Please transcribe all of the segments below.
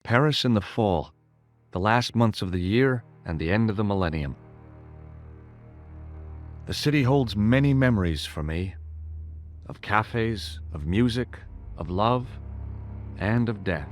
Paris in the fall, the last months of the year and the end of the millennium. The city holds many memories for me, of cafes, of music, of love, and of death.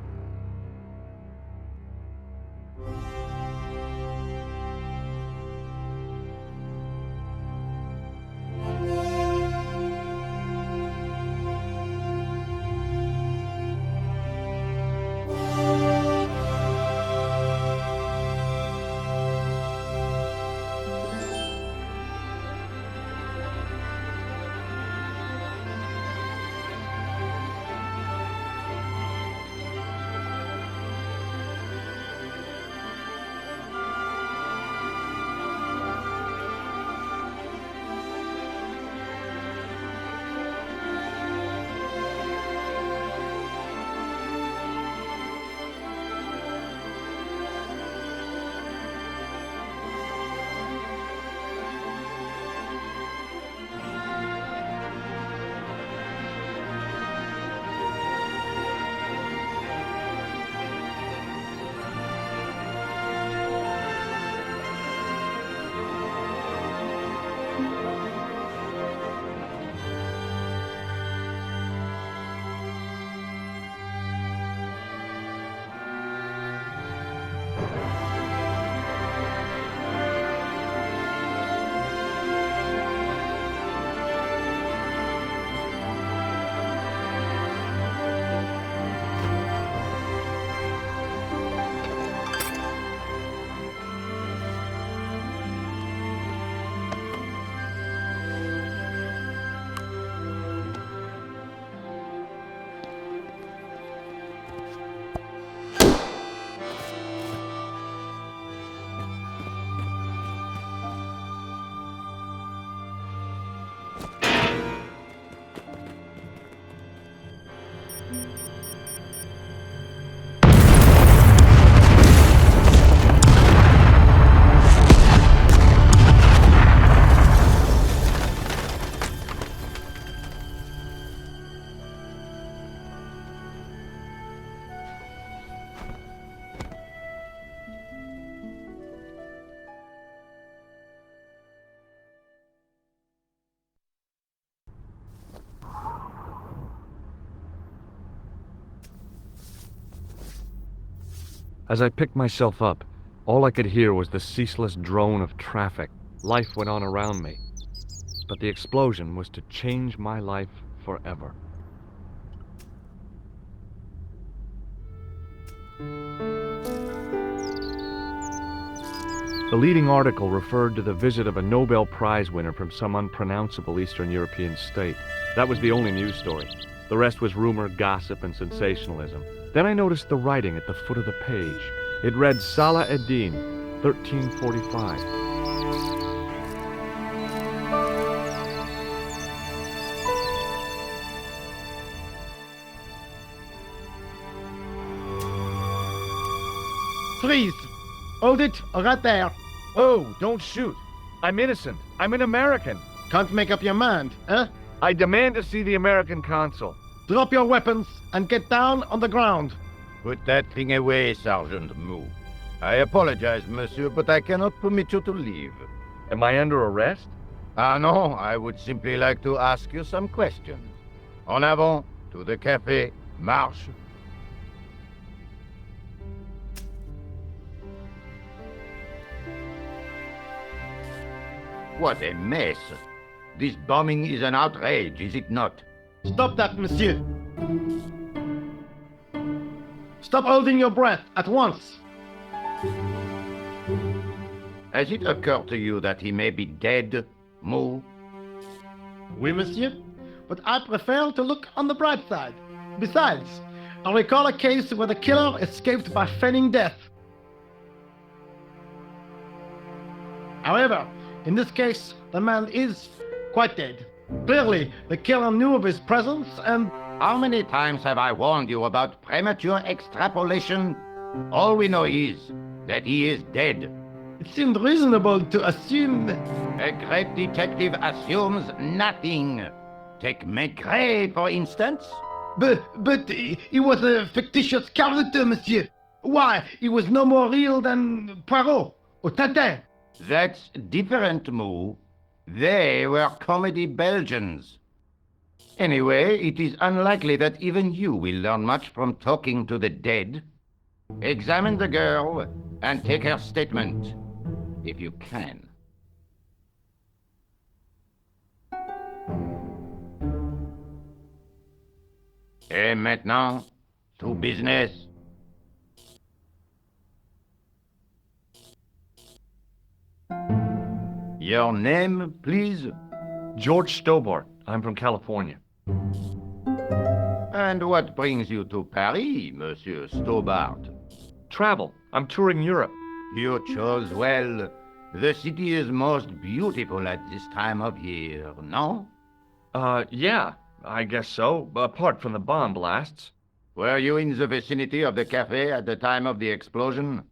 As I picked myself up, all I could hear was the ceaseless drone of traffic. Life went on around me. But the explosion was to change my life forever. The leading article referred to the visit of a Nobel Prize winner from some unpronounceable Eastern European state. That was the only news story. The rest was rumor, gossip, and sensationalism. Then I noticed the writing at the foot of the page. It read Salah ad-Din, 1345. Freeze! Hold it, right there. Oh, don't shoot. I'm innocent. I'm an American. Can't make up your mind, eh? I demand to see the American consul. Drop your weapons and get down on the ground. Put that thing away, Sergeant Mou. I apologize, monsieur, but I cannot permit you to leave. Am I under arrest? Ah, no, I would simply like to ask you some questions. En avant, to the café, marche. What a mess. This bombing is an outrage, is it not? Stop that, monsieur. Stop holding your breath at once. Has it occurred to you that he may be dead, Mou? Oui, monsieur. But I prefer to look on the bright side. Besides, I recall a case where the killer escaped by feigning death. However, in this case, the man is quite dead. Clearly, the killer knew of his presence and... How many times have I warned you about premature extrapolation? All we know is that he is dead. It seemed reasonable to assume... A great detective assumes nothing. Take Maigret, for instance. But he was a fictitious character, monsieur. Why, he was no more real than Poirot or Tintin. That's different, Moo. They were comedy Belgians. Anyway, it is unlikely that even you will learn much from talking to the dead. Examine the girl and take her statement, if you can. Et maintenant, to business. Your name, please? George Stobart. I'm from California. And what brings you to Paris, Monsieur Stobart? Travel. I'm touring Europe. You chose well. The city is most beautiful at this time of year, no? Yeah, I guess so, apart from the bomb blasts. Were you in the vicinity of the cafe at the time of the explosion?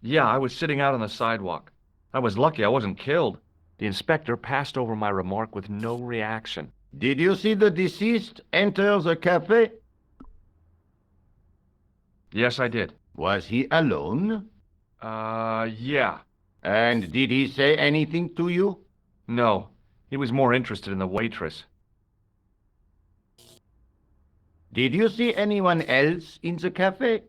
Yeah, I was sitting out on the sidewalk. I was lucky I wasn't killed. The inspector passed over my remark with no reaction. Did you see the deceased enter the cafe? Yes, I did. Was he alone? Yeah. And did he say anything to you? No, he was more interested in the waitress. Did you see anyone else in the cafe?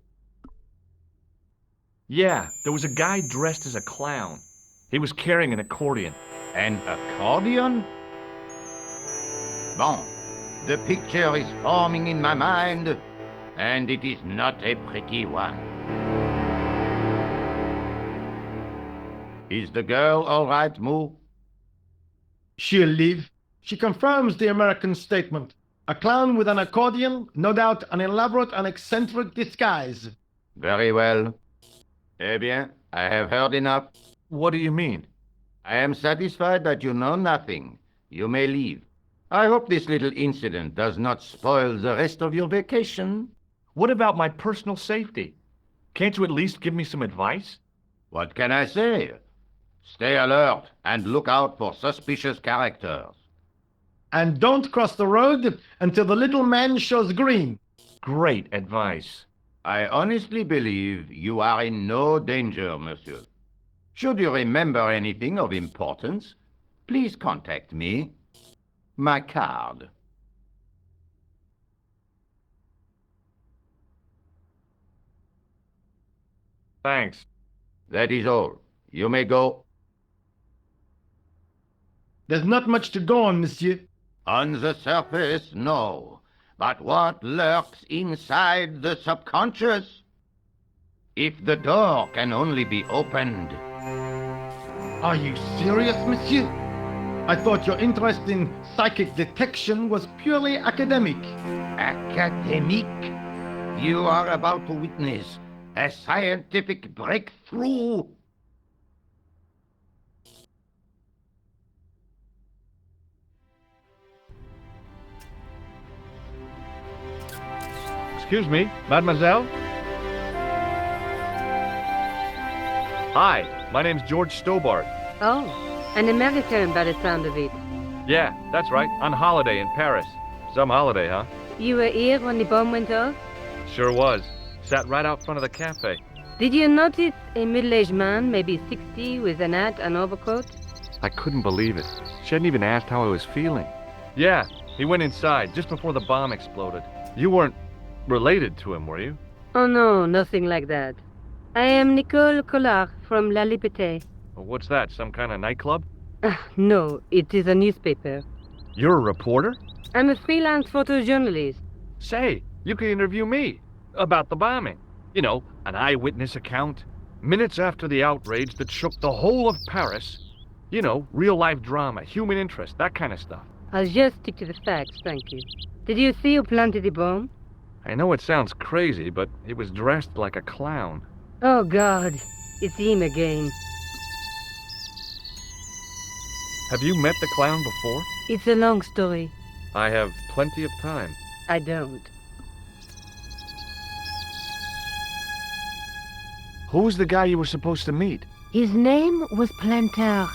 Yeah, there was a guy dressed as a clown. He was carrying an accordion. An accordion? Bon, the picture is forming in my mind, and it is not a pretty one. Is the girl all right, Moo? She'll live. She confirms the American statement. A clown with an accordion, no doubt an elaborate and eccentric disguise. Very well. Eh bien, I have heard enough. What do you mean? I am satisfied that you know nothing. You may leave. I hope this little incident does not spoil the rest of your vacation. What about my personal safety? Can't you at least give me some advice? What can I say? Stay alert and look out for suspicious characters. And don't cross the road until the little man shows green. Great advice. I honestly believe you are in no danger, monsieur. Should you remember anything of importance, please contact me. My card. Thanks. That is all. You may go. There's not much to go on, monsieur. On the surface, no. But what lurks inside the subconscious? If the door can only be opened. Are you serious, monsieur? I thought your interest in psychic detection was purely academic. Academic? You are about to witness a scientific breakthrough. Excuse me, mademoiselle? Hi, my name's George Stobart. Oh, an American by the sound of it. Yeah, that's right, on holiday in Paris. Some holiday, huh? You were here when the bomb went off? Sure was. Sat right out front of the cafe. Did you notice a middle-aged man, maybe 60, with an hat and overcoat? I couldn't believe it. She hadn't even asked how I was feeling. Yeah, he went inside just before the bomb exploded. You weren't related to him, were you? Oh no, nothing like that. I am Nicole Collard from La Liberté. Well, what's that, some kind of nightclub? No, it is a newspaper. You're a reporter? I'm a freelance photojournalist. Say, you can interview me about the bombing. You know, an eyewitness account. Minutes after the outrage that shook the whole of Paris. You know, real-life drama, human interest, that kind of stuff. I'll just stick to the facts, thank you. Did you see who planted the bomb? I know it sounds crazy, but he was dressed like a clown. Oh God, it's him again. Have you met the clown before? It's a long story. I have plenty of time. I don't. Who's the guy you were supposed to meet? His name was Planter.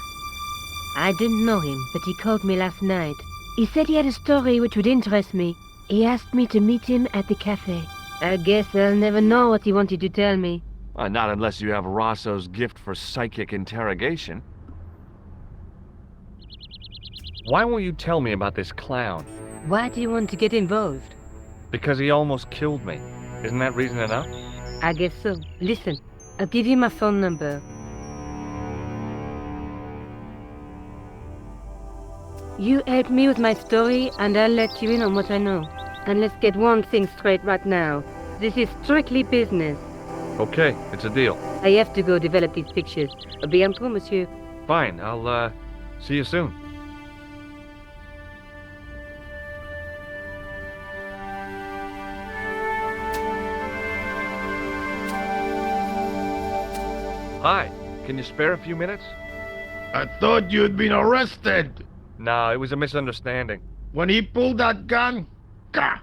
I didn't know him, but he called me last night. He said he had a story which would interest me. He asked me to meet him at the cafe. I guess I'll never know what he wanted to tell me. Not unless you have Rosso's gift for psychic interrogation. Why won't you tell me about this clown? Why do you want to get involved? Because he almost killed me. Isn't that reason enough? I guess so. Listen, I'll give you my phone number. You help me with my story, and I'll let you in on what I know. And let's get one thing straight right now. This is strictly business. Okay, it's a deal. I have to go develop these pictures. À bientôt, monsieur. Fine, I'll, see you soon. Hi, can you spare a few minutes? I thought you'd been arrested. No, it was a misunderstanding. When he pulled that gun, gah,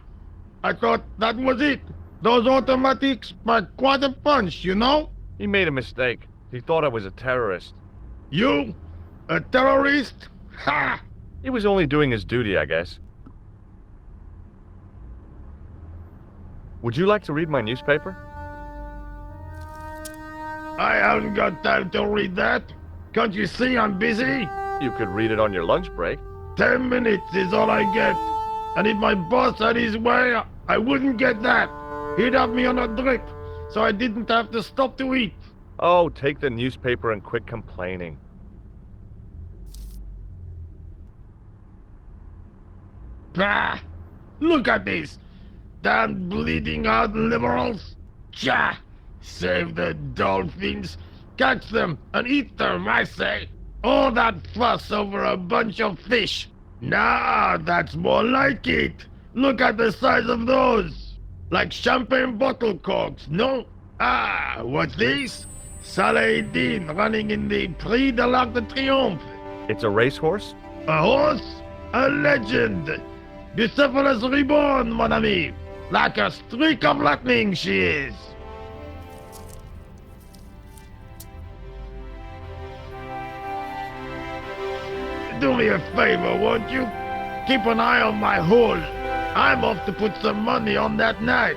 I thought that was it. Those automatics pack quite a punch, you know? He made a mistake. He thought I was a terrorist. You? A terrorist? Ha! He was only doing his duty, I guess. Would you like to read my newspaper? I haven't got time to read that. Can't you see I'm busy? You could read it on your lunch break. 10 minutes is all I get. And if my boss had his way, I wouldn't get that. He'd have me on a drip, so I didn't have to stop to eat. Oh, take the newspaper and quit complaining. Bah! Look at this! Damn bleeding out liberals! Tja! Save the dolphins! Catch them and eat them, I say! All that fuss over a bunch of fish! Nah, that's more like it! Look at the size of those! Like champagne bottle corks, no? Ah, what's this? Saladin running in the Prix de l'Arc de Triomphe! It's a racehorse? A horse? A legend! Bucephalus reborn, mon ami! Like a streak of lightning she is! Do me a favor, won't you? Keep an eye on my hole. I'm off to put some money on that nag.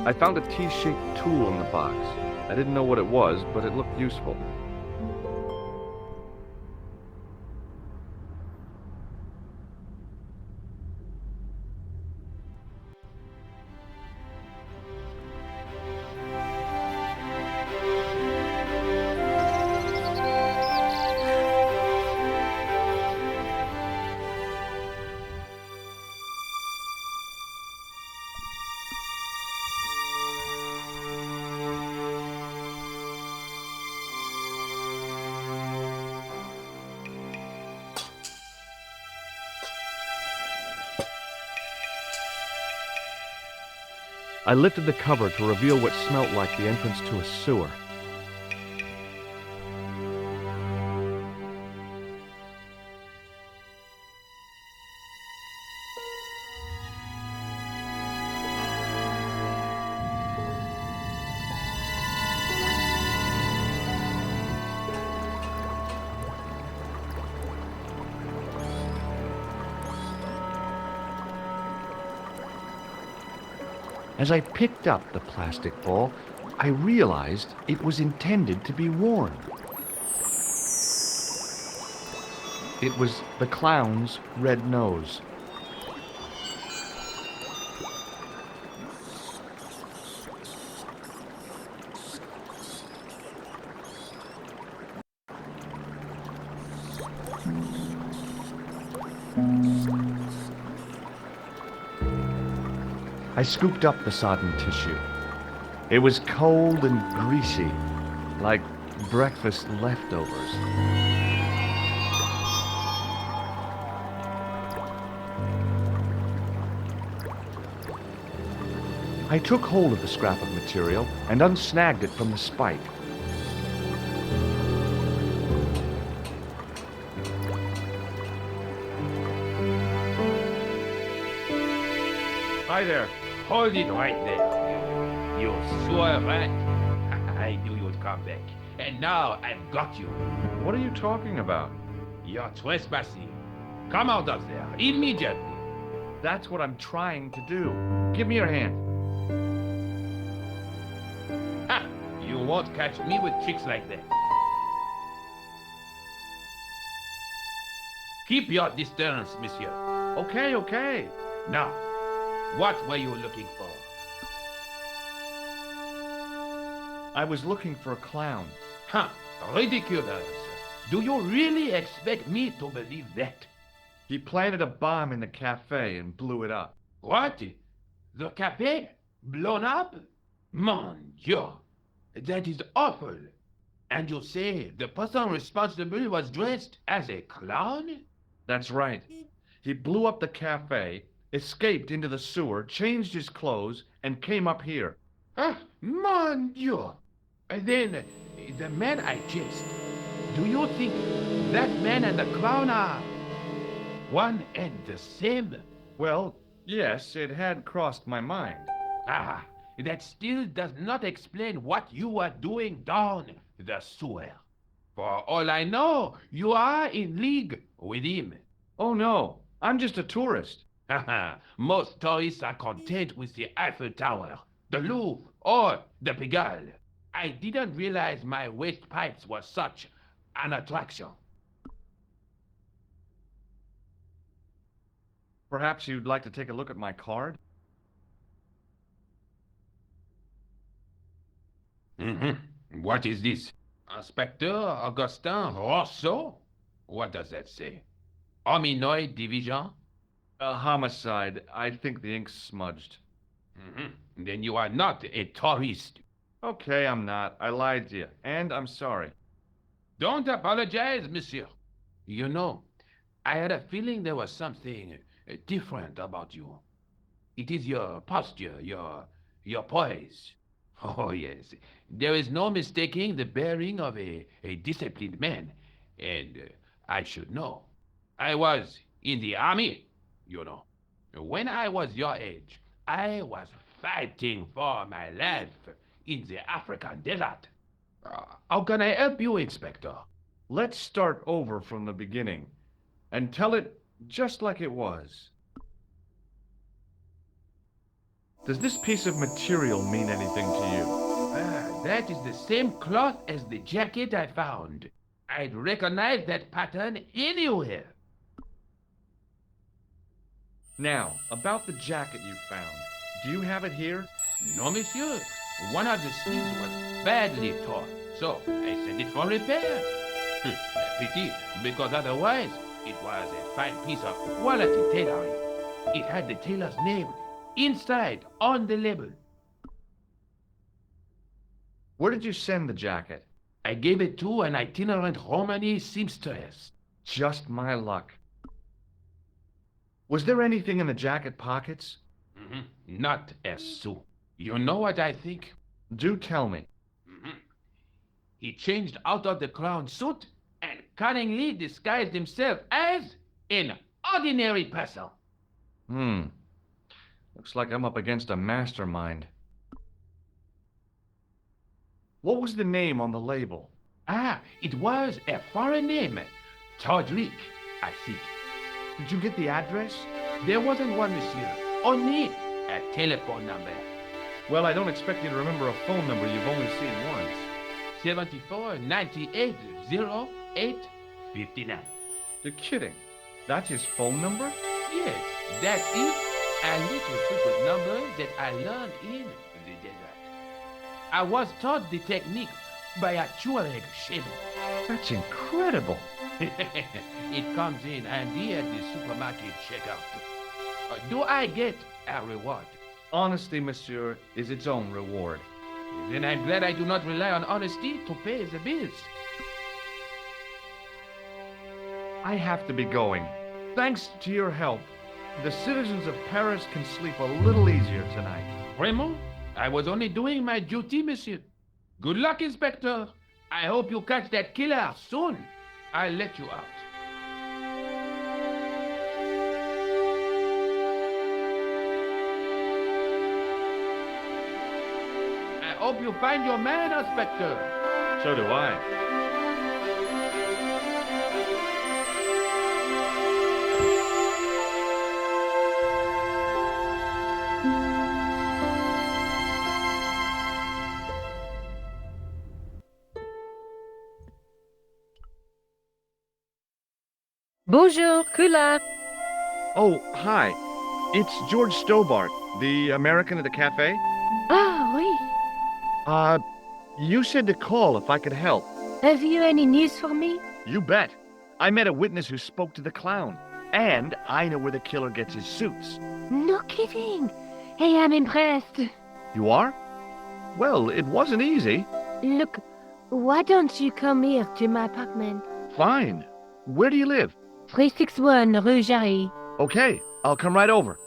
I found a T-shaped tool in the box. I didn't know what it was, but it looked useful. I lifted the cover to reveal what smelt like the entrance to a sewer. As I picked up the plastic ball, I realized it was intended to be worn. It was the clown's red nose. I scooped up the sodden tissue. It was cold and greasy, like breakfast leftovers. I took hold of the scrap of material and unsnagged it from the spike. Hi there. Hold it right there. You swore right. I knew you'd come back. And now I've got you. What are you talking about? You're trespassing. Come out of there immediately. That's what I'm trying to do. Give me your hand. Ha! You won't catch me with tricks like that. Keep your distance, monsieur. Okay, okay. Now, what were you looking for? I was looking for a clown. Huh, ridiculous. Do you really expect me to believe that? He planted a bomb in the cafe and blew it up. What? The café? Blown up? Mon Dieu, that is awful. And you say the person responsible was dressed as a clown? That's right. He blew up the cafe, escaped into the sewer, changed his clothes, and came up here. Ah, mon Dieu. Then, the man I chased, do you think that man and the clown are one and the same? Well, yes, it had crossed my mind. Ah, that still does not explain what you were doing down the sewer. For all I know, you are in league with him. Oh no, I'm just a tourist. Haha, most tourists are content with the Eiffel Tower, the Louvre, or the Pigalle. I didn't realize my waste pipes were such an attraction. Perhaps you'd like to take a look at my card? What is this? Inspector Augustin Rousseau? What does that say? Hominoid Division? A homicide. I think the ink's smudged. Then you are not a tourist. Okay, I'm not. I lied to you, and I'm sorry. Don't apologize, monsieur. You know, I had a feeling there was something different about you. It is your posture, your poise. Oh, yes. There is no mistaking the bearing of a disciplined man. And I should know. I was in the army, you know. When I was your age, I was fighting for my life in the African desert. How can I help you, Inspector? Let's start over from the beginning and tell it just like it was. Does this piece of material mean anything to you? That is the same cloth as the jacket I found. I'd recognize that pattern anywhere. Now, about the jacket you found. Do you have it here? No, monsieur. One of the sleeves was badly torn, so I sent it for repair. Pity, because otherwise it was a fine piece of quality tailoring. It had the tailor's name inside on the label. Where did you send the jacket? I gave it to an itinerant Romani seamstress. Just my luck. Was there anything in the jacket pockets? Not a sou. You know what I think? Do tell me. He changed out of the clown suit and cunningly disguised himself as an ordinary person. Looks like I'm up against a mastermind. What was the name on the label? It was a foreign name. Todryk, I think. Did you get the address? There wasn't one, monsieur. Only a telephone number. Well, I don't expect you to remember a phone number you've only seen once. 74 98 08 59. You're kidding. That's his phone number? Yes, that is a little secret number that I learned in the desert. I was taught the technique by a Todryk shaman. That's incredible. It comes in handy at the supermarket checkout. Do I get a reward? Honesty, monsieur, is its own reward. Then I'm glad I do not rely on honesty to pay the bills. I have to be going. Thanks to your help, the citizens of Paris can sleep a little easier tonight. Raymond, I was only doing my duty, monsieur. Good luck, Inspector. I hope you catch that killer soon. I'll let you out. hope you find your man, Inspector. So do I. Bonjour, Kulak. Oh, hi. It's George Stobart, the American at the cafe. Ah, oui. You said to call if I could help. Have you any news for me? You bet. I met a witness who spoke to the clown. And I know where the killer gets his suits. No kidding. Hey, I'm impressed. You are? Well, it wasn't easy. Look, why don't you come here to my apartment? Fine. Where do you live? 361 Rue Jarry. Okay, I'll come right over.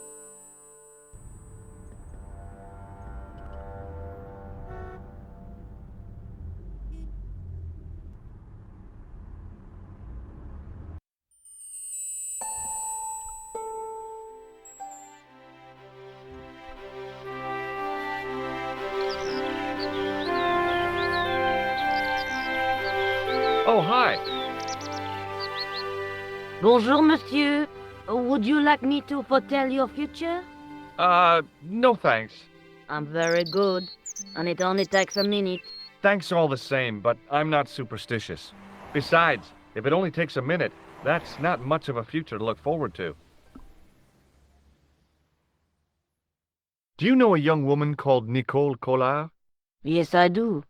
Oh, hi. Bonjour, monsieur. Would you like me to foretell your future? No thanks. I'm very good, and it only takes a minute. Thanks all the same, but I'm not superstitious. Besides, if it only takes a minute, that's not much of a future to look forward to. Do you know a young woman called Nicole Collard? Yes, I do.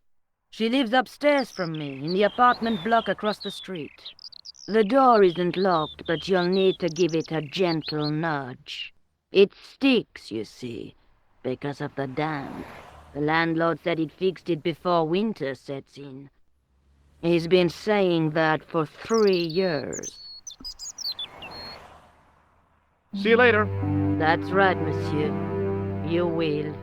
She lives upstairs from me, in the apartment block across the street. The door isn't locked, but you'll need to give it a gentle nudge. It sticks, you see, because of the damp. The landlord said he'd fixed it before winter sets in. He's been saying that for 3 years. See you later. That's right, monsieur. You will.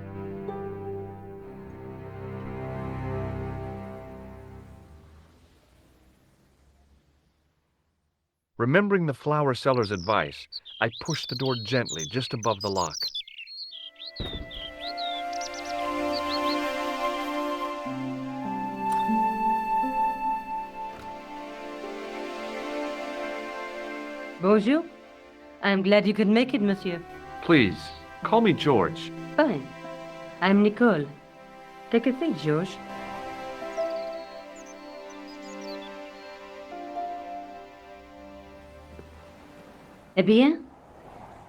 Remembering the flower seller's advice, I pushed the door gently just above the lock. Bonjour. I'm glad you could make it, monsieur. Please, call me George. Fine. I'm Nicole. Take a seat, George. Eh bien?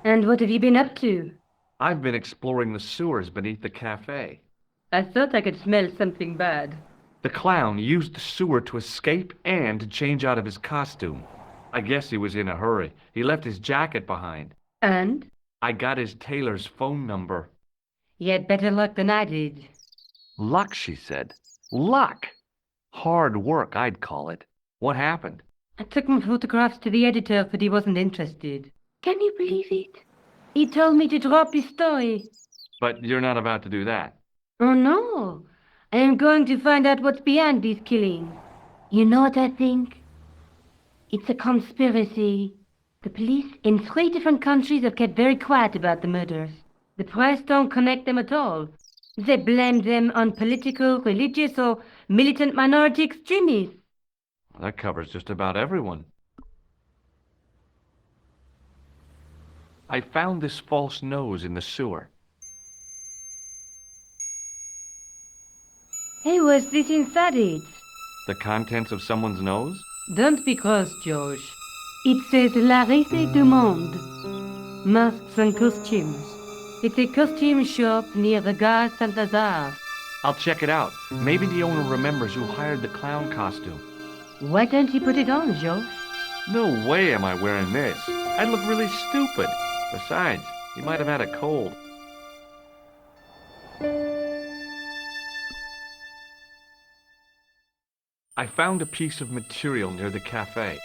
And what have you been up to? I've been exploring the sewers beneath the cafe. I thought I could smell something bad. The clown used the sewer to escape and to change out of his costume. I guess he was in a hurry. He left his jacket behind. And? I got his tailor's phone number. You had better luck than I did. Luck, she said. Luck! Hard work, I'd call it. What happened? I took my photographs to the editor, but he wasn't interested. Can you believe it? He told me to drop his story. But you're not about to do that. Oh no! I am going to find out what's behind these killings. You know what I think? It's a conspiracy. The police in 3 different countries have kept very quiet about the murders. The press don't connect them at all. They blame them on political, religious, or militant minority extremists. That covers just about everyone. I found this false nose in the sewer. Hey, what's this inside it? The contents of someone's nose? Don't be cross, George. It says La Risée du Monde. Masks and costumes. It's a costume shop near the Gare Saint-Lazare. I'll check it out. Maybe the owner remembers who hired the clown costume. Why don't you put it on, George? No way am I wearing this. I'd look really stupid. Besides, he might have had a cold. I found a piece of material near the cafe.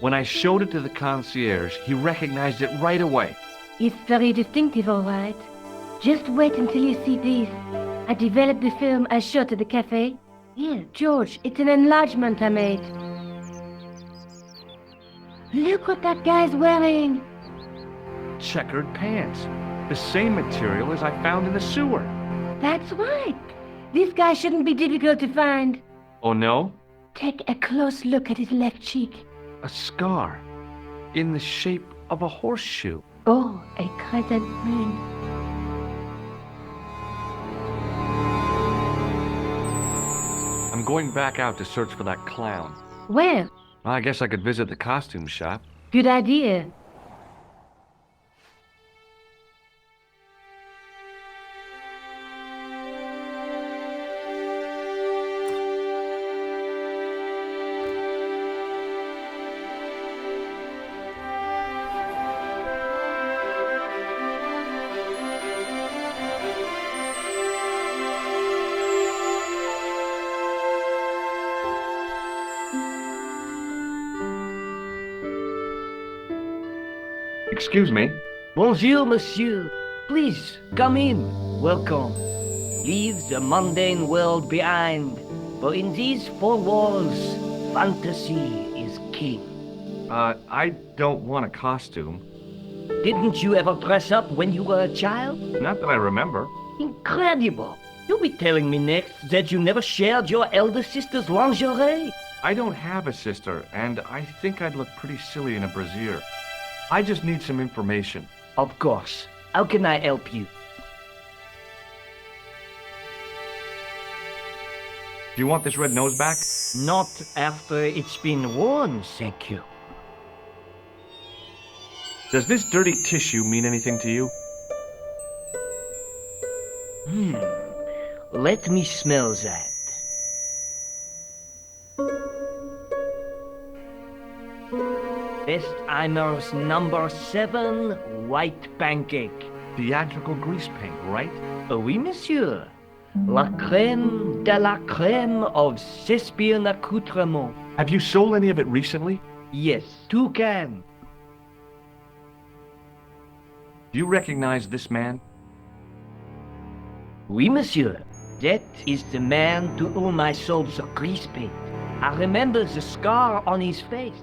When I showed it to the concierge, he recognized it right away. It's very distinctive, all right. Just wait until you see this. I developed the film I shot at the cafe. Here, George, it's an enlargement I made. Look what that guy's wearing. Checkered pants. The same material as I found in the sewer. That's right. This guy shouldn't be difficult to find. Oh no? Take a close look at his left cheek. A scar. In the shape of a horseshoe. Oh, a crescent moon. I'm going back out to search for that clown. Where? I guess I could visit the costume shop. Good idea. Excuse me. Bonjour, monsieur. Please, come in. Welcome. Leave the mundane world behind, for in these four walls, fantasy is king. I don't want a costume. Didn't you ever dress up when you were a child? Not that I remember. Incredible. You'll be telling me next that you never shared your elder sister's lingerie. I don't have a sister, and I think I'd look pretty silly in a brassiere. I just need some information. Of course. How can I help you? Do you want this red nose back? Not after it's been worn, thank you. Does this dirty tissue mean anything to you? Let me smell that. Bestheimer's number 7 white pancake. Theatrical grease paint, right? Oui, monsieur. La crème de la crème of Thespian accoutrement. Have you sold any of it recently? Yes, 2 cans. Do you recognize this man? Oui, monsieur. That is the man to whom I sold the grease paint. I remember the scar on his face.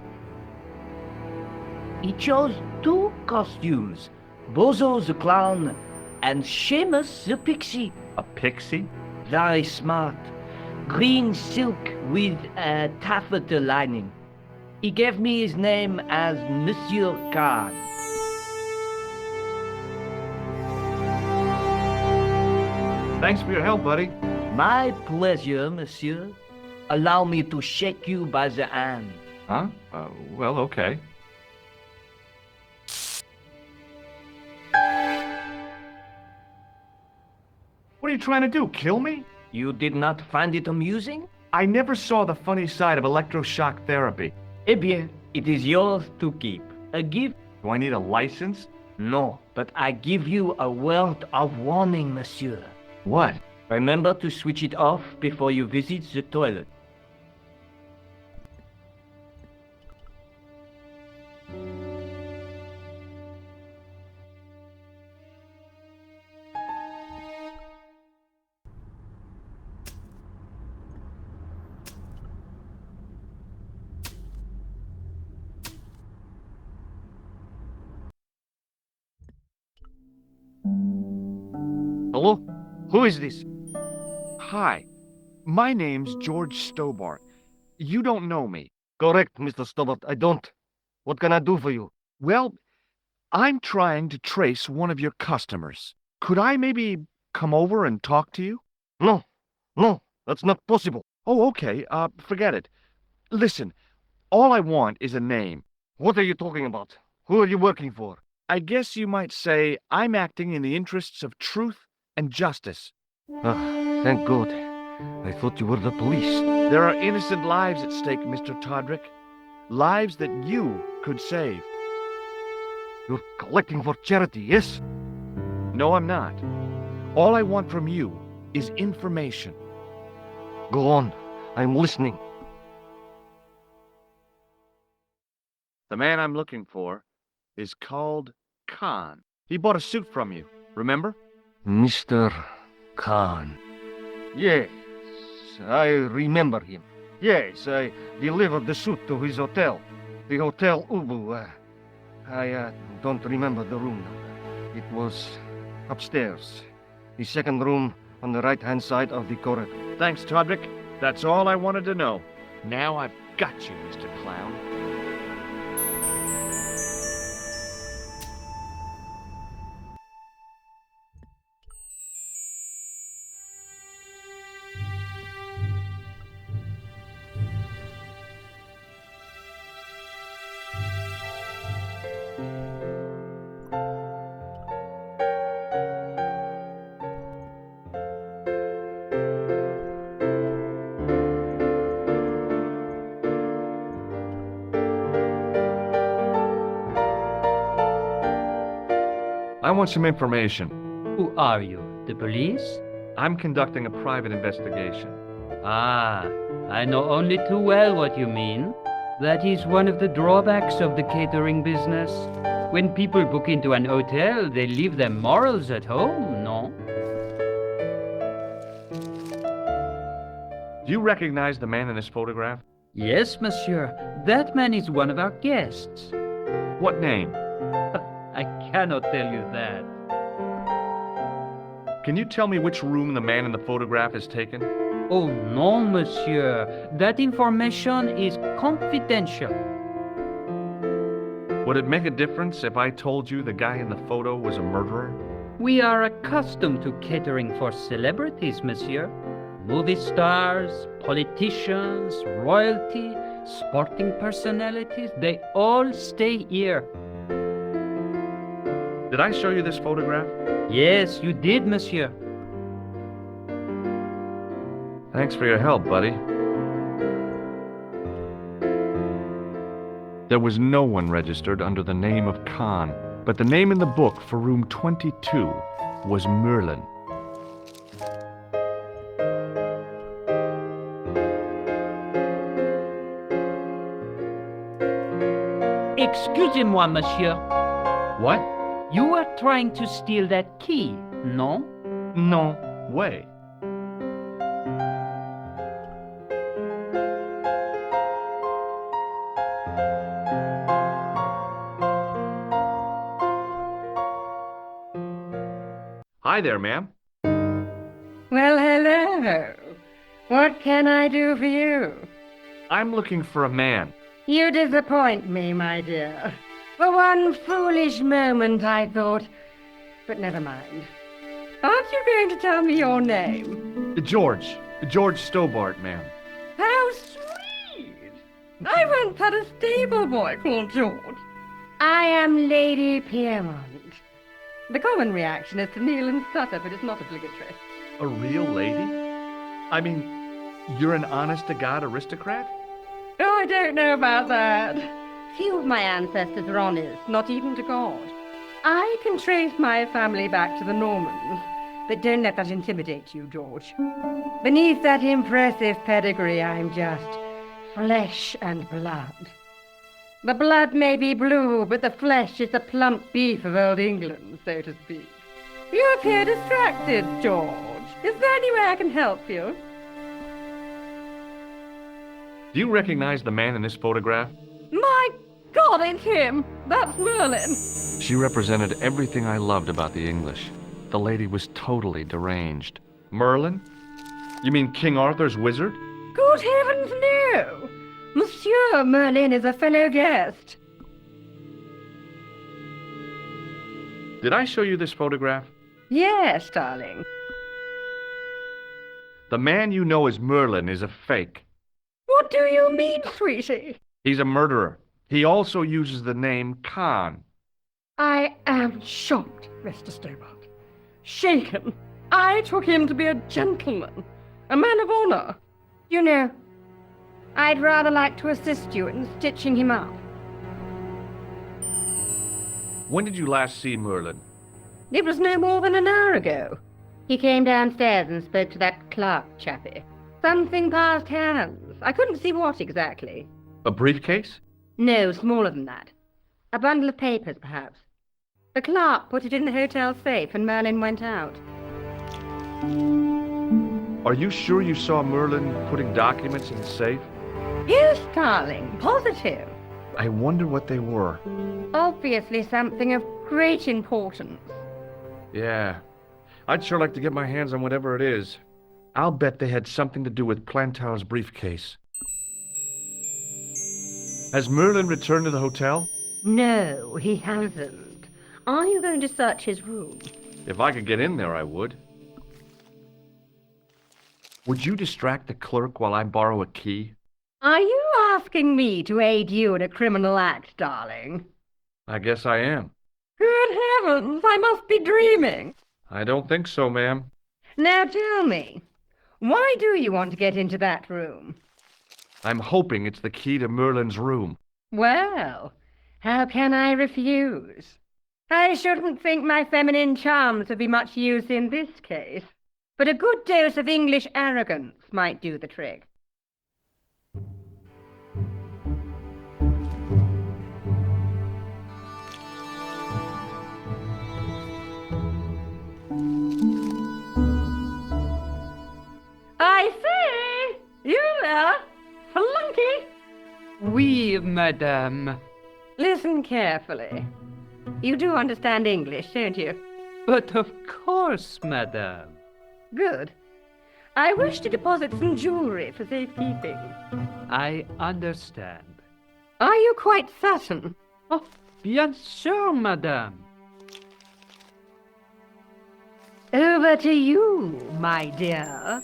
He chose 2 costumes, Bozo the clown and Seamus the pixie. A pixie? Very smart. Green silk with a taffeta lining. He gave me his name as Monsieur Khan. Thanks for your help, buddy. My pleasure, monsieur. Allow me to shake you by the hand. Huh? Well, okay. What are you trying to do, kill me? You did not find it amusing? I never saw the funny side of electroshock therapy. Eh bien, it is yours to keep. A gift? Do I need a license? No, but I give you a word of warning, monsieur. What? Remember to switch it off before you visit the toilet. Hello? Who is this? Hi. My name's George Stobart. You don't know me. Correct, Mr. Stobart. I don't. What can I do for you? Well, I'm trying to trace one of your customers. Could I maybe come over and talk to you? No, that's not possible. Oh, okay. Forget it. Listen, all I want is a name. What are you talking about? Who are you working for? I guess you might say I'm acting in the interests of truth and justice. Thank God. I thought you were the police. There are innocent lives at stake, Mr. Todryk. Lives that you could save. You're collecting for charity, yes? No, I'm not. All I want from you is information. Go on. I'm listening. The man I'm looking for is called Khan. He bought a suit from you, remember? Mr. Khan. Yes, I remember him. Yes, I delivered the suit to his hotel. The Hotel Ubu. I don't remember the room number. It was Upstairs. The second room on the right-hand side of the corridor. Thanks, Todryk. That's all I wanted to know. Now I've got you, Mr. Clown. I want some information. Who are you? The police? I'm conducting a private investigation. Ah, I know only too well what you mean. That is one of the drawbacks of the catering business. When people book into an hotel, they leave their morals at home, no? Do you recognize the man in this photograph? Yes, monsieur. That man is one of our guests. What name? I cannot tell you that. Can you tell me which room the man in the photograph has taken? Oh, no, monsieur. That information is confidential. Would it make a difference if I told you the guy in the photo was a murderer? We are accustomed to catering for celebrities, monsieur. Movie stars, politicians, royalty, sporting personalities, they all stay here. Did I show you this photograph? Yes, you did, monsieur. Thanks for your help, buddy. There was no one registered under the name of Khan, but the name in the book for room 22 was Merlin. Excusez-moi, monsieur. What? You are trying to steal that key, no? No way. Hi there, ma'am. Well, hello. What can I do for you? I'm looking for a man. You disappoint me, my dear. For one foolish moment I thought, but never mind. Aren't you going to tell me your name? George Stobart, ma'am. How sweet! I once had a stable boy called George. I am Lady Piermont. The common reaction is to kneel and stutter, but it's not obligatory. A real lady? I mean, you're an honest-to-God aristocrat? Oh, I don't know about that. Few of my ancestors were honest, not even to God. I can trace my family back to the Normans, but don't let that intimidate you, George. Beneath that impressive pedigree, I'm just flesh and blood. The blood may be blue, but the flesh is the plump beef of old England, so to speak. You appear distracted, George. Is there any way I can help you? Do you recognize the man in this photograph? My God, it's him! That's Merlin! She represented everything I loved about the English. The lady was totally deranged. Merlin? You mean King Arthur's wizard? Good heavens, no! Monsieur Merlin is a fellow guest. Did I show you this photograph? Yes, darling. The man you know as Merlin is a fake. What do you mean, sweetie? He's a murderer. He also uses the name Khan. I am shocked, Mr. Stobart. Shaken. I took him to be a gentleman, a man of honor. You know, I'd rather like to assist you in stitching him up. When did you last see Merlin? It was no more than an hour ago. He came downstairs and spoke to that clerk chappie. Something passed hands. I couldn't see what exactly. A briefcase? No, smaller than that. A bundle of papers, perhaps. The clerk put it in the hotel safe and Merlin went out. Are you sure you saw Merlin putting documents in the safe? Yes, darling, positive. I wonder what they were. Obviously something of great importance. Yeah. I'd sure like to get my hands on whatever it is. I'll bet they had something to do with Plantow's briefcase. Has Merlin returned to the hotel? No, he hasn't. Are you going to search his room? If I could get in there, I would. Would you distract the clerk while I borrow a key? Are you asking me to aid you in a criminal act, darling? I guess I am. Good heavens, I must be dreaming. I don't think so, ma'am. Now tell me, why do you want to get into that room? I'm hoping it's the key to Merlin's room. Well, how can I refuse? I shouldn't think my feminine charms would be much use in this case, but a good dose of English arrogance might do the trick. I say! You there, flunky! Oui, madame. Listen carefully. You do understand English, don't you? But of course, madame. Good. I wish to deposit some jewelry for safekeeping. I understand. Are you quite certain? Oh, bien sûr, madame. Over to you, my dear.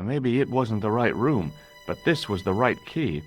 Maybe it wasn't the right room, but this was the right key.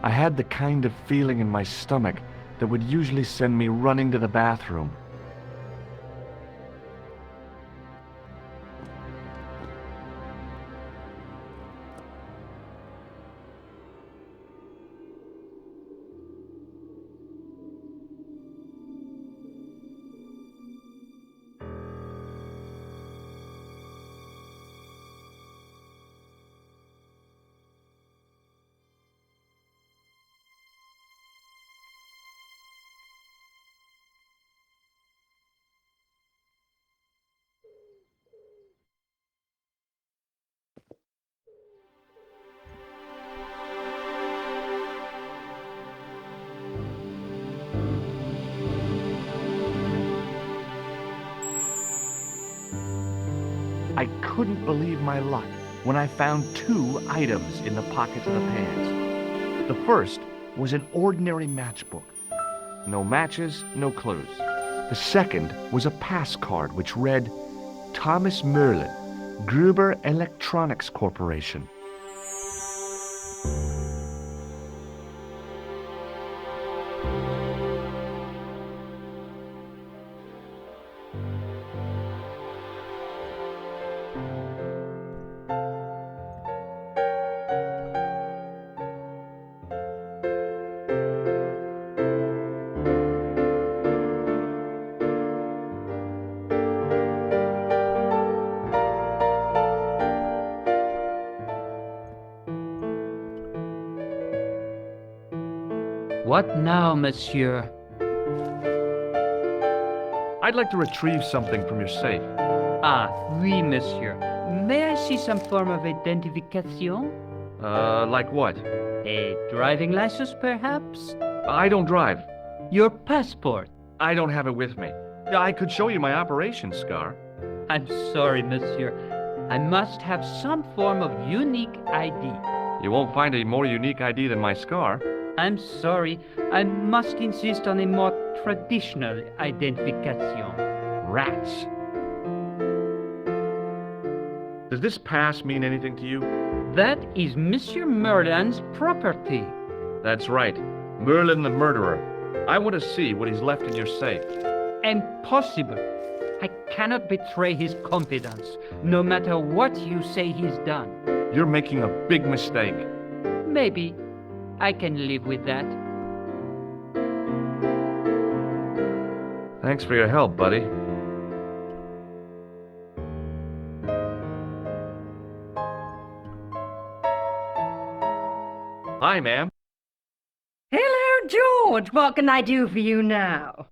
I had the kind of feeling in my stomach that would usually send me running to the bathroom. I couldn't believe my luck when I found two items in the pockets of the pants. The first was an ordinary matchbook. No matches, no clues. The second was a pass card which read, Thomas Merlin, Gruber Electronics Corporation. What now, monsieur? I'd like to retrieve something from your safe. Ah, oui, monsieur. May I see some form of identification? Like what? A driving license, perhaps? I don't drive. Your passport. I don't have it with me. I could show you my operation scar. I'm sorry, monsieur. I must have some form of unique ID. You won't find a more unique ID than my scar. I'm sorry. I must insist on a more traditional identification. Rats. Does this pass mean anything to you? That is Monsieur Merlin's property. That's right. Merlin the murderer. I want to see what he's left in your safe. Impossible. I cannot betray his confidence, no matter what you say he's done. You're making a big mistake. Maybe I can live with that. Thanks for your help, buddy. Hi, ma'am. Hello, George. What can I do for you now?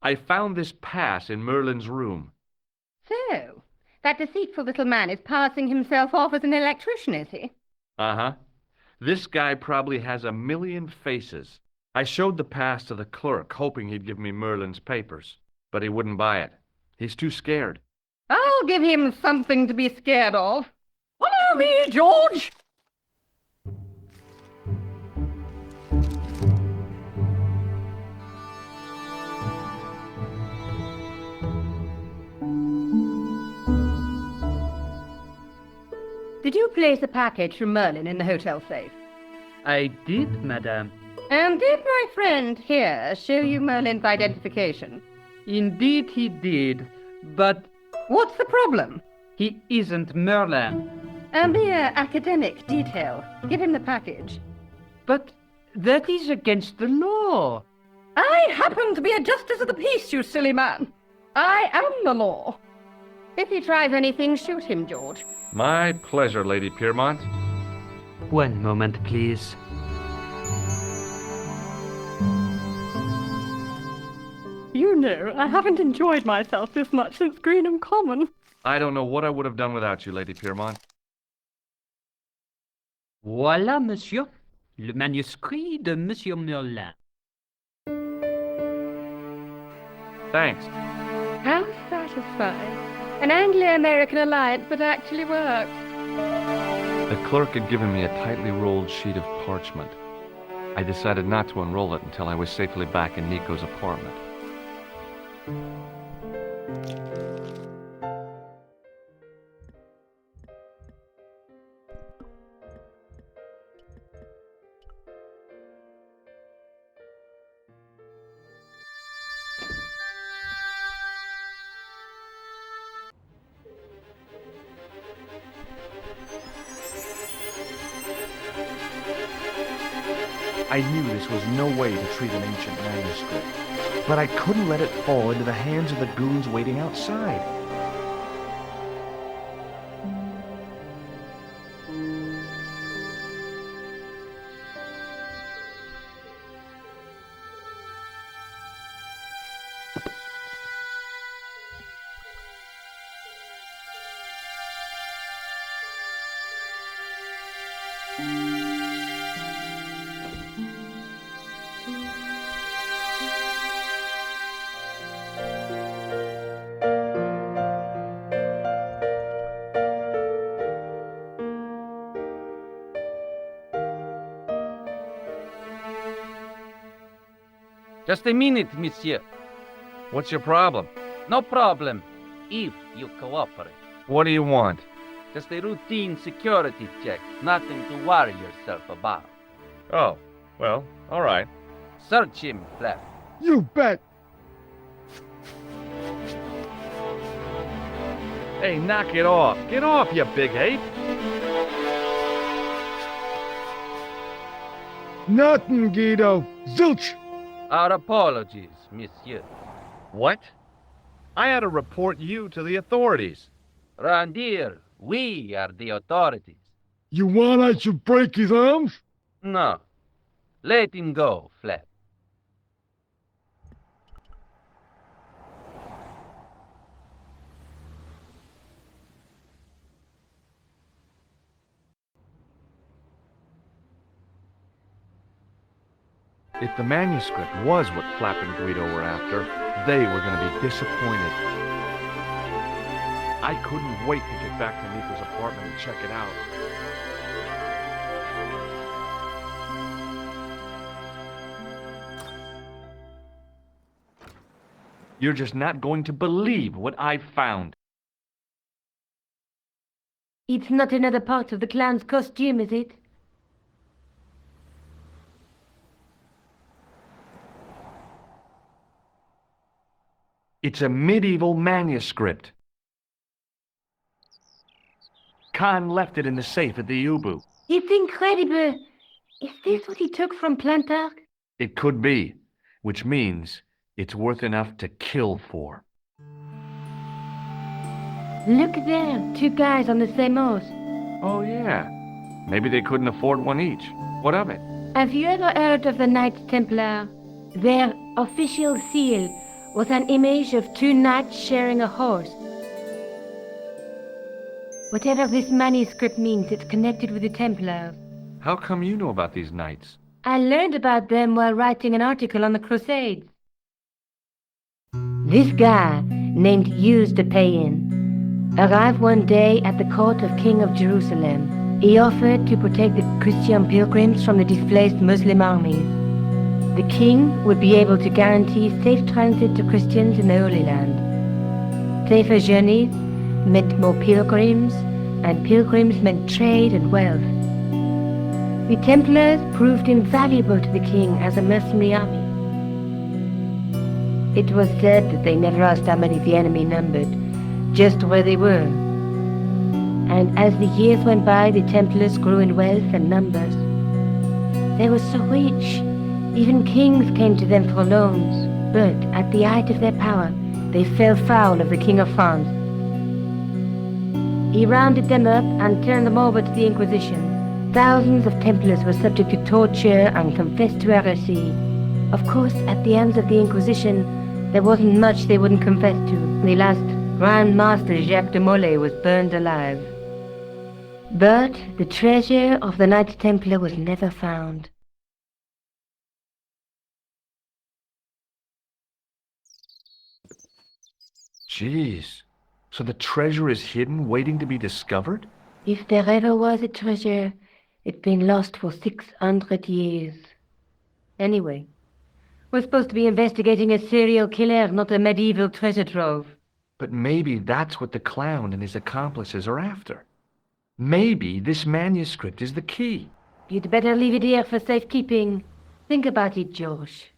I found this pass in Merlin's room. So, that deceitful little man is passing himself off as an electrician, is he? Uh-huh. This guy probably has a million faces. I showed the pass to the clerk, hoping he'd give me Merlin's papers, but he wouldn't buy it. He's too scared. I'll give him something to be scared of. Follow me, George! Did you place a package from Merlin in the hotel safe? I did, madame. And did my friend here show you Merlin's identification? Indeed he did, but What's the problem? he isn't Merlin. A mere academic detail. Give him the package. But that is against the law. I happen to be a justice of the peace, you silly man. I am the law. If he tries anything, shoot him, George. My pleasure, Lady Piermont. One moment, please. You know, I haven't enjoyed myself this much since Greenham Common. I don't know what I would have done without you, Lady Piermont. Voilà, monsieur. Le manuscrit de Monsieur Merlin. Thanks. How satisfying. An Anglo-American alliance that actually works. The clerk had given me a tightly rolled sheet of parchment. I decided not to unroll it until I was safely back in Nico's apartment. I knew this was no way to treat an ancient manuscript, but I couldn't let it fall into the hands of the goons waiting outside. Just a minute, monsieur. What's your problem? No problem, if you cooperate. What do you want? Just a routine security check, nothing to worry yourself about. Oh, well, all right. Search him, Flap. You bet. Hey, knock it off. Get off, you big ape. Nothing, Guido. Zilch. Our apologies, monsieur. What? I had to report you to the authorities. Randir, we are the authorities. You want I should break his arms? No. Let him go, Flap. If the manuscript was what Flap and Guido were after, they were going to be disappointed. I couldn't wait to get back to Nico's apartment and check it out. You're just not going to believe what I found. It's not another part of the clown's costume, is it? It's a medieval manuscript. Khan left it in the safe at the U-Boot. It's incredible. Is this what he took from Plantark? It could be, which means it's worth enough to kill for. Look there, two guys on the same horse. Oh, yeah. Maybe they couldn't afford one each. What of it? Have you ever heard of the Knights Templar? Their official seal was an image of two knights sharing a horse. Whatever this manuscript means, it's connected with the Templars. How come you know about these knights? I learned about them while writing an article on the Crusades. This guy, named Hughes de Payen, arrived one day at the court of King of Jerusalem. He offered to protect the Christian pilgrims from the displaced Muslim armies. The king would be able to guarantee safe transit to Christians in the Holy Land. Safer journeys meant more pilgrims, and pilgrims meant trade and wealth. The Templars proved invaluable to the king as a mercenary army. It was said that they never asked how many the enemy numbered, just where they were. And as the years went by, the Templars grew in wealth and numbers. They were so rich, even kings came to them for loans. But at the height of their power, they fell foul of the King of France. He rounded them up and turned them over to the Inquisition. Thousands of Templars were subject to torture and confessed to heresy. Of course, at the hands of the Inquisition, there wasn't much they wouldn't confess to. The last Grand Master Jacques de Molay was burned alive. But the treasure of the Knights Templar was never found. Jeez. So the treasure is hidden, waiting to be discovered? If there ever was a treasure, it's been lost for 600 years. Anyway, we're supposed to be investigating a serial killer, not a medieval treasure trove. But maybe that's what the clown and his accomplices are after. Maybe this manuscript is the key. You'd better leave it here for safekeeping. Think about it, George.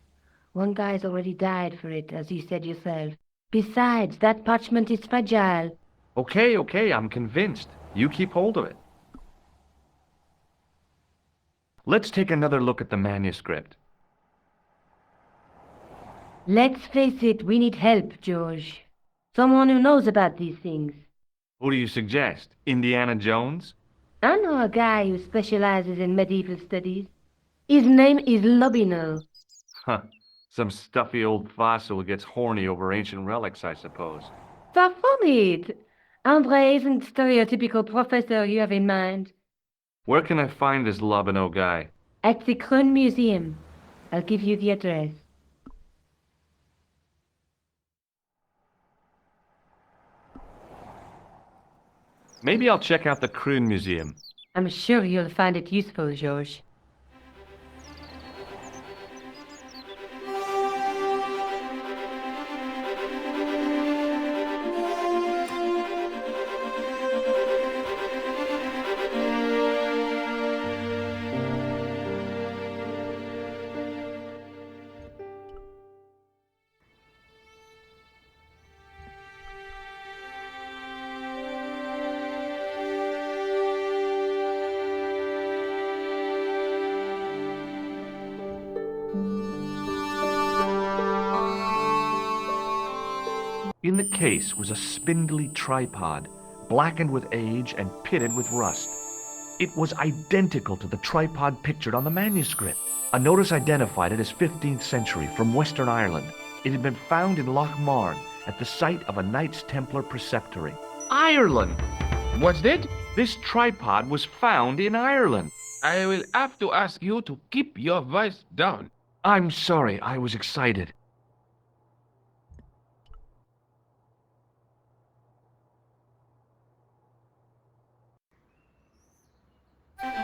One guy's already died for it, as you said yourself. Besides, that parchment is fragile. Okay, I'm convinced. You keep hold of it. Let's take another look at the manuscript. Let's face it, we need help, George. Someone who knows about these things. Who do you suggest? Indiana Jones? I know a guy who specializes in medieval studies. His name is Lobinel. Huh. Some stuffy old fossil who gets horny over ancient relics, I suppose. Far from it. Andre isn't the stereotypical professor you have in mind. Where can I find this Lobino guy? At the Kroon Museum. I'll give you the address. Maybe I'll check out the Kroon Museum. I'm sure you'll find it useful, George. In the case was a spindly tripod, blackened with age and pitted with rust. It was identical to the tripod pictured on the manuscript. A notice identified it as 15th century from Western Ireland. It had been found in Lochmarne at the site of a Knights Templar preceptory. Ireland! What's that? This tripod was found in Ireland. I will have to ask you to keep your voice down. I'm sorry, I was excited.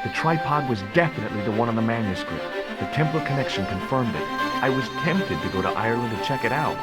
The tripod was definitely the one on the manuscript. The Templar connection confirmed it. I was tempted to go to Ireland to check it out.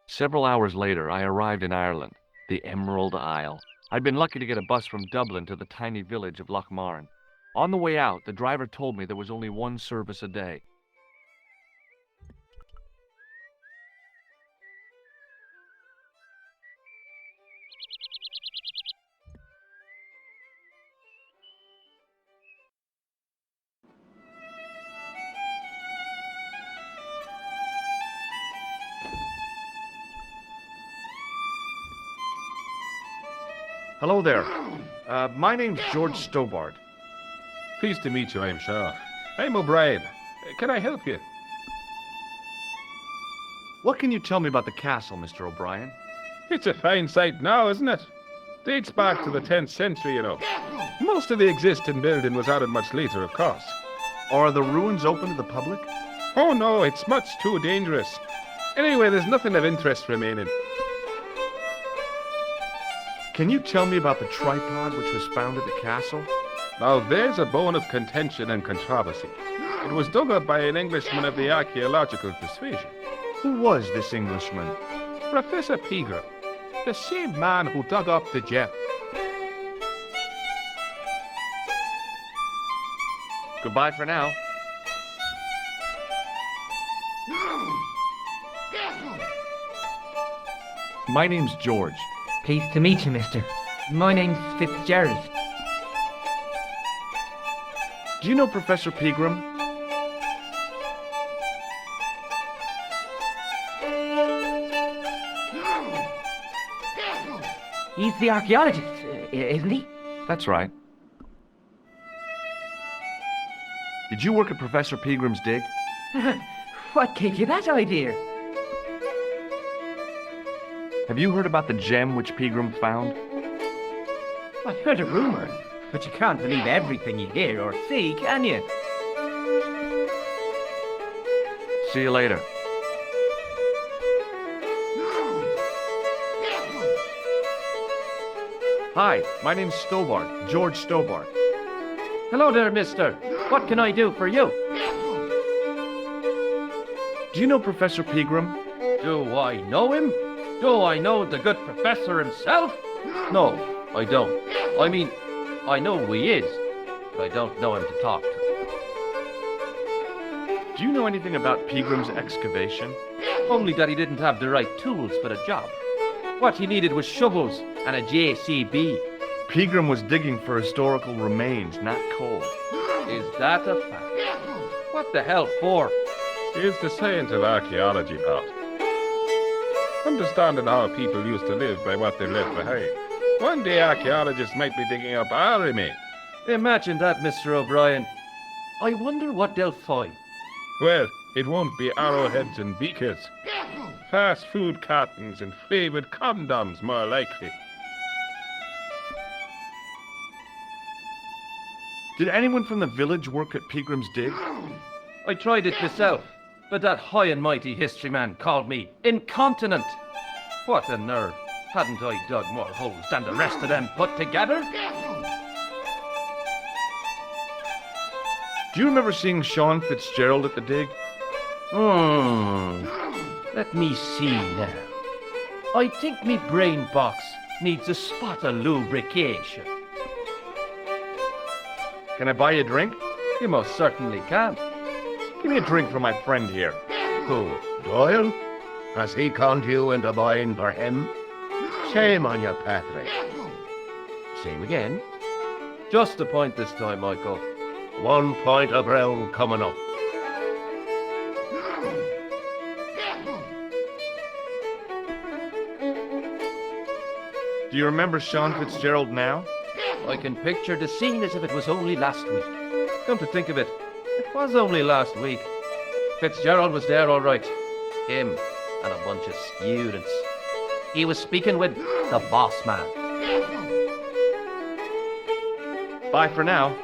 Several hours later, I arrived in Ireland, the Emerald Isle. I'd been lucky to get a bus from Dublin to the tiny village of Lochmarne. On the way out, the driver told me there was only one service a day. Hello there. My name's George Stobart. Pleased to meet you, I'm sure. I'm O'Brien. Can I help you? What can you tell me about the castle, Mr. O'Brien? It's a fine site now, isn't it? Dates back to the 10th century, you know. Most of the existing building was added much later, of course. Are the ruins open to the public? Oh no, it's much too dangerous. Anyway, there's nothing of interest remaining. Can you tell me about the tripod which was found at the castle? Now there's a bone of contention and controversy. It was dug up by an Englishman of the archaeological persuasion. Who was this Englishman? Professor Pegram, the same man who dug up the gem. Goodbye for now. My name's George. Pleased to meet you, mister. My name's Fitzgerald. Do you know Professor Pegram? He's the archaeologist, isn't he? That's right. Did you work at Professor Pegram's dig? What gave you that idea? Have you heard about the gem which Pegram found? I heard a rumor, but you can't believe everything you hear or see, can you? See you later. Hi, my name's Stobart, George Stobart. Hello there, mister. What can I do for you? Do you know Professor Pegram? Do I know him? Do I know the good professor himself? No, I don't. I mean, I know who he is, but I don't know him to talk to. Do you know anything about Pegram's excavation? Only that he didn't have the right tools for the job. What he needed was shovels and a JCB. Pegram was digging for historical remains, not coal. Is that a fact? What the hell for? It's the science of archaeology, pal. Understanding how people used to live by what they left behind. One day archaeologists might be digging up our remains. Imagine that, Mr. O'Brien. I wonder what they'll find. Well, it won't be arrowheads and beakers. Fast food cartons and flavoured condoms, more likely. Did anyone from the village work at Pegram's dig? I tried it myself, but that high and mighty history man called me incontinent. What a nerve. Hadn't I dug more holes than the rest of them put together? Do you remember seeing Sean Fitzgerald at the dig? Let me see now. I think me brain box needs a spot of lubrication. Can I buy you a drink? You most certainly can. Give me a drink for my friend here. Who, Doyle? Has he conned you into buying for him? Shame on you, Patrick. Same again. Just a point this time, Michael. 1 point of round coming up. Do you remember Sean Fitzgerald now? I can picture the scene as if it was only last week. Come to think of it, it was only last week. Fitzgerald was there all right. Him and a bunch of students. He was speaking with the boss man. Bye for now.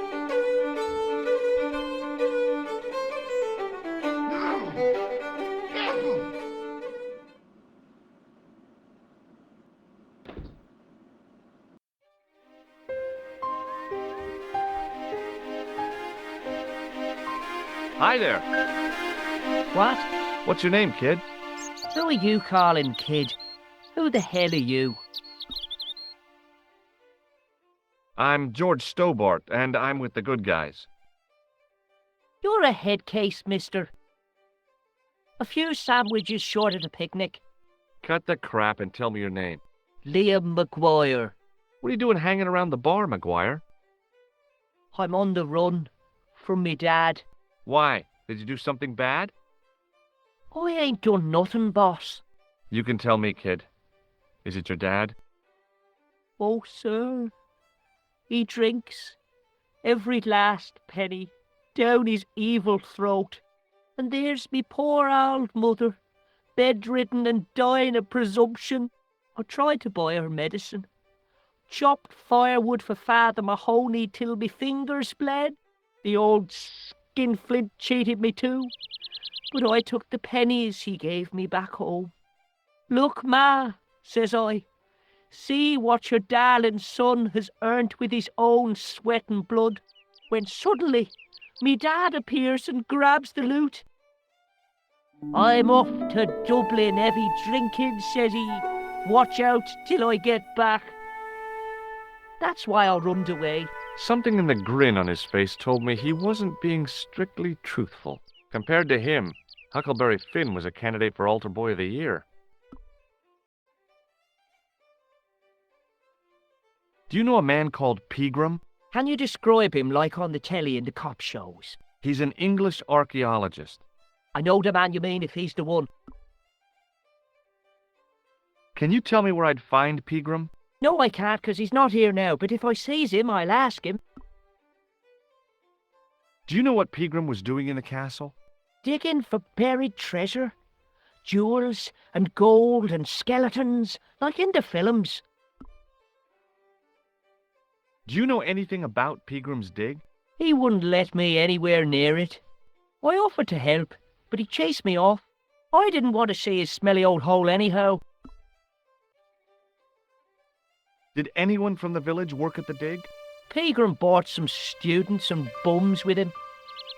Hi there. What? What's your name, kid? Who are you calling kid? Who the hell are you? I'm George Stobart, and I'm with the good guys. You're a head case, mister. A few sandwiches short of the picnic. Cut the crap and tell me your name. Liam McGuire. What are you doing hanging around the bar, McGuire? I'm on the run from me dad. Why? Did you do something bad? I ain't done nothing, boss. You can tell me, kid. Is it your dad? Oh, sir. He drinks every last penny down his evil throat. And there's me poor old mother, bedridden and dying of presumption. I tried to buy her medicine. Chopped firewood for Father Mahoney till me fingers bled. The old skinflint cheated me too. But I took the pennies he gave me back home. Look, Ma, says I, see what your darling son has earned with his own sweat and blood. When suddenly, me dad appears and grabs the loot. I'm off to Dublin heavy drinking, says he. Watch out till I get back. That's why I runned away. Something in the grin on his face told me he wasn't being strictly truthful. Compared to him, Huckleberry Finn was a candidate for Altar Boy of the Year. Do you know a man called Pegram? Can you describe him like on the telly in the cop shows? He's an English archaeologist. I know the man you mean if he's the one. Can you tell me where I'd find Pegram? No, I can't, 'cause he's not here now, but if I sees him, I'll ask him. Do you know what Pegram was doing in the castle? Digging for buried treasure. Jewels and gold and skeletons, like in the films. Do you know anything about Pegram's dig? He wouldn't let me anywhere near it. I offered to help, but he chased me off. I didn't want to see his smelly old hole anyhow. Did anyone from the village work at the dig? Pegram bought some students and bums with him.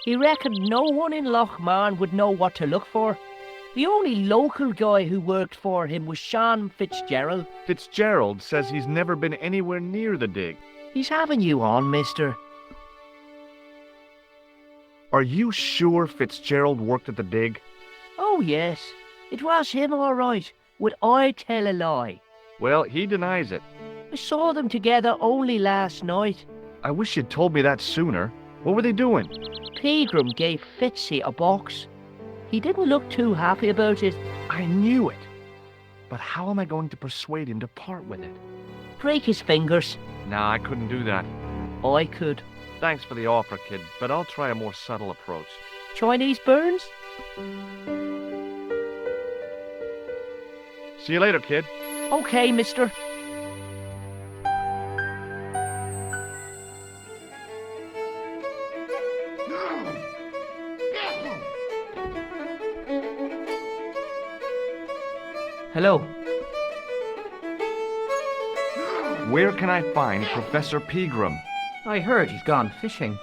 He reckoned no one in Lochmarne would know what to look for. The only local guy who worked for him was Sean Fitzgerald. Fitzgerald says he's never been anywhere near the dig. He's having you on, mister. Are you sure Fitzgerald worked at the dig? Oh, yes. It was him, all right. Would I tell a lie? Well, he denies it. I saw them together only last night. I wish you'd told me that sooner. What were they doing? Pegram gave Fitzy a box. He didn't look too happy about it. I knew it. But how am I going to persuade him to part with it? Break his fingers. Nah, I couldn't do that. I could. Thanks for the offer, kid, but I'll try a more subtle approach. Chinese burns? See you later, kid. Okay, mister. Hello. Where can I find Professor Pegram? I heard he's gone fishing.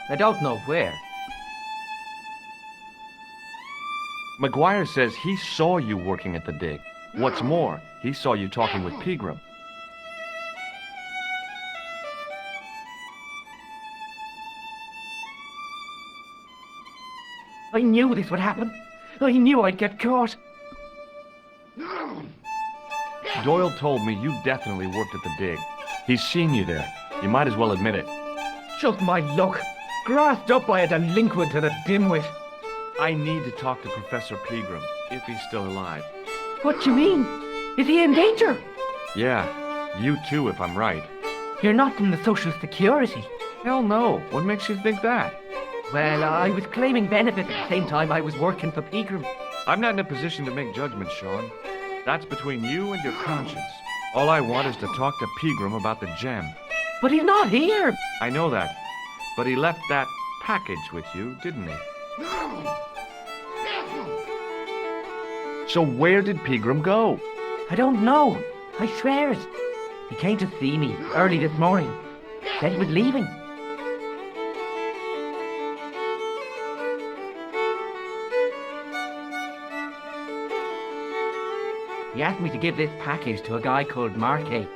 I don't know where. McGuire says he saw you working at the dig. What's more, he saw you talking with Pegram. I knew this would happen. I knew I'd get caught. Doyle told me you definitely worked at the dig. He's seen you there. You might as well admit it. Just my luck. Grasped up by a delinquent and a dimwit. I need to talk to Professor Pegram, if he's still alive. What do you mean? Is he in danger? Yeah, you too, if I'm right. You're not from the Social Security. Hell no. What makes you think that? Well, I was claiming benefits at the same time I was working for Pegram. I'm not in a position to make judgments, Sean. That's between you and your conscience. All I want is to talk to Pegram about the gem. But he's not here. I know that. But he left that package with you, didn't he? So where did Pegram go? I don't know. I swear it. He came to see me early this morning. Said he was leaving. He asked me to give this package to a guy called Marquet.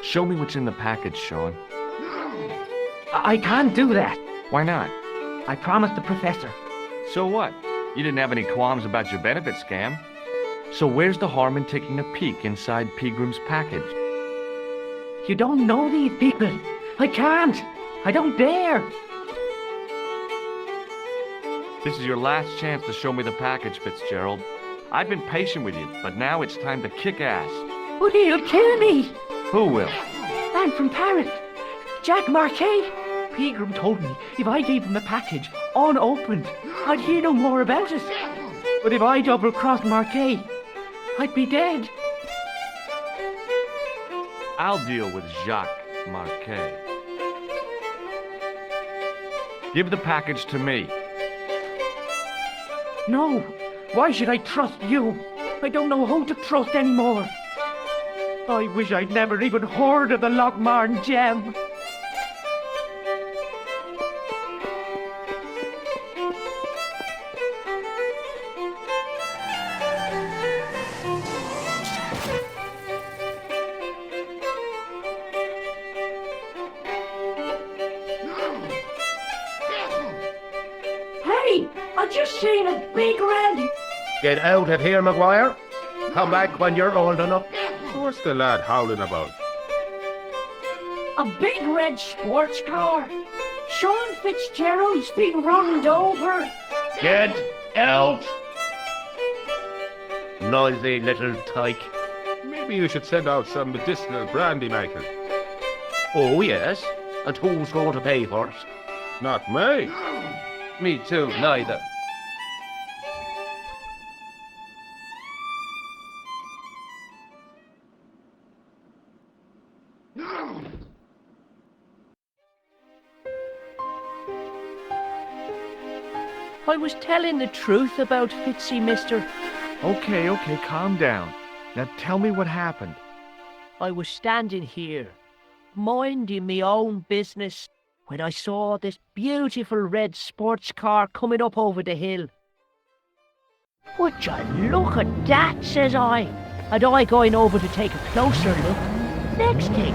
Show me what's in the package, Sean. I can't do that. Why not? I promised the professor. So what? You didn't have any qualms about your benefit scam. So where's the harm in taking a peek inside Pegram's package? You don't know these people. I can't. I don't dare. This is your last chance to show me the package, Fitzgerald. I've been patient with you, but now it's time to kick ass. But he'll kill me. Who will? Man from Paris. Jack Marquet. Pegram told me if I gave him the package unopened, I'd hear no more about it. But if I double-crossed Marquet, I'd be dead. I'll deal with Jacques Marquet. Give the package to me. No. Why should I trust you? I don't know who to trust anymore. I wish I'd never even heard of the Lochmarne gem. Hey, I just seen a big red. Get out of here, Maguire. Come back when you're old enough. What's the lad howling about? A big red sports car. Sean Fitzgerald's been runned over. Get out! Noisy little tyke. Maybe you should send out some medicinal brandy makers. Oh, yes. And who's going to pay for it? Not me. Me too, neither. I was telling the truth about Fitzy, mister. Okay, calm down. Now tell me what happened. I was standing here, minding me own business, when I saw this beautiful red sports car coming up over the hill. Would you look at that, says I, and I going over to take a closer look. Next thing,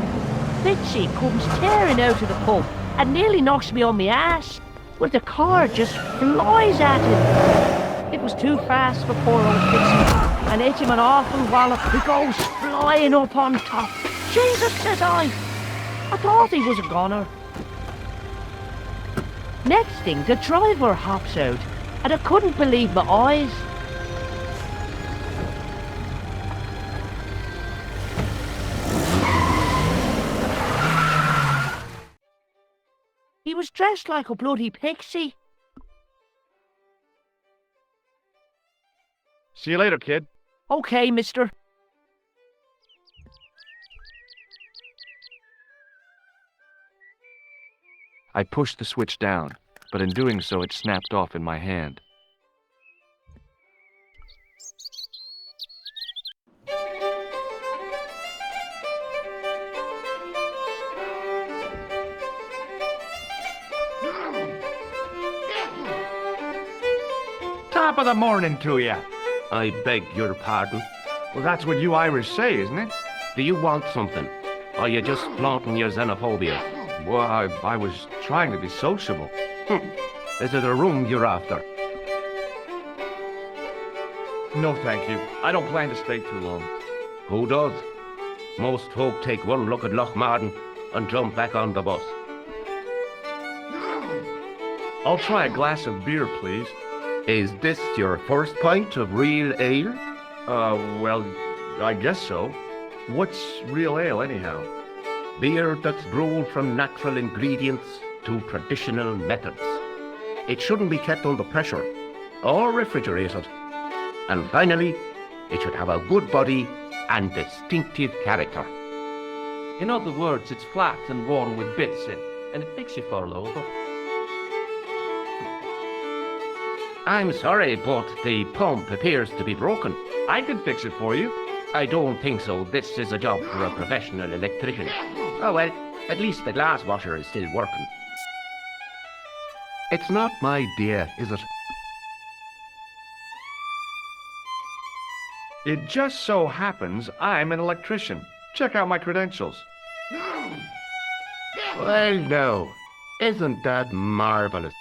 Fitzy comes tearing out of the pub and nearly knocks me on my ass. Well, the car just flies at him. It was too fast for poor old Fitzy, and hit him an awful wallop. He goes flying up on top. Jesus, says I thought he was a goner. Next thing, the driver hops out, and I couldn't believe my eyes. He was dressed like a bloody pixie. See you later, kid. Okay, mister. I pushed the switch down, but in doing so it snapped off in my hand. Top of the morning to you. I beg your pardon. Well, that's what you Irish say, isn't it? Do you want something? Or are you just flaunting your xenophobia? Well, I was trying to be sociable. Is it a room you're after? No, thank you. I don't plan to stay too long. Who does? Most folk take one look at Lochmarne and jump back on the bus. I'll try a glass of beer, please. Is this your first pint of real ale? Well, I guess so. What's real ale, anyhow? Beer that's brewed from natural ingredients to traditional methods. It shouldn't be kept under pressure or refrigerated. And finally, it should have a good body and distinctive character. In other words, it's flat and worn with bits in, and it makes you fall over. I'm sorry, but the pump appears to be broken. I can fix it for you. I don't think so. This is a job for a professional electrician. Oh well, at least the glass washer is still working. It's not my idea, is it? It just so happens I'm an electrician. Check out my credentials. Well, no. Isn't that marvelous?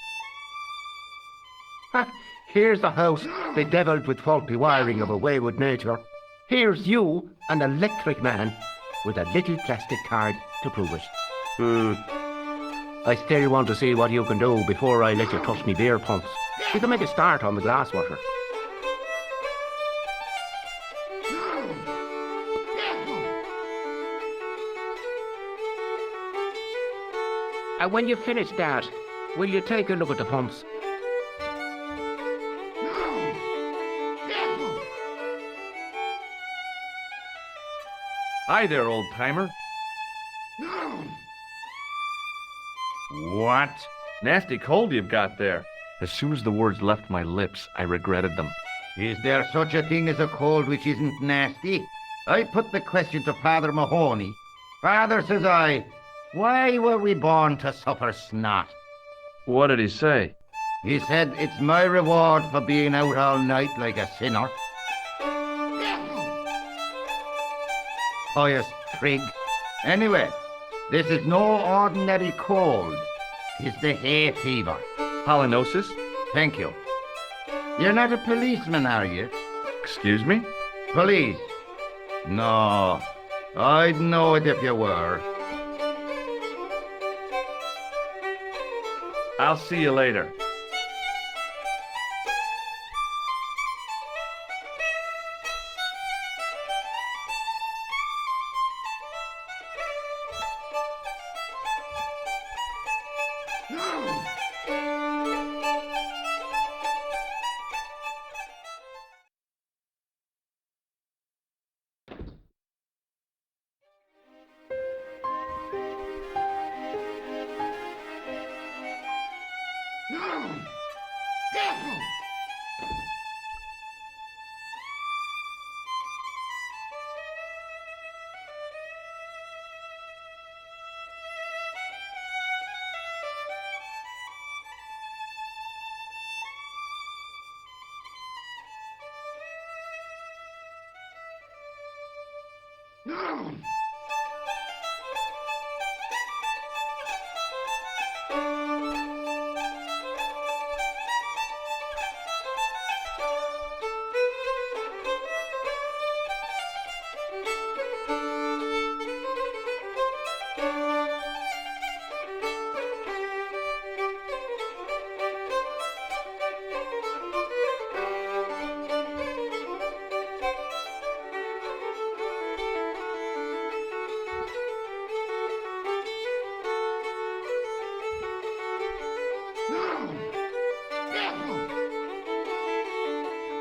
Ha! Here's a house bedeviled with faulty wiring of a wayward nature. Here's you, an electric man, with a little plastic card to prove it. I still want to see what you can do before I let you touch me beer pumps. You can make a start on the glass washer. And when you finish that, will you take a look at the pumps? Hi there, old-timer. What? Nasty cold you've got there. As soon as the words left my lips, I regretted them. Is there such a thing as a cold which isn't nasty? I put the question to Father Mahoney. Father, says I, why were we born to suffer snot? What did he say? He said it's my reward for being out all night like a sinner. Pious prig. Anyway, this is no ordinary cold. It's the hay fever. Halitosis? Thank you. You're not a policeman, are you? Excuse me? Police? No. I'd know it if you were. I'll see you later.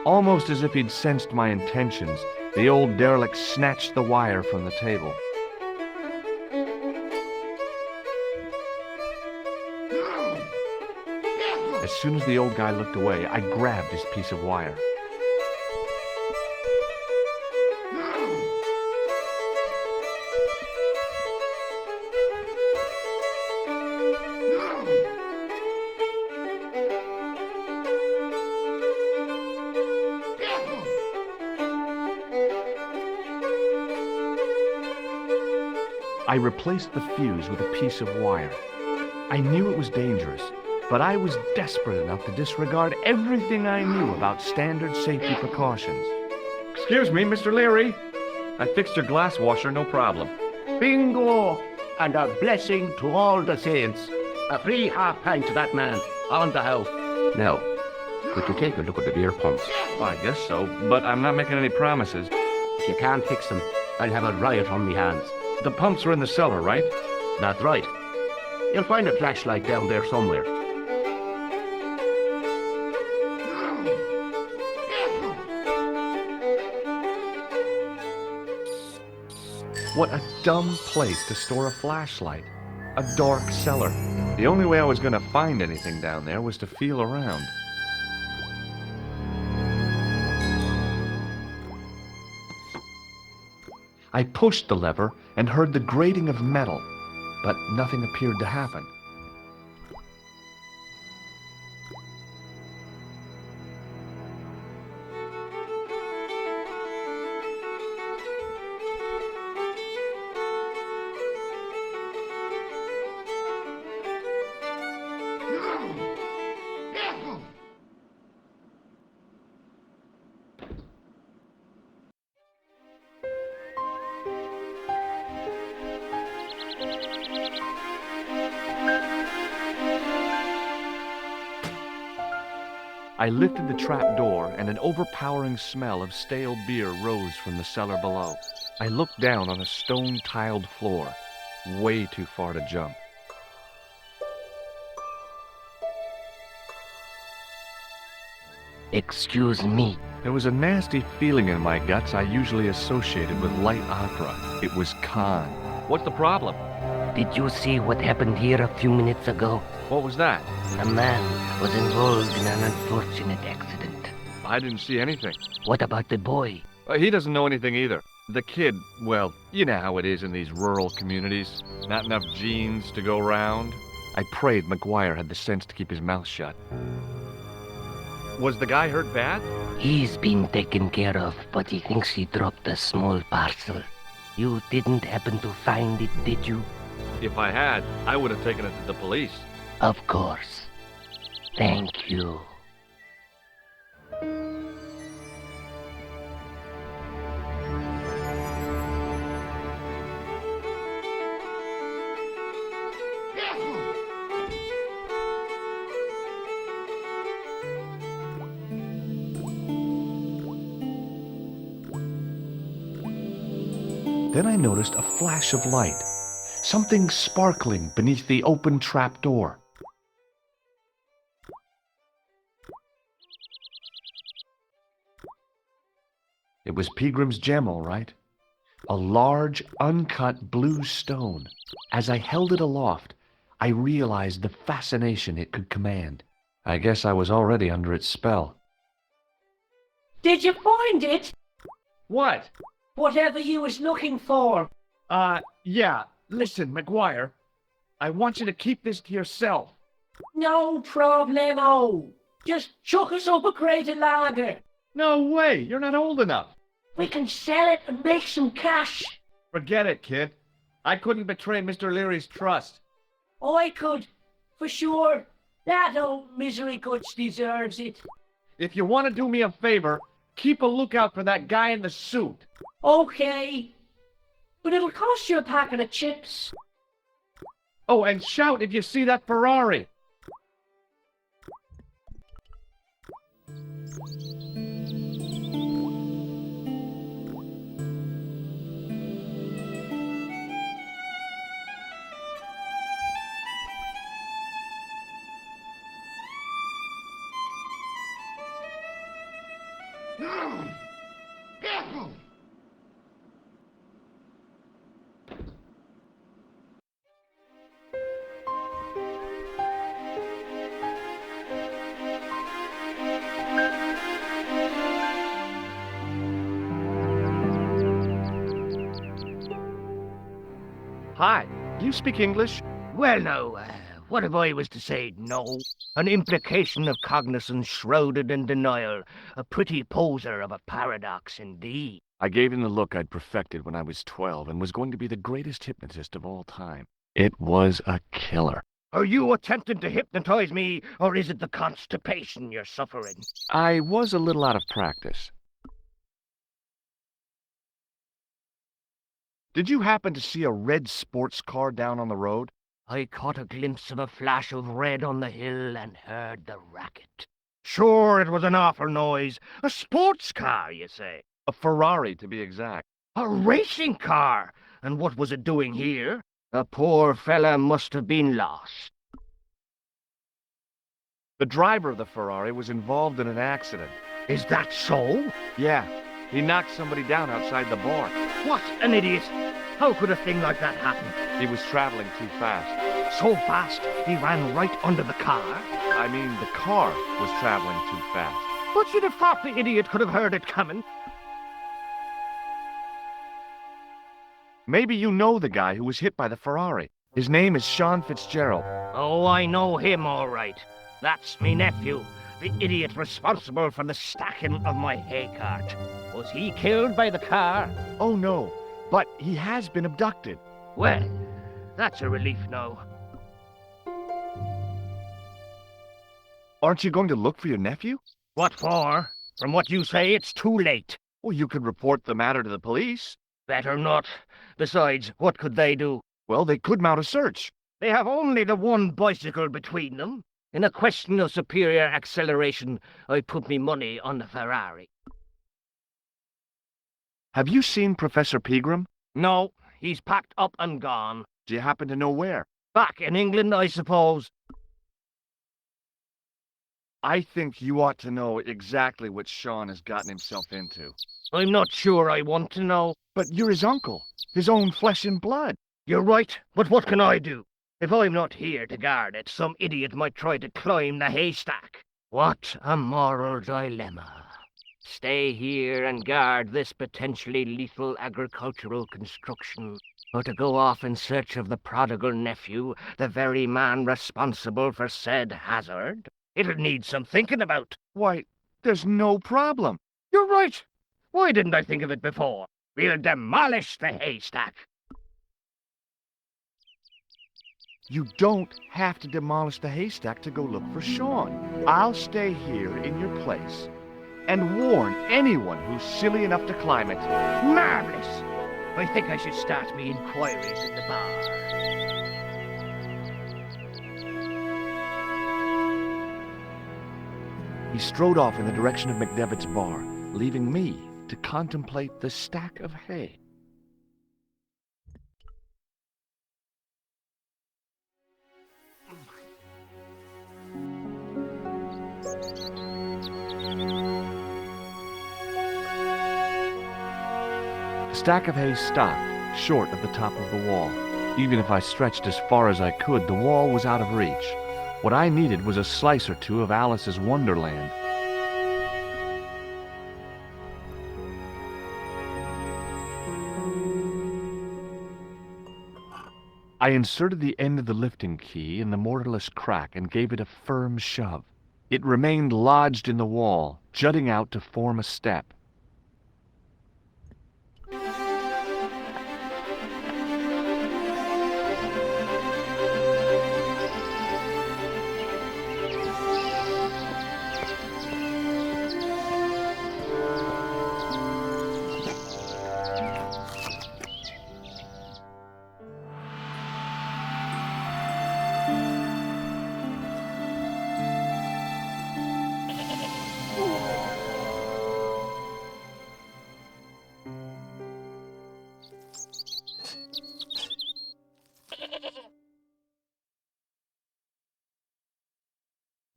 Almost as if he'd sensed my intentions, the old derelict snatched the wire from the table. As soon as the old guy looked away, I grabbed his piece of wire. I replaced the fuse with a piece of wire. I knew it was dangerous, but I was desperate enough to disregard everything I knew about standard safety precautions. Excuse me, Mr. Leary. I fixed your glass washer, no problem. Bingo! And a blessing to all the saints. A free half-pint to that man, on the house. Now, could you take a look at the beer pumps? Well, I guess so, but I'm not making any promises. If you can't fix them, I'll have a riot on me hands. The pumps are in the cellar, right? That's right. You'll find a flashlight down there somewhere. What a dumb place to store a flashlight. A dark cellar. The only way I was going to find anything down there was to feel around. I pushed the lever and heard the grating of metal, but nothing appeared to happen. I lifted the trap door, and an overpowering smell of stale beer rose from the cellar below. I looked down on a stone-tiled floor, way too far to jump. Excuse me. There was a nasty feeling in my guts I usually associated with light opera. It was Khan. What's the problem? Did you see what happened here a few minutes ago? What was that? A man was involved in an unfortunate accident. I didn't see anything. What about the boy? He doesn't know anything either. The kid, well, you know how it is in these rural communities. Not enough genes to go round. I prayed McGuire had the sense to keep his mouth shut. Was the guy hurt bad? He's been taken care of, but he thinks he dropped a small parcel. You didn't happen to find it, did you? If I had, I would have taken it to the police. Of course. Thank you. Then I noticed a flash of light. Something sparkling beneath the open trap door. It was Peagram's gem, all right. A large, uncut blue stone. As I held it aloft, I realized the fascination it could command. I guess I was already under its spell. Did you find it? What? Whatever you was looking for. Yeah. Listen, McGuire. I want you to keep this to yourself. No problemo. Just chuck us up a crate of lager. No way. You're not old enough. We can sell it and make some cash. Forget it, kid. I couldn't betray Mr. Leary's trust. I could, for sure. That old misery guts deserves it. If you want to do me a favor, keep a lookout for that guy in the suit. Okay. But it'll cost you a packet of chips. Oh, and shout if you see that Ferrari. Hi, do you speak English? Well, now, what if I was to say no? An implication of cognizance shrouded in denial. A pretty poser of a paradox indeed. I gave him the look I'd perfected when I was 12 and was going to be the greatest hypnotist of all time. It was a killer. Are you attempting to hypnotize me, or is it the constipation you're suffering? I was a little out of practice. Did you happen to see a red sports car down on the road? I caught a glimpse of a flash of red on the hill and heard the racket. Sure, it was an awful noise. A sports car, you say? A Ferrari, to be exact. A racing car? And what was it doing here? The poor fella must have been lost. The driver of the Ferrari was involved in an accident. Is that so? Yeah, he knocked somebody down outside the bar. What an idiot! How could a thing like that happen? He was traveling too fast. So fast, he ran right under the car? I mean, the car was traveling too fast. But you'd have thought the idiot could have heard it coming. Maybe you know the guy who was hit by the Ferrari. His name is Sean Fitzgerald. Oh, I know him all right. That's me nephew, the idiot responsible for the stacking of my hay cart. Was he killed by the car? Oh, no, but he has been abducted. Well, that's a relief now. Aren't you going to look for your nephew? What for? From what you say, it's too late. Well, you could report the matter to the police. Better not. Besides, what could they do? Well, they could mount a search. They have only the one bicycle between them. In a question of superior acceleration, I put me money on the Ferrari. Have you seen Professor Pegram? No, he's packed up and gone. Do you happen to know where? Back in England, I suppose. I think you ought to know exactly what Sean has gotten himself into. I'm not sure I want to know. But you're his uncle, his own flesh and blood. You're right, but what can I do? If I'm not here to guard it, some idiot might try to climb the haystack. What a moral dilemma. Stay here and guard this potentially lethal agricultural construction, or to go off in search of the prodigal nephew, the very man responsible for said hazard? It'll need some thinking about. Why, there's no problem. You're right. Why didn't I think of it before? We'll demolish the haystack. You don't have to demolish the haystack to go look for Sean. I'll stay here in your place and warn anyone who's silly enough to climb it. Marvelous! I think I should start me inquiries in the bar. He strode off in the direction of McDevitt's bar, leaving me to contemplate the stack of hay. The stack of hay stopped, short of the top of the wall. Even if I stretched as far as I could, the wall was out of reach. What I needed was a slice or two of Alice's Wonderland. I inserted the end of the lifting key in the mortarless crack and gave it a firm shove. It remained lodged in the wall, jutting out to form a step.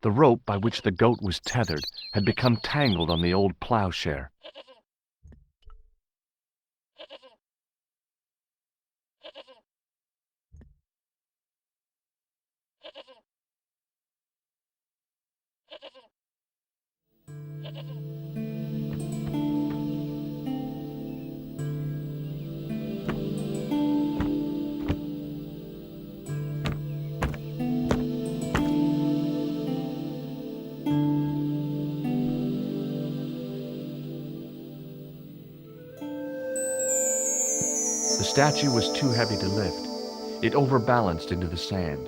The rope by which the goat was tethered had become tangled on the old plowshare. The statue was too heavy to lift. It overbalanced into the sand.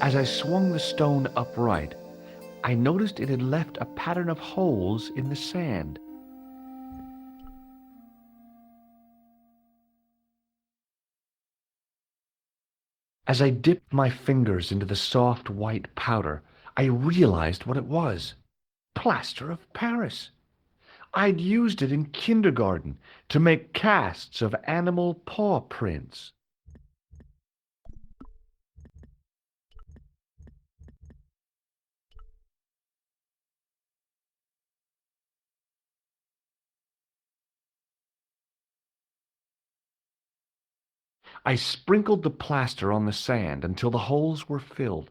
As I swung the stone upright, I noticed it had left a pattern of holes in the sand. As I dipped my fingers into the soft white powder, I realized what it was. Plaster of Paris. I'd used it in kindergarten to make casts of animal paw prints. I sprinkled the plaster on the sand until the holes were filled.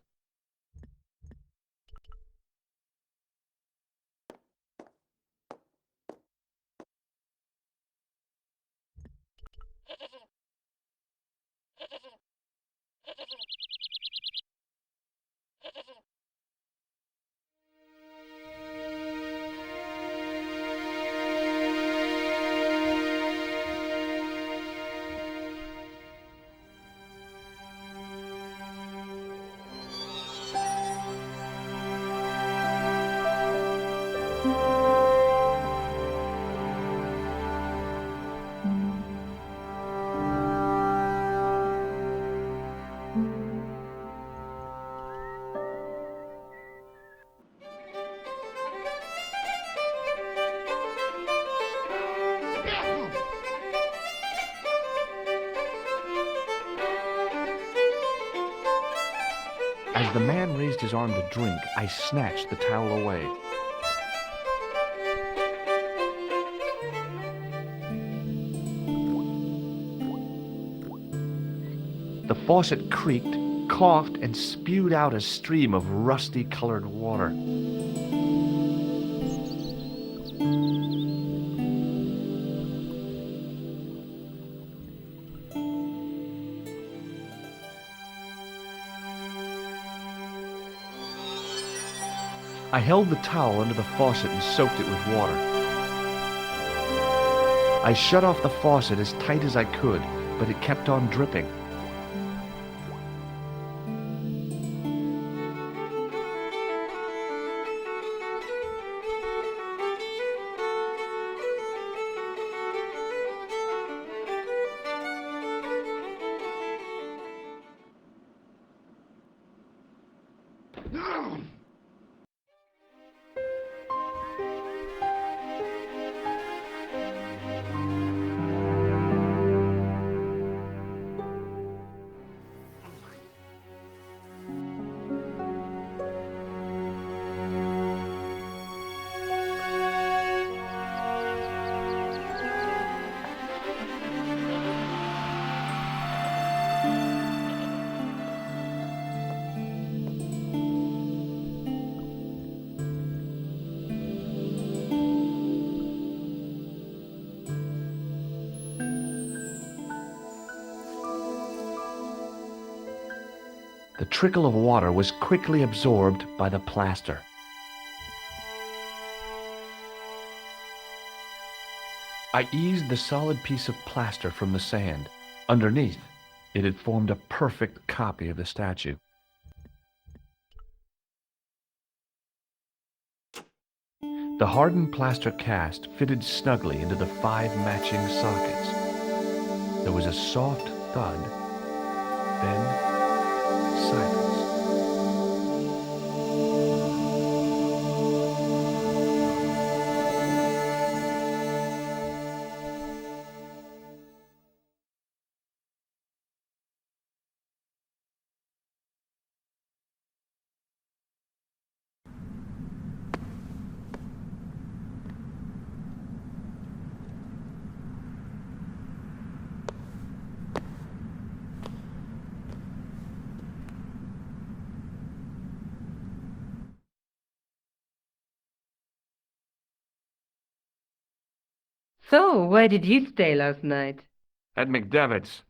As the man raised his arm to drink, I snatched the towel away. The faucet creaked, coughed, and spewed out a stream of rusty-colored water. I held the towel under the faucet and soaked it with water. I shut off the faucet as tight as I could, but it kept on dripping. The trickle of water was quickly absorbed by the plaster. I eased the solid piece of plaster from the sand. Underneath, it had formed a perfect copy of the statue. The hardened plaster cast fitted snugly into the 5 matching sockets. There was a soft thud, then silence. So, where did you stay last night? At McDevitt's.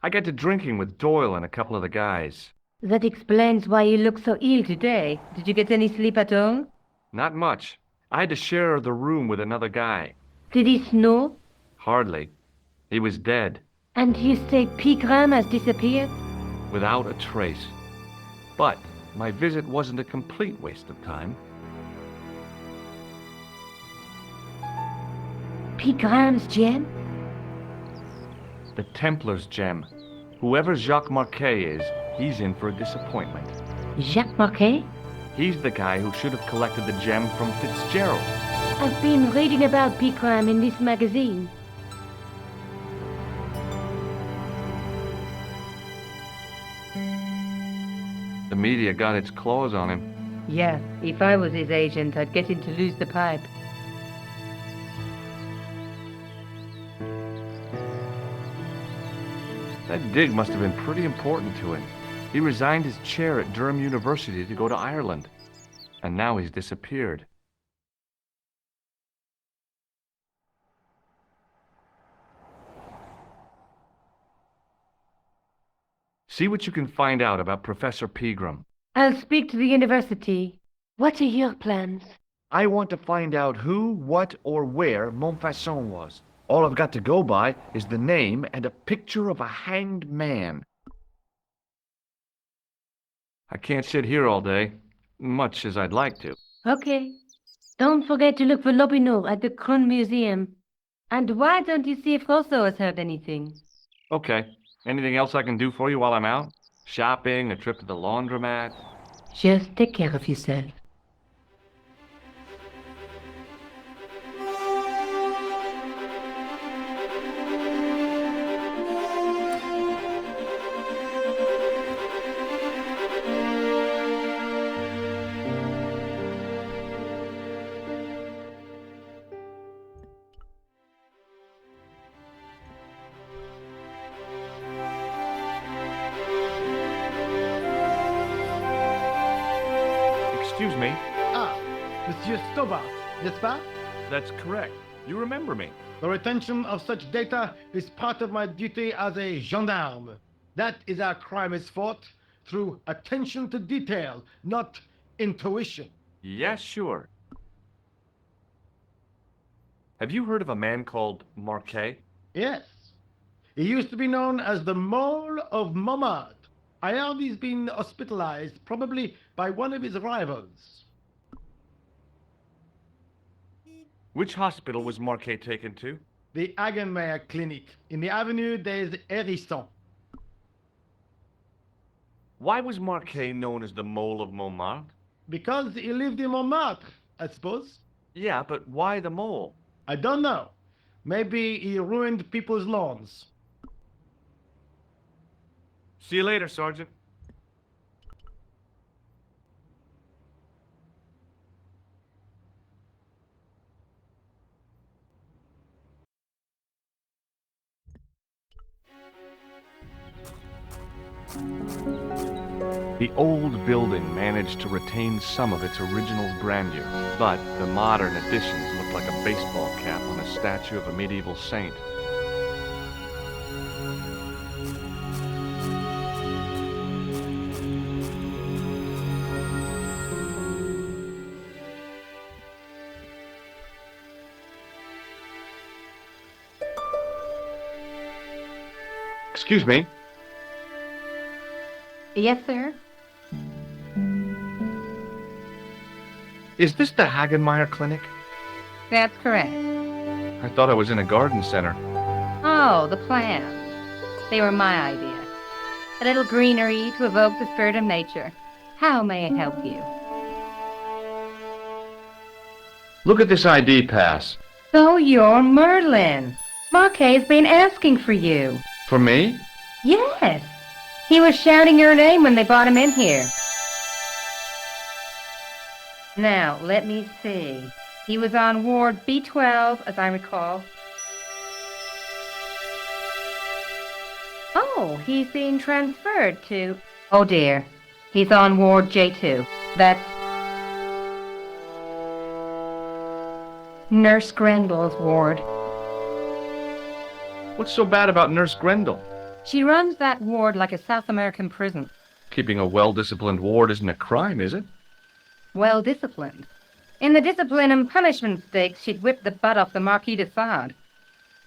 I got to drinking with Doyle and a couple of the guys. That explains why you look so ill today. Did you get any sleep at all? Not much. I had to share the room with another guy. Did he snore? Hardly. He was dead. And you say Pigram has disappeared? Without a trace. But my visit wasn't a complete waste of time. Pigram's gem? The Templars' gem. Whoever Jacques Marquet is, he's in for a disappointment. Jacques Marquet? He's the guy who should have collected the gem from Fitzgerald. I've been reading about Pigram in this magazine. The media got its claws on him. Yeah, if I was his agent, I'd get him to lose the pipe. That dig must have been pretty important to him. He resigned his chair at Durham University to go to Ireland. And now he's disappeared. See what you can find out about Professor Pegram. I'll speak to the university. What are your plans? I want to find out who, what, or where Montfaucon was. All I've got to go by is the name and a picture of a hanged man. I can't sit here all day, much as I'd like to. Okay. Don't forget to look for Lopineau at the Krone Museum. And why don't you see if Rousseau has heard anything? Okay. Anything else I can do for you while I'm out? Shopping, a trip to the laundromat? Just take care of yourself. Excuse me. Ah, Monsieur Stobart, n'est-ce pas? That's correct. You remember me. The retention of such data is part of my duty as a gendarme. That is how crime is fought, through attention to detail, not intuition. Yes, sure. Have you heard of a man called Marquet? Yes. He used to be known as the Mole of Montmartre. I heard he's been hospitalized, probably by one of his rivals. Which hospital was Marquet taken to? The Hagenmeyer Clinic, in the Avenue des Hérissons. Why was Marquet known as the Mole of Montmartre? Because he lived in Montmartre, I suppose. Yeah, but why the mole? I don't know. Maybe he ruined people's lawns. See you later, Sergeant. The old building managed to retain some of its original grandeur, but the modern additions looked like a baseball cap on a statue of a medieval saint. Excuse me. Yes, sir? Is this the Hagenmeyer Clinic? That's correct. I thought I was in a garden center. Oh, the plants. They were my idea. A little greenery to evoke the spirit of nature. How may I help you? Look at this ID pass. So you're Merlin. Marquet's been asking for you. For me? Yes. He was shouting your name when they brought him in here. Now, let me see. He was on Ward B12, as I recall. Oh, he's being transferred to... Oh, dear. He's on Ward J2. That's... Nurse Grendel's ward. What's so bad about Nurse Grendel? She runs that ward like a South American prison. Keeping a well-disciplined ward isn't a crime, is it? Well disciplined. In the discipline and punishment stakes, she'd whip the butt off the Marquis de Sade.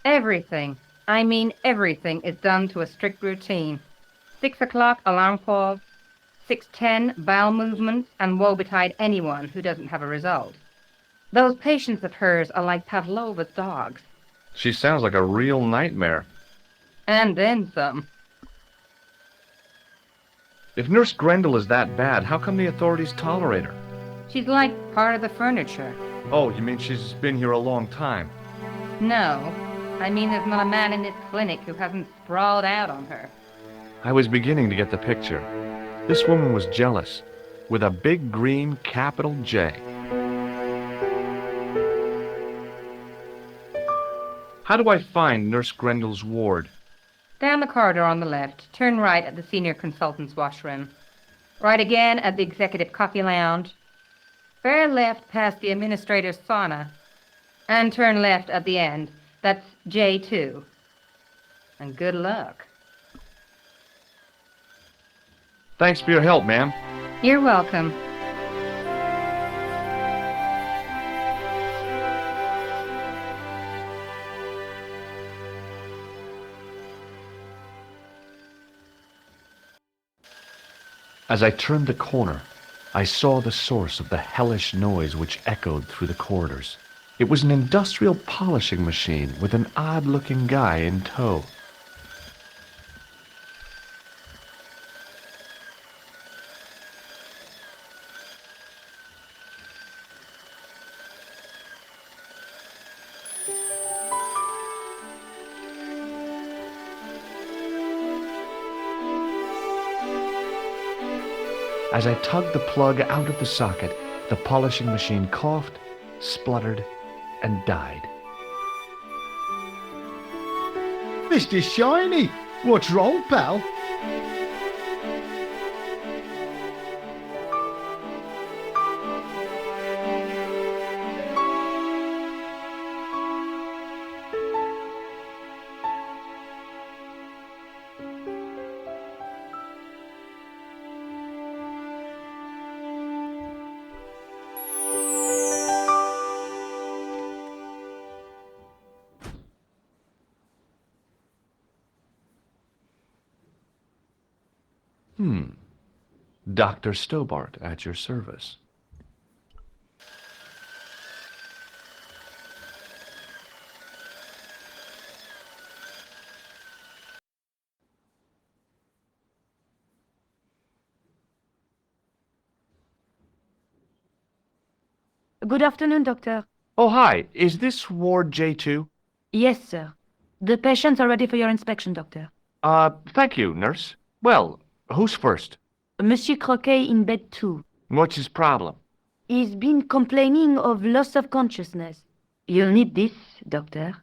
Everything, I mean everything, is done to a strict routine. 6 o'clock, alarm call. 610, bowel movements, and woe betide anyone who doesn't have a result. Those patients of hers are like Pavlova's dogs. She sounds like a real nightmare. And then some. If Nurse Grendel is that bad, how come the authorities tolerate her? She's like part of the furniture. Oh, you mean she's been here a long time? No, I mean there's not a man in this clinic who hasn't sprawled out on her. I was beginning to get the picture. This woman was jealous, with a big green capital J. How do I find Nurse Grendel's ward? Down the corridor on the left, turn right at the senior consultant's washroom. Right again at the executive coffee lounge. Fair left past the administrator's sauna. And turn left at the end. That's J2. And good luck. Thanks for your help, ma'am. You're welcome. As I turned the corner, I saw the source of the hellish noise which echoed through the corridors. It was an industrial polishing machine with an odd-looking guy in tow. As I tugged the plug out of the socket, the polishing machine coughed, spluttered, and died. Mr. Shiny, what's wrong, pal? Dr. Stobart at your service. Good afternoon, Doctor. Oh, hi. Is this Ward J2? Yes, sir. The patients are ready for your inspection, Doctor. Thank you, nurse. Well, who's first? Monsieur Croquet in bed 2. What's his problem? He's been complaining of loss of consciousness. You'll need this, Doctor.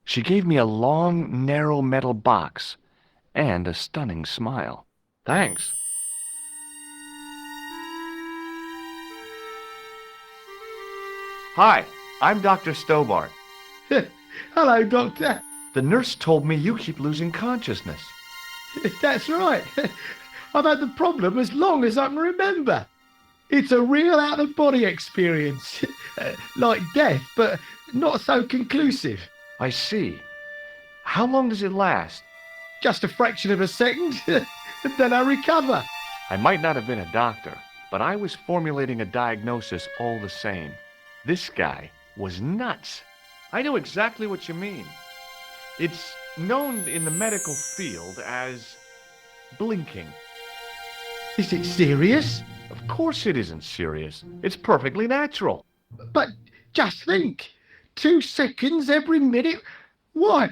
She gave me a long, narrow metal box and a stunning smile. Thanks. Hi, I'm Dr. Stobart. Hello, Doctor. The nurse told me you keep losing consciousness. That's right. I've had the problem as long as I can remember. It's a real out-of-body experience. Like death, but not so conclusive. I see. How long does it last? Just a fraction of a second, and then I recover. I might not have been a doctor, but I was formulating a diagnosis all the same. This guy was nuts. I know exactly what you mean. It's known in the medical field as blinking. Is it serious? Of course it isn't serious. It's perfectly natural. But just think, 2 seconds every minute? Why,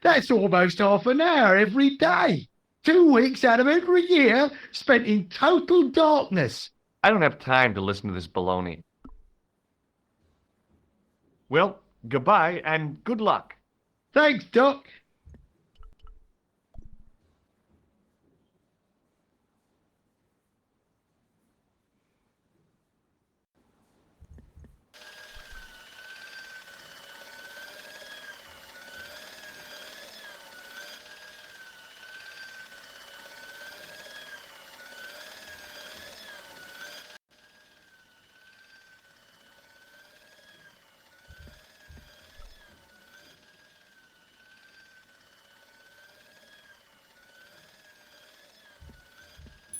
that's almost half an hour every day. 2 weeks out of every year spent in total darkness. I don't have time to listen to this baloney. Well, goodbye and good luck. Thanks, Doc.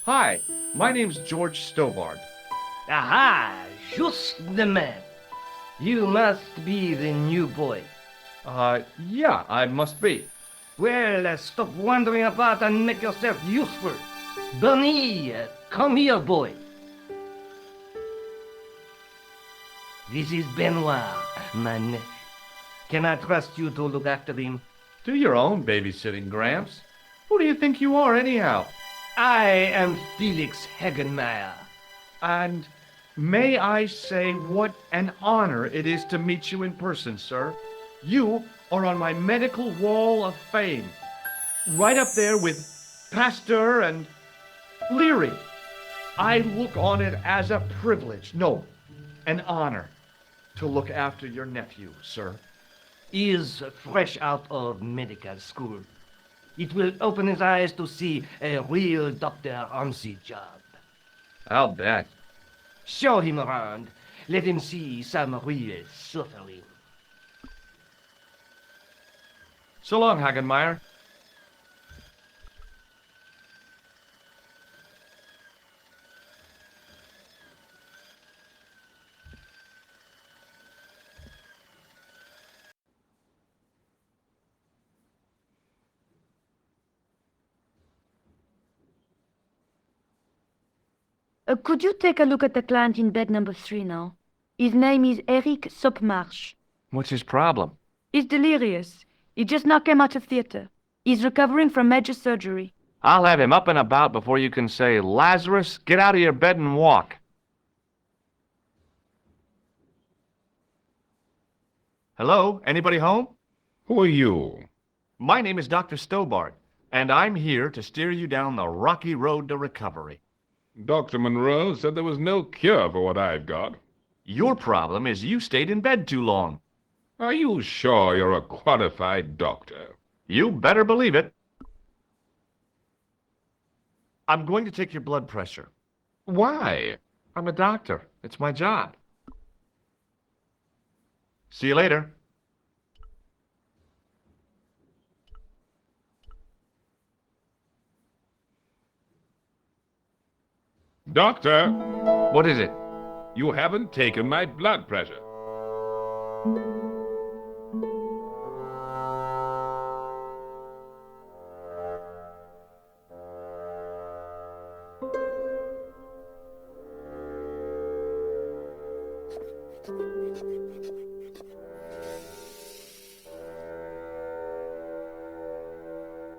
Hi, my name's George Stobart. Aha! Just the man. You must be the new boy. Yeah, I must be. Well, stop wandering about and make yourself useful. Bunny, come here, boy. This is Benoit, my nephew. Can I trust you to look after him? Do your own babysitting, Gramps. Who do you think you are, anyhow? I am Felix Hagenmeyer. And may I say what an honor it is to meet you in person, sir. You are on my medical wall of fame. Right up there with Pasteur and Leary. I look on it as a privilege, no, an honor, to look after your nephew, sir. He is fresh out of medical school. It will open his eyes to see a real doctor on the job. I'll bet. Show him around. Let him see some real suffering. So long, Hagenmeyer. Could you take a look at the client in bed number 3 now? His name is Eric Sopmarsh. What's his problem? He's delirious. He just now came out of theater. He's recovering from major surgery. I'll have him up and about before you can say, Lazarus, get out of your bed and walk. Hello? Anybody home? Who are you? My name is Dr. Stobart, and I'm here to steer you down the rocky road to recovery. Dr. Monroe said there was no cure for what I've got. Your problem is you stayed in bed too long. Are you sure you're a qualified doctor? You better believe it. I'm going to take your blood pressure. Why? I'm a doctor. It's my job. See you later. Doctor, What is it? you haven't taken my blood pressure.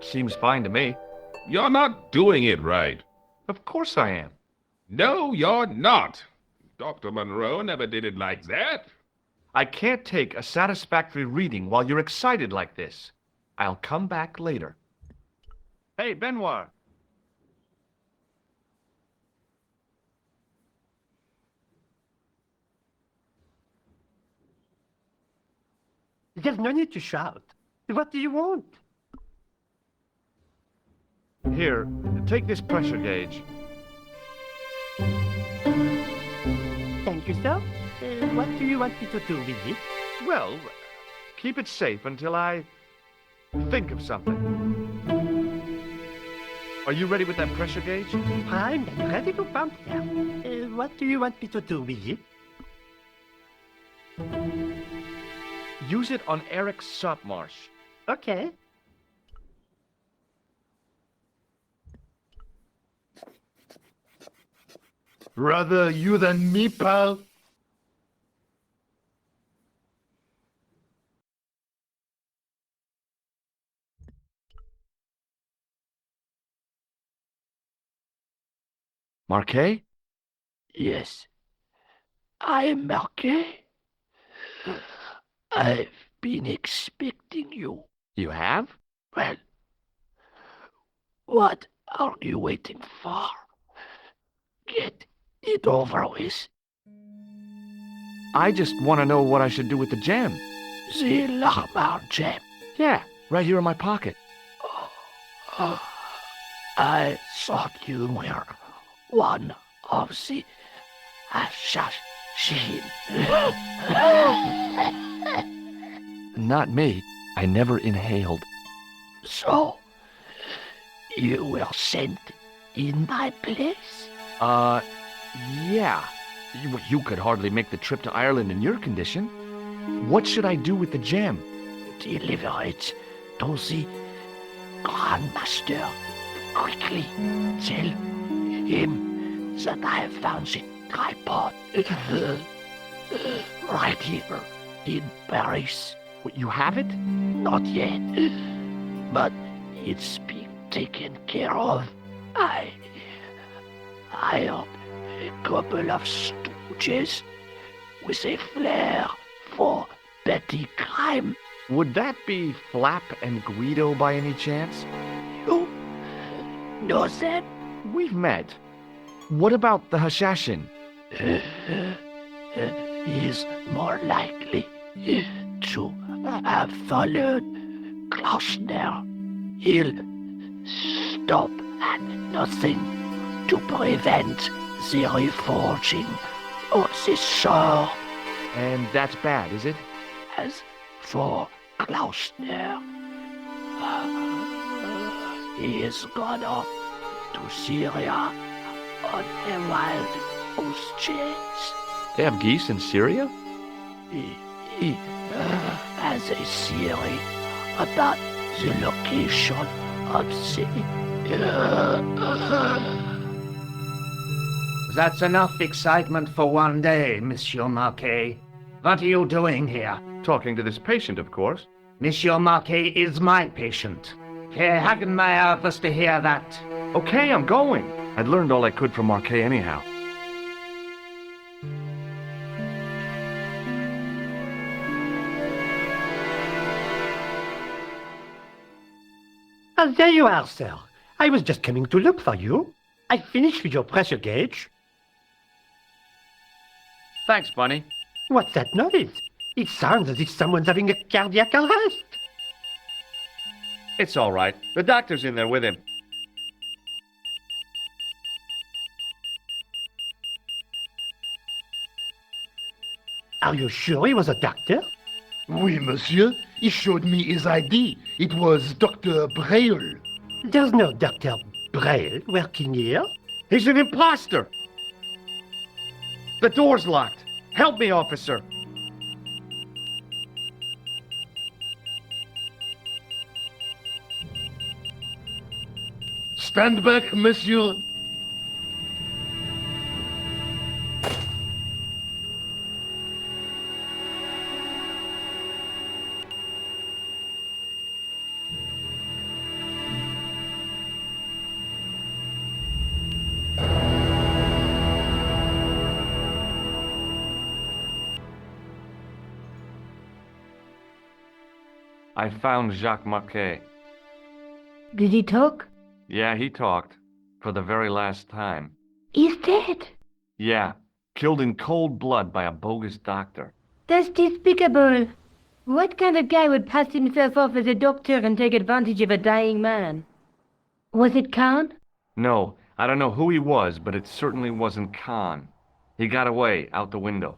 Seems fine to me. You're not doing it right. Of course I am. No, you're not. Dr. Monroe never did it like that. I can't take a satisfactory reading while you're excited like this. I'll come back later. Hey, Benoit. There's no need to shout. What do you want? Here, take this pressure gauge. Thank you, sir. What do you want me to do with it? Well, keep it safe until I think of something. Are you ready with that pressure gauge? I'm ready to pump there. What do you want me to do with it? Use it on Eric Sopmarsh. Okay. Rather you than me, pal. Marquet? Yes, I am Marquet. I've been expecting you. You have? Well, what are you waiting for? Get it over with. I just want to know what I should do with the gem. The Lochmarne gem. Yeah, right here in my pocket. I thought you were one of the assassins. Not me. I never inhaled. So, you were sent in my place? Yeah. You could hardly make the trip to Ireland in your condition. What should I do with the gem? Deliver it to the Grandmaster. Quickly, tell him that I have found the tripod right here in Paris. What, you have it? Not yet, but it's being taken care of. I hired a couple of stooges with a flair for petty crime. Would that be Flap and Guido by any chance? You know them? We've met. What about the Hashashin? He's more likely to have followed Klausner. He'll stop at nothing to prevent the reforging of the sword. And that's bad, is it? As for Klausner, he has gone off to Syria on a wild goose chase. They have geese in Syria? He has a theory about the location of That's enough excitement for one day, Monsieur Marquet. What are you doing here? Talking to this patient, of course. Monsieur Marquet is my patient. Herr Hagenmeyer was to hear that. Okay, I'm going. I'd learned all I could from Marquet anyhow. There you are, sir. I was just coming to look for you. I finished with your pressure gauge. Thanks, Bunny. What's that noise? It sounds as if someone's having a cardiac arrest. It's all right. The doctor's in there with him. Are you sure he was a doctor? Oui, monsieur. He showed me his ID. It was Dr. Braille. There's no Dr. Braille working here. He's an imposter. The door's locked. Help me, officer. Stand back, monsieur. I found Jacques Marquet. Did he talk? Yeah, he talked. For the very last time. He's dead. Yeah, killed in cold blood by a bogus doctor. That's despicable. What kind of guy would pass himself off as a doctor and take advantage of a dying man? Was it Khan? No, I don't know who he was, but it certainly wasn't Khan. He got away, out the window.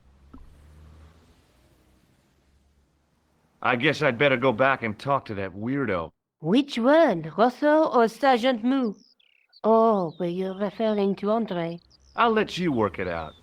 I guess I'd better go back and talk to that weirdo. Which one, Rosso or Sergeant Mou? Oh, were you referring to Andre? I'll let you work it out.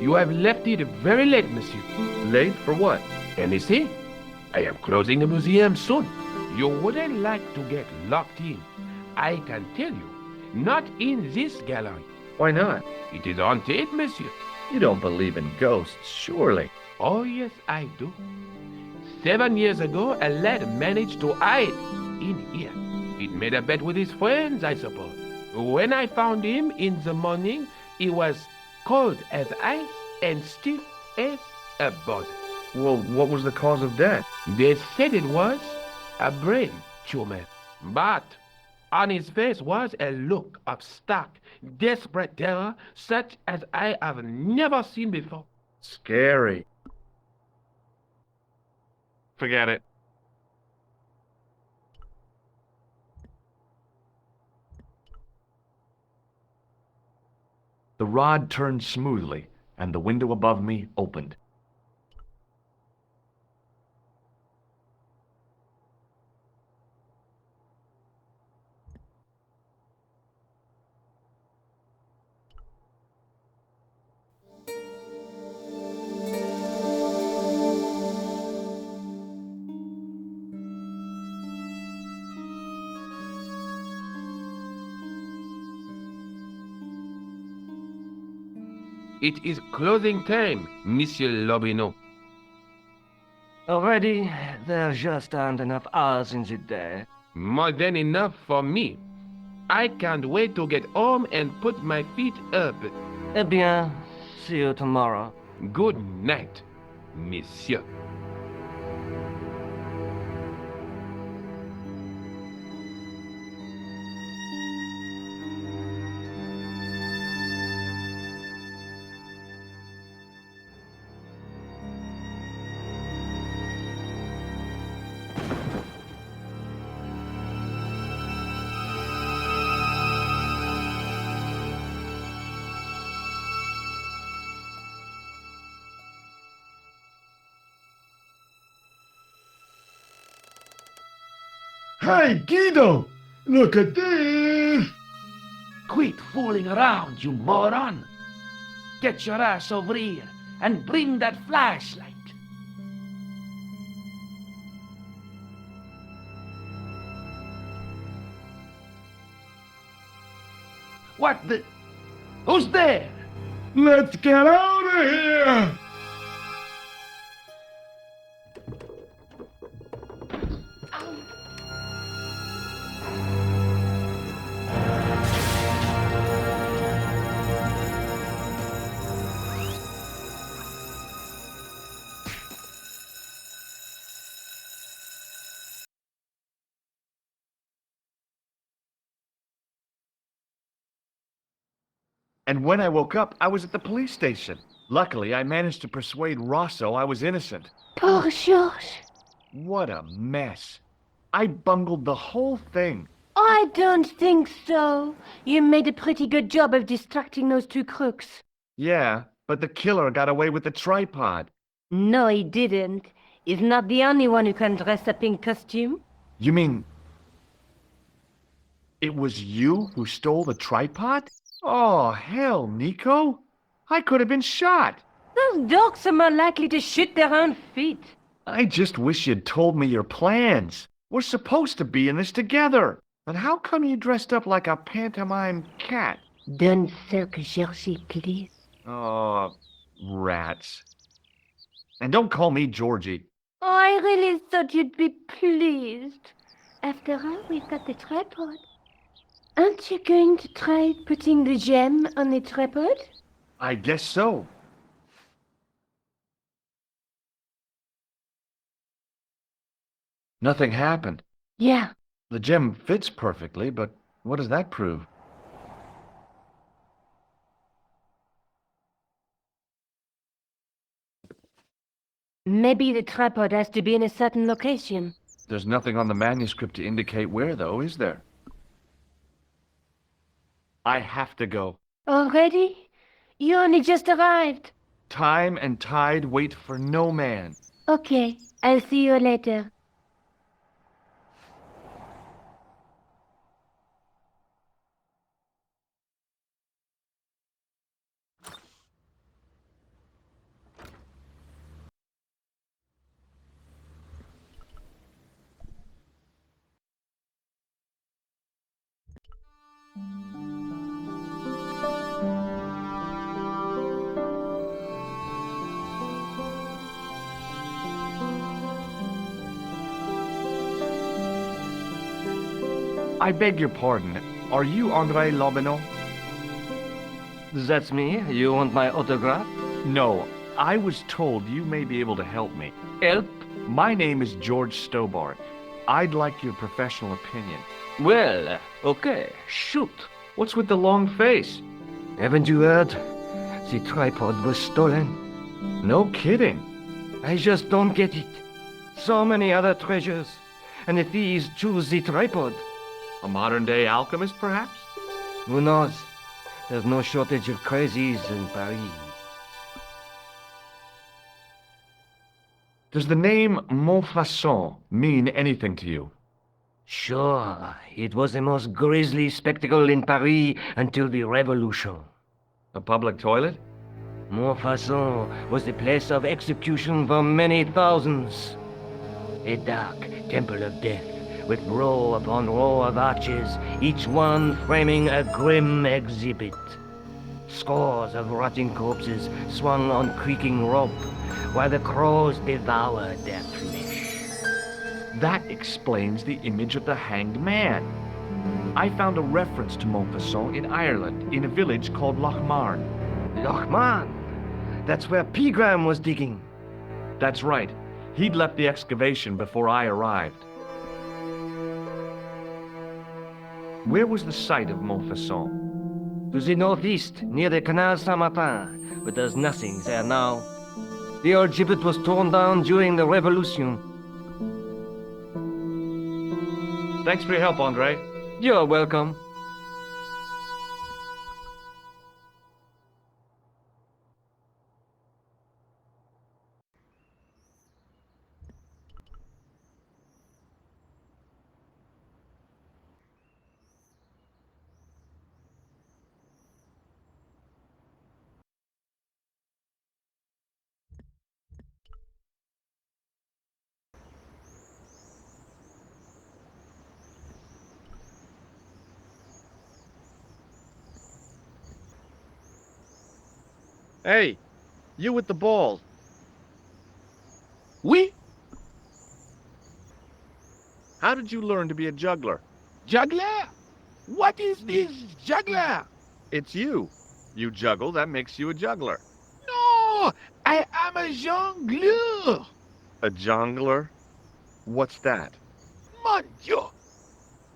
You have left it very late, monsieur. Late for what? Anything? I am closing the museum soon. You wouldn't like to get locked in. I can tell you, not in this gallery. Why not? It is haunted, monsieur. You don't believe in ghosts, surely. Oh, yes, I do. 7 years ago, a lad managed to hide in here. He'd made a bet with his friends, I suppose. When I found him in the morning, he was cold as ice and stiff as a board. Well, what was the cause of death? They said it was a brain tumor, but on his face was a look of stark, desperate terror such as I have never seen before. Scary. Forget it. The rod turned smoothly, and the window above me opened. It is closing time, Monsieur Lobineau. Already, there just aren't enough hours in the day. More than enough for me. I can't wait to get home and put my feet up. Eh bien, see you tomorrow. Good night, Monsieur. Hey, Guido! Look at this! Quit fooling around, you moron! Get your ass over here and bring that flashlight. What the... Who's there? Let's get out of here! And when I woke up, I was at the police station. Luckily, I managed to persuade Rosso I was innocent. Poor Georges. What a mess. I bungled the whole thing. I don't think so. You made a pretty good job of distracting those two crooks. Yeah, but the killer got away with the tripod. No, he didn't. He's not the only one who can dress up in costume. You mean... it was you who stole the tripod? Oh, hell, Nico. I could have been shot. Those dogs are more likely to shoot their own feet. I just wish you'd told me your plans. We're supposed to be in this together. And how come you dressed up like a pantomime cat? Don't sulk, Georgie, please. Oh, rats. And don't call me Georgie. Oh, I really thought you'd be pleased. After all, we've got the tripod. Aren't you going to try putting the gem on the tripod? I guess so. Nothing happened. Yeah. The gem fits perfectly, but what does that prove? Maybe the tripod has to be in a certain location. There's nothing on the manuscript to indicate where, though, is there? I have to go. Already? You only just arrived. Time and tide wait for no man. Okay, I'll see you later. I beg your pardon. Are you André Lobineau? That's me. You want my autograph? No, I was told you may be able to help me. Help? My name is George Stobart. I'd like your professional opinion. Well, okay, shoot. What's with the long face? Haven't you heard? The tripod was stolen. No kidding. I just don't get it. So many other treasures, and the thieves choose the tripod. A modern-day alchemist, perhaps? Who knows? There's no shortage of crazies in Paris. Does the name Montfaucon mean anything to you? Sure, it was the most grisly spectacle in Paris until the Revolution. A public toilet? Montfaucon was the place of execution for many thousands. A dark temple of death, with row upon row of arches, each one framing a grim exhibit. Scores of rotting corpses swung on creaking rope, while the crows devoured their flesh. That explains the image of the hanged man. I found a reference to Montfaucon in Ireland, in a village called Lochmarne. Lochmarne? That's where Pegram was digging. That's right. He'd left the excavation before I arrived. Where was the site of Montfaucon? To the northeast, near the Canal Saint-Martin, but there's nothing there now. The old gibbet was torn down during the Revolution. Thanks for your help, Andre. You're welcome. Hey, you with the ball. Oui? How did you learn to be a juggler? Juggler? What is this juggler? It's you. You juggle, that makes you a juggler. No! I am a jongleur! A jongler? What's that? Mon Dieu!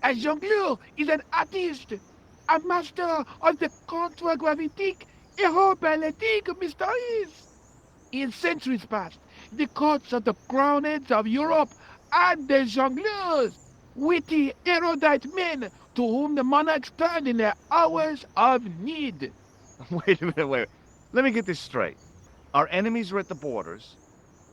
A jongleur is an artist, a master of the contragravitic aeroballetic mysteries. In centuries past, the courts of the crowned heads of Europe had the jongleurs, witty, erudite men to whom the monarchs turned in their hours of need. Wait a minute, wait. Let me get this straight. Our enemies are at the borders,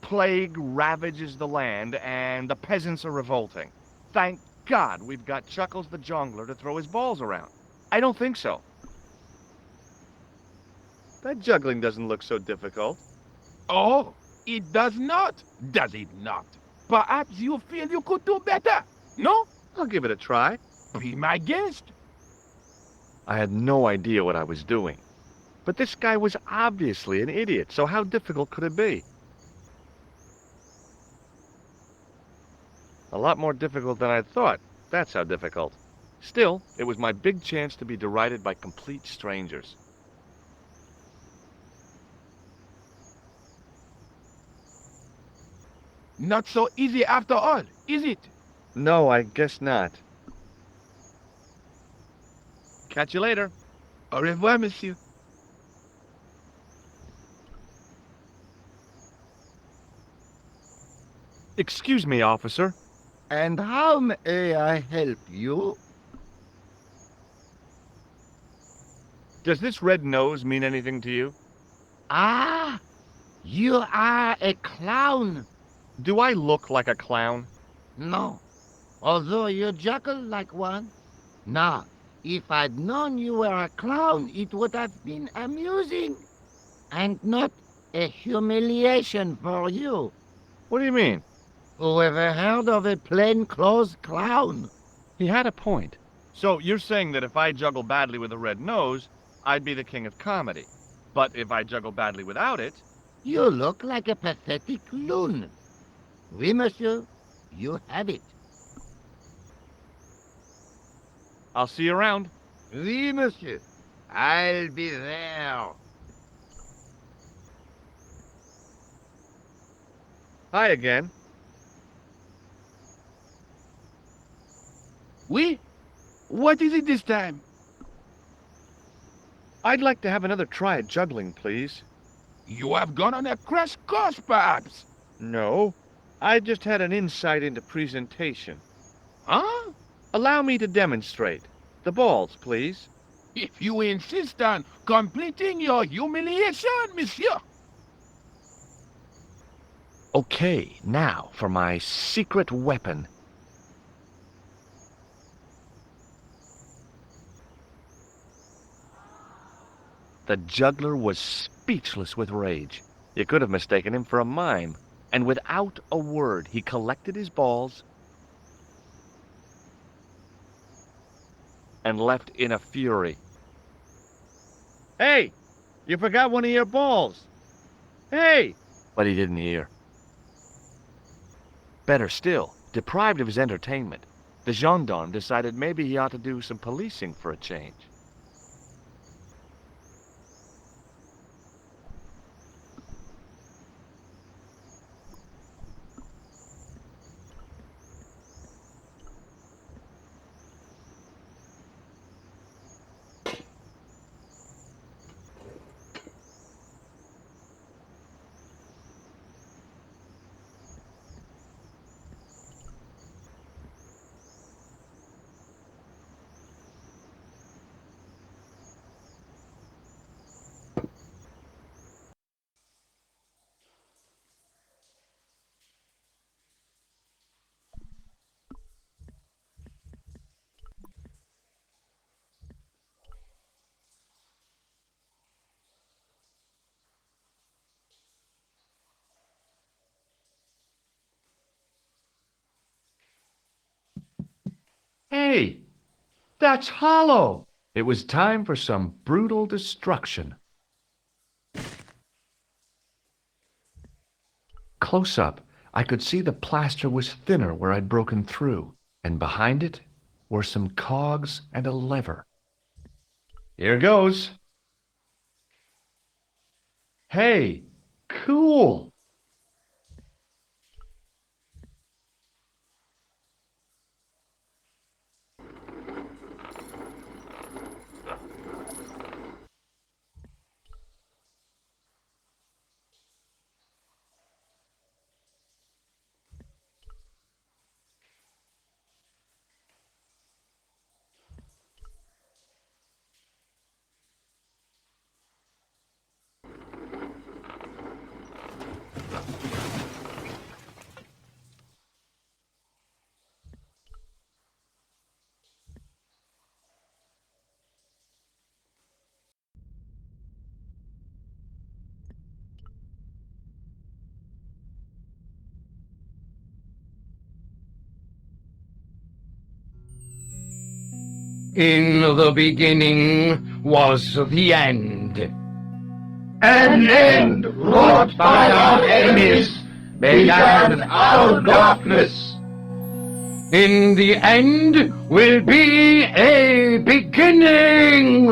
plague ravages the land, and the peasants are revolting. Thank God we've got Chuckles the Jongler to throw his balls around. I don't think so. That juggling doesn't look so difficult. Oh, it does not, does it not? Perhaps you feel you could do better, no? I'll give it a try. Be my guest. I had no idea what I was doing. But this guy was obviously an idiot, so how difficult could it be? A lot more difficult than I thought. That's how difficult. Still, it was my big chance to be derided by complete strangers. Not so easy after all, is it? No, I guess not. Catch you later. Au revoir, monsieur. Excuse me, officer. And how may I help you? Does this red nose mean anything to you? Ah, you are a clown. Do I look like a clown? No, although you juggle like one. Now, if I'd known you were a clown, it would have been amusing. And not a humiliation for you. What do you mean? Whoever heard of a plain-clothes clown? He had a point. So you're saying that if I juggle badly with a red nose, I'd be the king of comedy. But if I juggle badly without it... You look like a pathetic loon. Oui, monsieur, you have it. I'll see you around. Oui, monsieur. I'll be there. Hi again. Oui? What is it this time? I'd like to have another try at juggling, please. You have gone on a crash course, perhaps? No, I just had an insight into presentation. Huh? Allow me to demonstrate. The balls, please. If you insist on completing your humiliation, monsieur. Okay, now for my secret weapon. The juggler was speechless with rage. You could have mistaken him for a mime. And without a word, he collected his balls and left in a fury. Hey! You forgot one of your balls! Hey! But he didn't hear. Better still, deprived of his entertainment, the gendarme decided maybe he ought to do some policing for a change. Hey! That's hollow! It was time for some brutal destruction. Close up, I could see the plaster was thinner where I'd broken through, and behind it were some cogs and a lever. Here goes. Hey, cool! In the beginning was the end. An end wrought by our enemies began our darkness. In the end will be a beginning.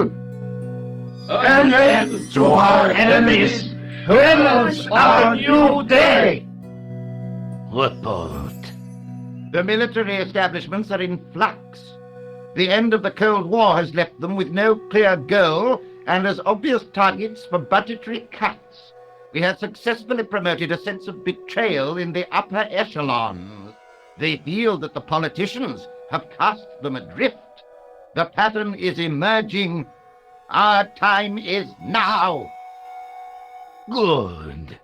An end to our enemies heralds our new day. Report. The military establishments are in flux. The end of the Cold War has left them with no clear goal and as obvious targets for budgetary cuts. We have successfully promoted a sense of betrayal in the upper echelons. They feel that the politicians have cast them adrift. The pattern is emerging. Our time is now. Good.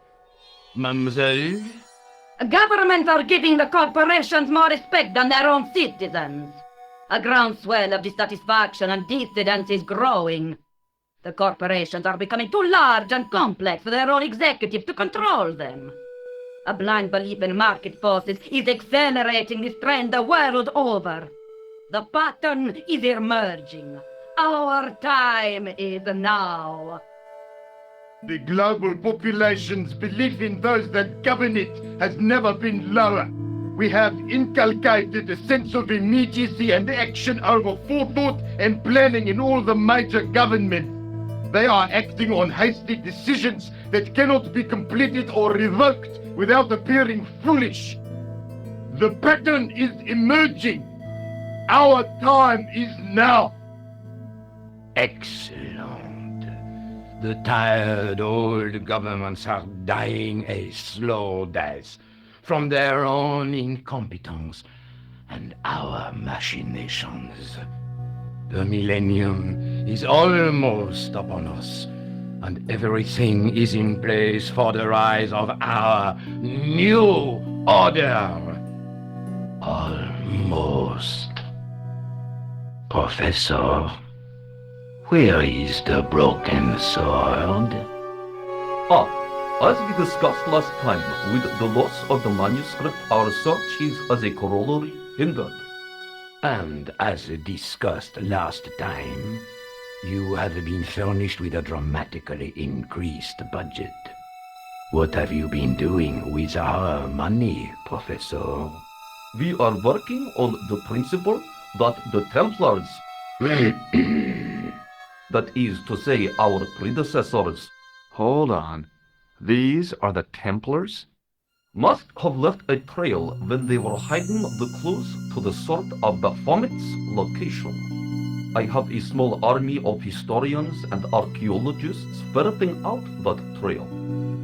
Mademoiselle? Governments are giving the corporations more respect than their own citizens. A groundswell of dissatisfaction and dissidence is growing. The corporations are becoming too large and complex for their own executives to control them. A blind belief in market forces is accelerating this trend the world over. The pattern is emerging. Our time is now. The global population's belief in those that govern it has never been lower. We have inculcated a sense of immediacy and action over forethought and planning in all the major governments. They are acting on hasty decisions that cannot be completed or revoked without appearing foolish. The pattern is emerging. Our time is now. Excellent. The tired old governments are dying a slow death from their own incompetence and our machinations. The millennium is almost upon us, and everything is in place for the rise of our new order. Almost. Professor, where is the broken sword? As we discussed last time, with the loss of the manuscript, our search is as a corollary hindered. And as discussed last time, you have been furnished with a dramatically increased budget. What have you been doing with our money, Professor? We are working on the principle that the Templars, that is to say, our predecessors, Hold on. These are the Templars? must have left a trail when they were hiding the clues to the sword of Baphomet's location. I have a small army of historians and archaeologists ferreting out that trail.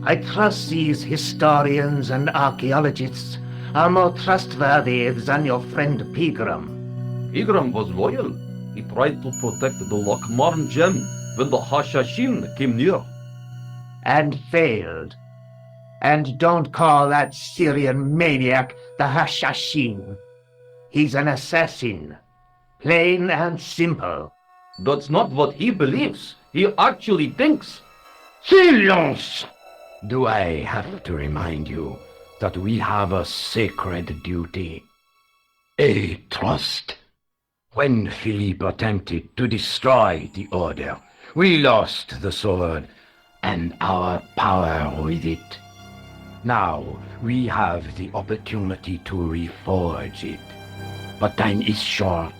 I trust these historians and archaeologists are more trustworthy than your friend Pegram. Pegram was loyal. He tried to protect the Lochmarne gem when the Hashashin came near. And failed. And don't call that Syrian maniac the Hashashin. He's an assassin. Plain and simple. That's not what he believes. He actually thinks. Silence! Do I have to remind you that we have a sacred duty? A trust? When Philippe attempted to destroy the Order, we lost the sword and our power with it. Now we have the opportunity to reforge it. But time is short.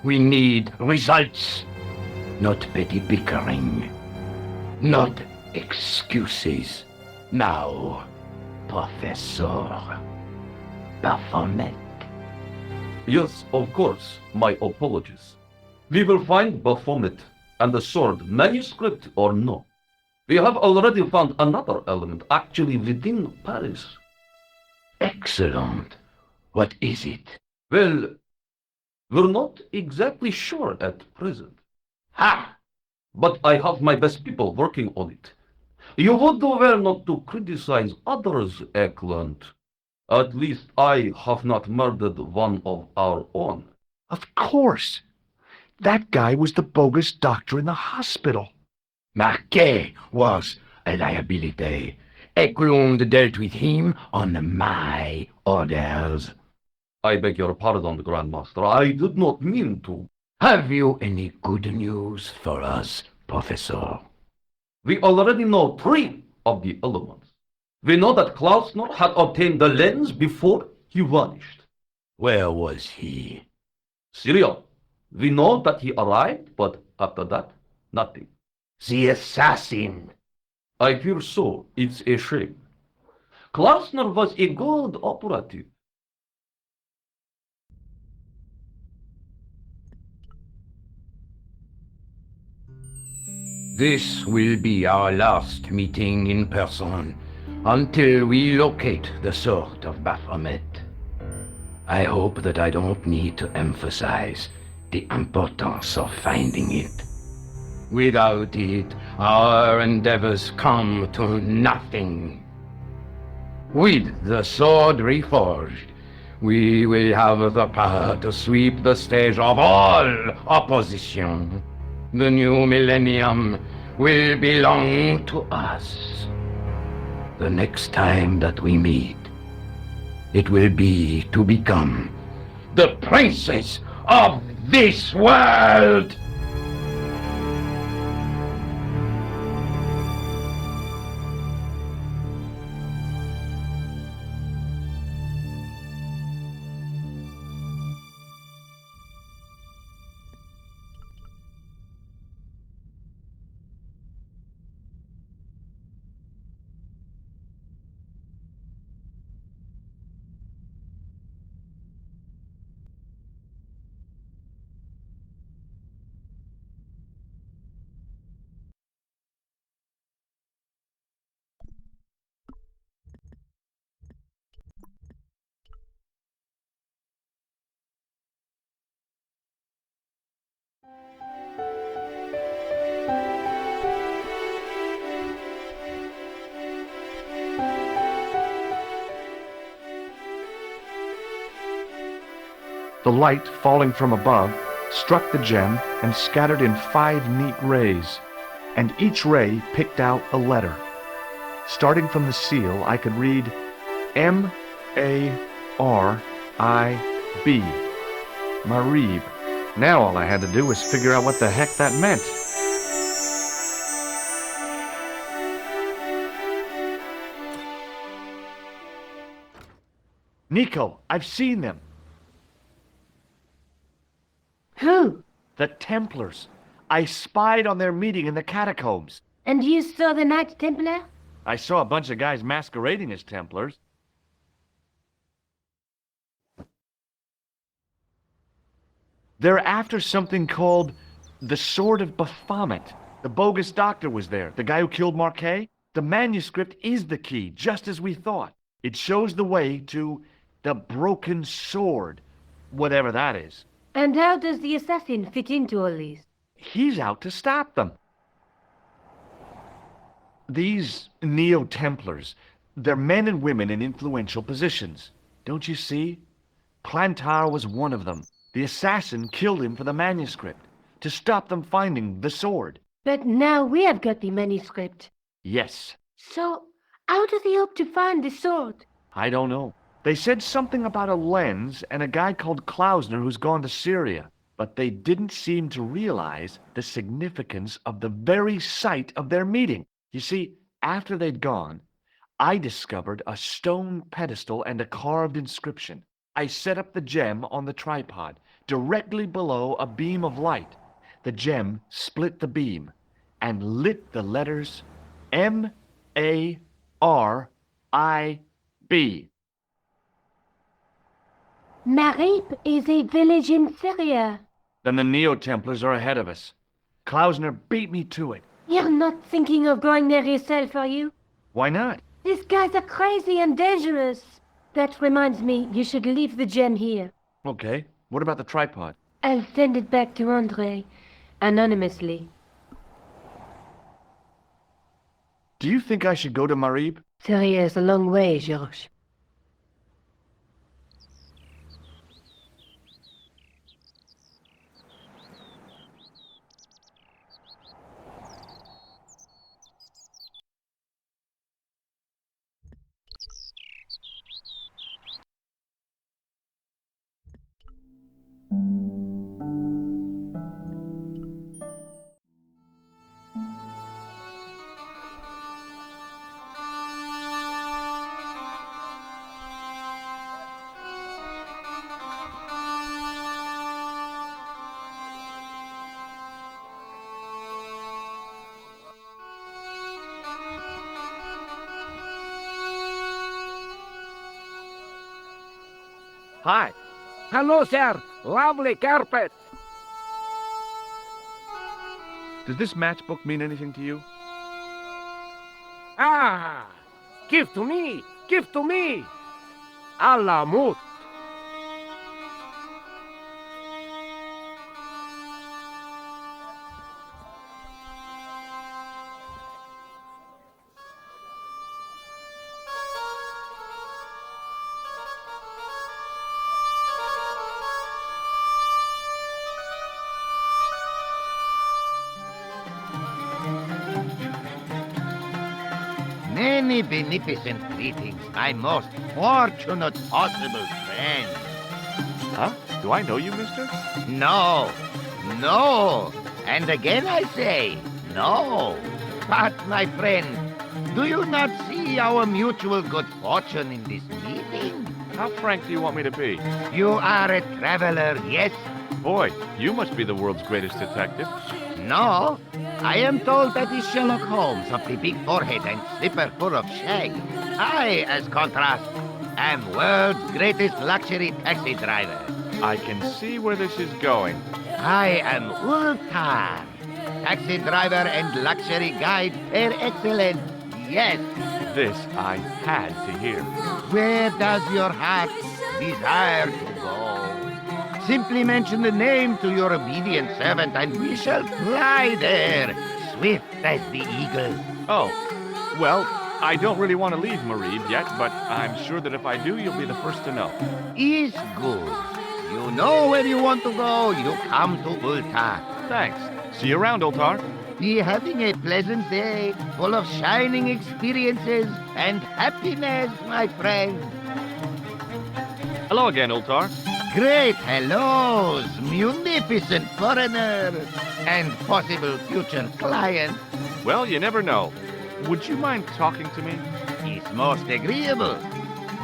We need results, not petty bickering, not excuses. Now, Professor Baphomet. Yes, of course. My apologies. We will find Baphomet and the sword, manuscript or no. We have already found another element actually within Paris. Excellent. What is it? Well, we're not exactly sure at present. Ha! But I have my best people working on it. You would do well not to criticize others, Eklund. At least I have not murdered one of our own. Of course. That guy was the bogus doctor in the hospital. Marquet was a liability. Eklund dealt with him on my orders. I beg your pardon, Grandmaster. I did not mean to. Have you any good news for us, Professor? We already know 3 of the elements. We know that Klausner had obtained the lens before he vanished. Where was he? Syria. We know that he arrived, but after that, nothing. The assassin. I fear so. It's a shame. Klausner was a good operative. This will be our last meeting in person until we locate the sword of Baphomet. I hope that I don't need to emphasize the importance of finding it. Without it, our endeavors come to nothing. With the sword reforged, we will have the power to sweep the stage of all opposition. The new millennium will belong to us. The next time that we meet, it will be to become the princes of this world! The light, falling from above, struck the gem and scattered in 5 neat rays, and each ray picked out a letter. Starting from the seal, I could read M-A-R-I-B, Marib. Now all I had to do was figure out what the heck that meant. Nico, I've seen them. Who? The Templars. I spied on their meeting in the catacombs. And you saw the Knight Templar? I saw a bunch of guys masquerading as Templars. They're after something called the Sword of Baphomet. The bogus doctor was there, the guy who killed Marquet. The manuscript is the key, just as we thought. It shows the way to the Broken Sword, whatever that is. And how does the assassin fit into all this? He's out to stop them. These Neo-Templars, they're men and women in influential positions. Don't you see? Plantar was one of them. The assassin killed him for the manuscript, to stop them finding the sword. But now we have got the manuscript. Yes. So, how does he hope to find the sword? I don't know. They said something about a lens and a guy called Klausner who's gone to Syria, but they didn't seem to realize the significance of the very site of their meeting. You see, after they'd gone, I discovered a stone pedestal and a carved inscription. I set up the gem on the tripod, directly below a beam of light. The gem split the beam and lit the letters M-A-R-I-B. Marib is a village in Syria. Then the Neo-Templars are ahead of us. Klausner beat me to it. You're not thinking of going there yourself, are you? Why not? These guys are crazy and dangerous. That reminds me, you should leave the gem here. Okay. What about the tripod? I'll send it back to André, anonymously. Do you think I should go to Marib? Syria is a long way, Georges. Hi. Hello, sir. Lovely carpet. Does this matchbook mean anything to you? Ah! Give to me! Give to me! Allah mut! Many beneficent greetings, my most fortunate possible friend. Huh? Do I know you, mister? No, no, and again I say, no. But, my friend, do you not see our mutual good fortune in this meeting? How frank do you want me to be? You are a traveler, yes? Boy, you must be the world's greatest detective. No, I am told that is Sherlock Holmes of the big forehead and slipper full of shag. I, as contrast, am world's greatest luxury taxi driver. I can see where this is going. I am Ultar, taxi driver and luxury guide per excellence, yes. This I had to hear. Where does your heart desire to go? Simply mention the name to your obedient servant and we shall fly there, swift as the eagle. Oh, well, I don't really want to leave Marib yet, but I'm sure that if I do, you'll be the first to know. Is good. You know where you want to go. You come to Ultar. Thanks. See you around, Ultar. Be having a pleasant day, full of shining experiences and happiness, my friend. Hello again, Ultar. Great hellos, munificent foreigner, and possible future client. Well, you never know. Would you mind talking to me? It's most agreeable.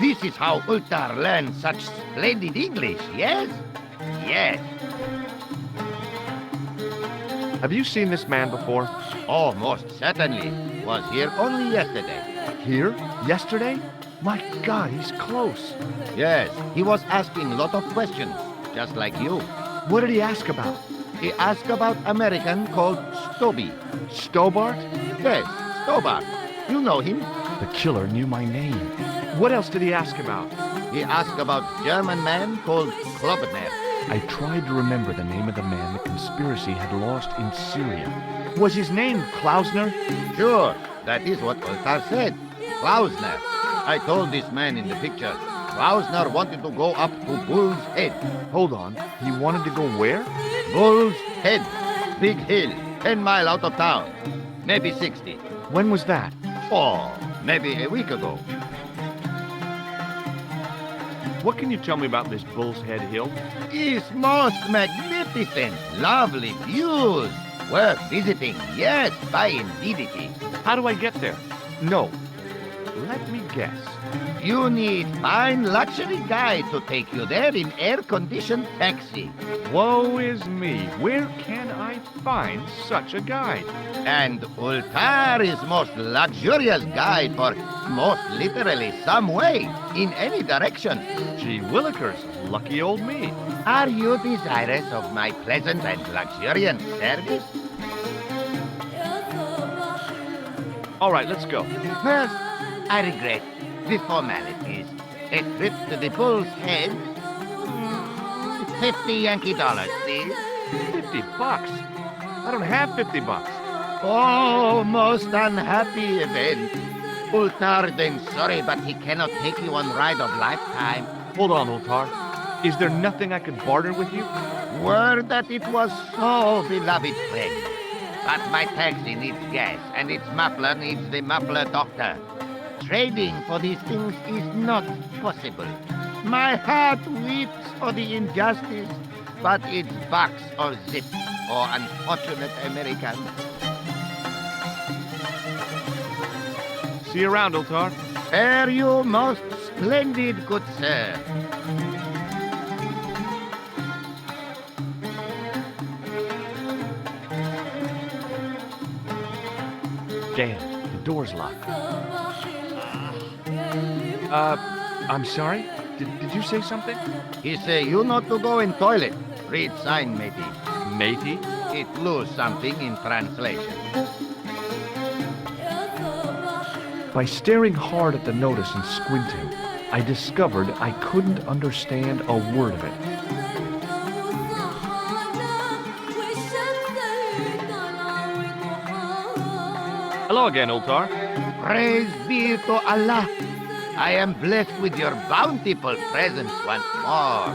This is how Ultar learns such splendid English, yes? Yes. Have you seen this man before? Oh, most certainly. Was here only yesterday. Here? Yesterday? My God, he's close. Yes, he was asking a lot of questions, just like you. What did he ask about? He asked about American called Stoby. Stobart? Yes, Stobart. You know him. The killer knew my name. What else did he ask about? He asked about German man called Klopner. I tried to remember the name of the man the conspiracy had lost in Syria. Was his name Klausner? Sure, that is what Ultar said. Klausner. I told this man in the picture. Klausner wanted to go up to Bull's Head. Hold on. He wanted to go where? Bull's Head. Big hill, 10 miles out of town. Maybe 60. When was that? Oh, maybe a week ago. What can you tell me about this Bull's Head Hill? It's most magnificent. Lovely views. Worth visiting. Yes, by indeedity. How do I get there? No. Let me guess. You need fine luxury guide to take you there in air-conditioned taxi. Woe is me. Where can I find such a guide? And Ultar is most luxurious guide for most literally some way, in any direction. Gee willikers, lucky old me. Are you desirous of my pleasant and luxuriant service? All right, let's go. First, I regret the formalities. A trip to the Bull's Head. 50 Yankee dollars, please. $50? I don't have $50. Oh, most unhappy event. Ultar then sorry, but he cannot take you on ride of lifetime. Hold on, Ultar. Is there nothing I could barter with you? Word that it was so, beloved friend. But my taxi needs gas, and its muffler needs the muffler doctor. Trading for these things is not possible. My heart weeps for the injustice, but it's box or zip, or unfortunate American. See you around, Ultar. Fare you most splendid, good sir. Damn, the door's locked. I'm sorry? Did you say something? He say you not to go in toilet. Read sign, matey. Matey? It lose something in translation. By staring hard at the notice and squinting, I discovered I couldn't understand a word of it. Hello again, Ultar. Praise be to Allah. I am blessed with your bountiful presence once more.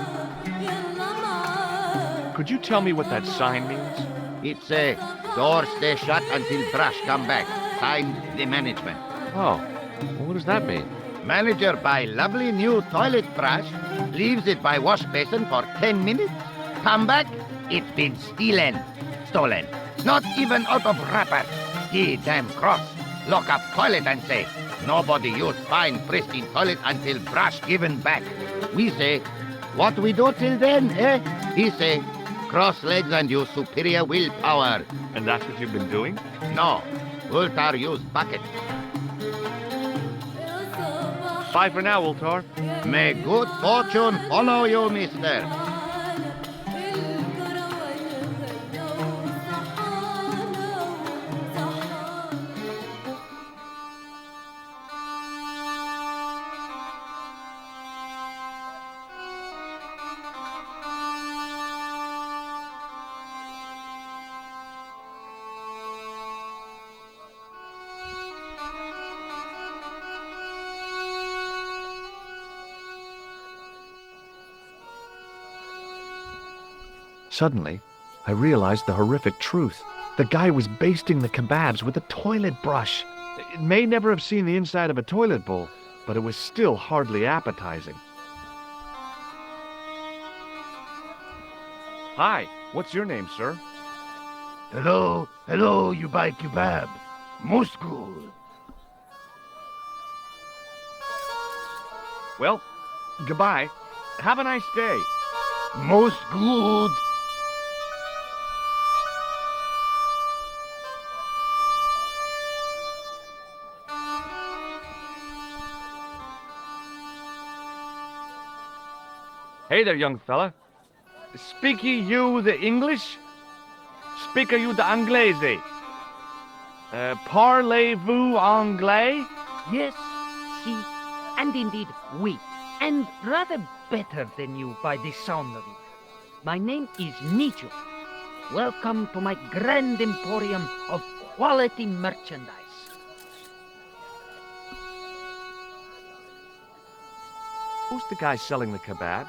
Could you tell me what that sign means? It's a door stay shut until brush come back. Signed, the management. Oh, well, what does that mean? Manager buy lovely new toilet brush, leaves it by wash basin for 10 minutes, come back, it's been stolen. Not even out of wrapper. He damn cross. Lock up toilet and say, nobody use fine pristine toilet until brush given back. We say, what we do till then, eh? He say, cross legs and use superior willpower. And that's what you've been doing? No, Ultar use bucket. Bye for now, Ultar. May good fortune follow you, mister. Suddenly, I realized the horrific truth. The guy was basting the kebabs with a toilet brush. It may never have seen the inside of a toilet bowl, but it was still hardly appetizing. Hi, what's your name, sir? Hello, you buy kebab. Most good. Well, goodbye. Have a nice day. Most good. Hey there, young fella. Speak you the English? Speak you the Anglais? Parlez-vous anglais? Yes, si, and indeed oui, and rather better than you by the sound of it. My name is Nico. Welcome to my grand emporium of quality merchandise. Who's the guy selling the kebabs?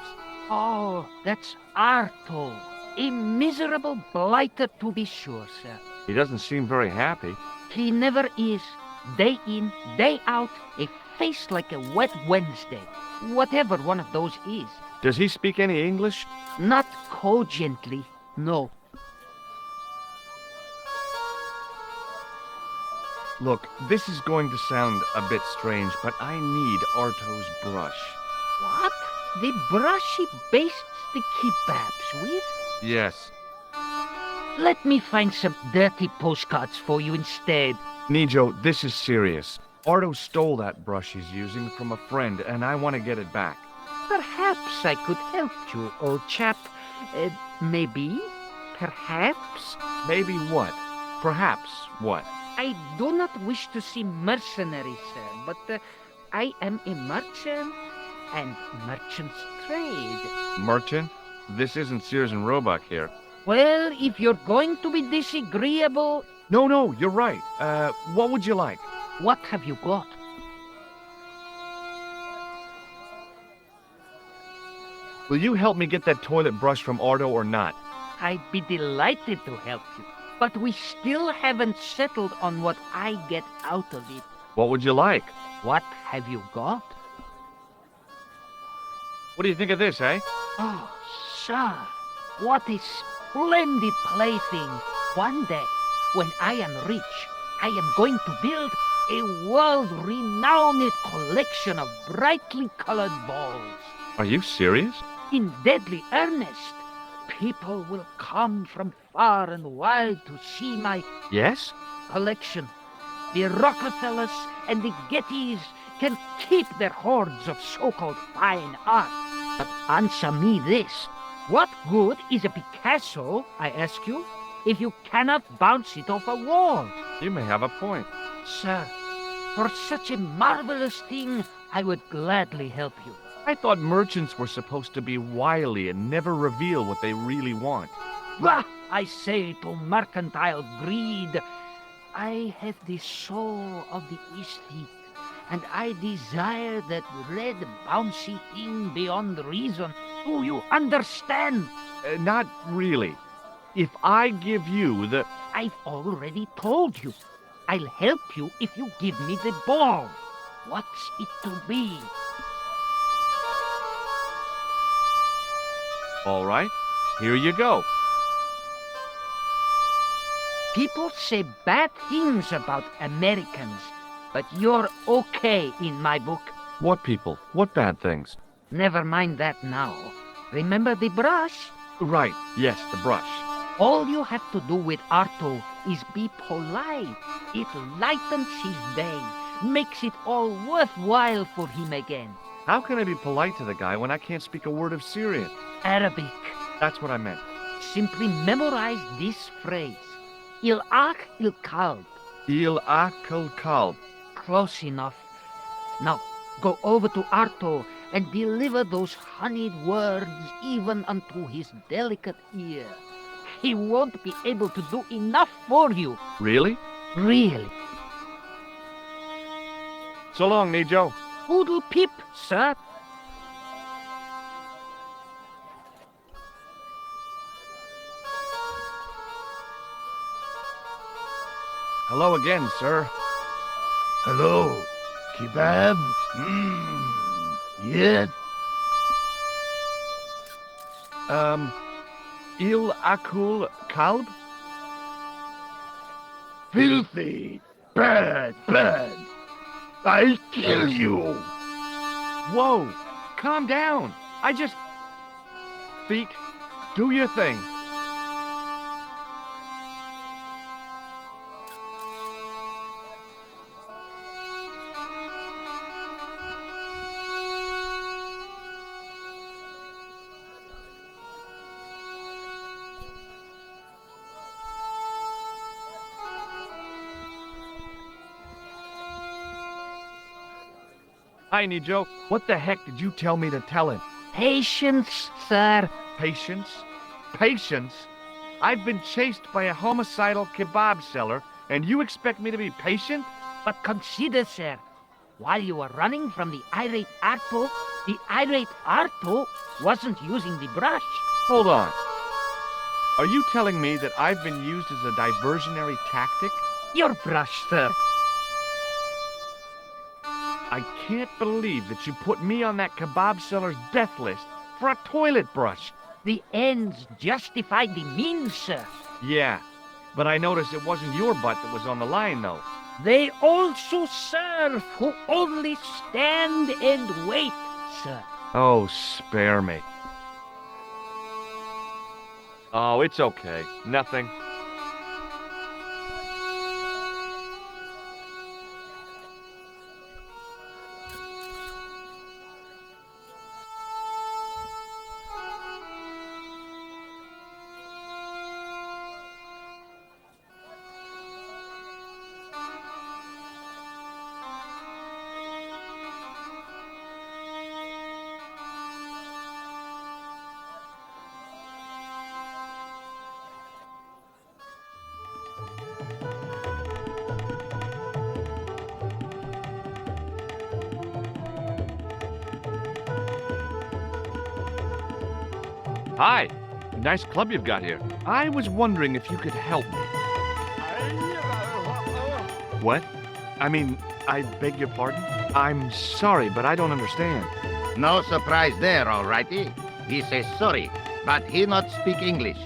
Oh, that's Arto. A miserable blighter to be sure, sir. He doesn't seem very happy. He never is. Day in, day out, a face like a wet Wednesday. Whatever one of those is. Does he speak any English? Not cogently, no. Look, this is going to sound a bit strange, but I need Arto's brush. What? The brush he bastes the kebabs with? Yes. Let me find some dirty postcards for you instead. Nijo, this is serious. Arto stole that brush he's using from a friend, and I want to get it back. Perhaps I could help you, old chap. Maybe? Perhaps? Maybe what? Perhaps what? I do not wish to seem mercenary, sir, but I am a merchant, and merchants trade. Merchant? This isn't Sears and Roebuck here. Well, if you're going to be disagreeable... No, you're right. What would you like? What have you got? Will you help me get that toilet brush from Arto or not? I'd be delighted to help you, but we still haven't settled on what I get out of it. What would you like? What have you got? What do you think of this, eh? Oh, sir, what a splendid plaything. One day, when I am rich, I am going to build a world-renowned collection of brightly colored balls. Are you serious? In deadly earnest. People will come from far and wide to see my Yes? collection. The Rockefellers and the Gettys can keep their hordes of so-called fine art. But answer me this. What good is a Picasso, I ask you, if you cannot bounce it off a wall? You may have a point. Sir, for such a marvelous thing, I would gladly help you. I thought merchants were supposed to be wily and never reveal what they really want. Bah! I say to mercantile greed, I have the soul of the aesthete, and I desire that red bouncy thing beyond reason. Do you understand? Not really. If I give you the... I've already told you. I'll help you if you give me the ball. What's it to be? All right, here you go. People say bad things about Americans, but you're okay in my book. What people? What bad things? Never mind that now. Remember the brush? Right, yes, the brush. All you have to do with Arto is be polite. It lightens his day, makes it all worthwhile for him again. How can I be polite to the guy when I can't speak a word of Syrian? Arabic. That's what I meant. Simply memorize this phrase. Il-Akh il-Kalb. Il-Akh il-Kalb. Close enough. Now, go over to Arto and deliver those honeyed words even unto his delicate ear. He won't be able to do enough for you. Really? Really. So long, Nijo. Poodle pip, sir. Hello again, sir. Hello. Kebab? Yes? Il akul kalb? Filthy. Bad, bad. I'll kill you. Whoa! Calm down! I just... Feet, do your thing. Hi, Nico. What the heck did you tell me to tell him? Patience, sir. Patience? Patience? I've been chased by a homicidal kebab seller, and you expect me to be patient? But consider, sir, while you were running from the irate Arto wasn't using the brush. Hold on. Are you telling me that I've been used as a diversionary tactic? Your brush, sir. I can't believe that you put me on that kebab seller's death list for a toilet brush. The ends justified the means, sir. Yeah, but I noticed it wasn't your butt that was on the line, though. They also serve who only stand and wait, sir. Oh, spare me. Oh, it's okay. Nothing. Hi. Nice club you've got here. I was wondering if you could help me. What? I mean, I beg your pardon? I'm sorry, but I don't understand. No surprise there, all righty. He says sorry, but he not speak English.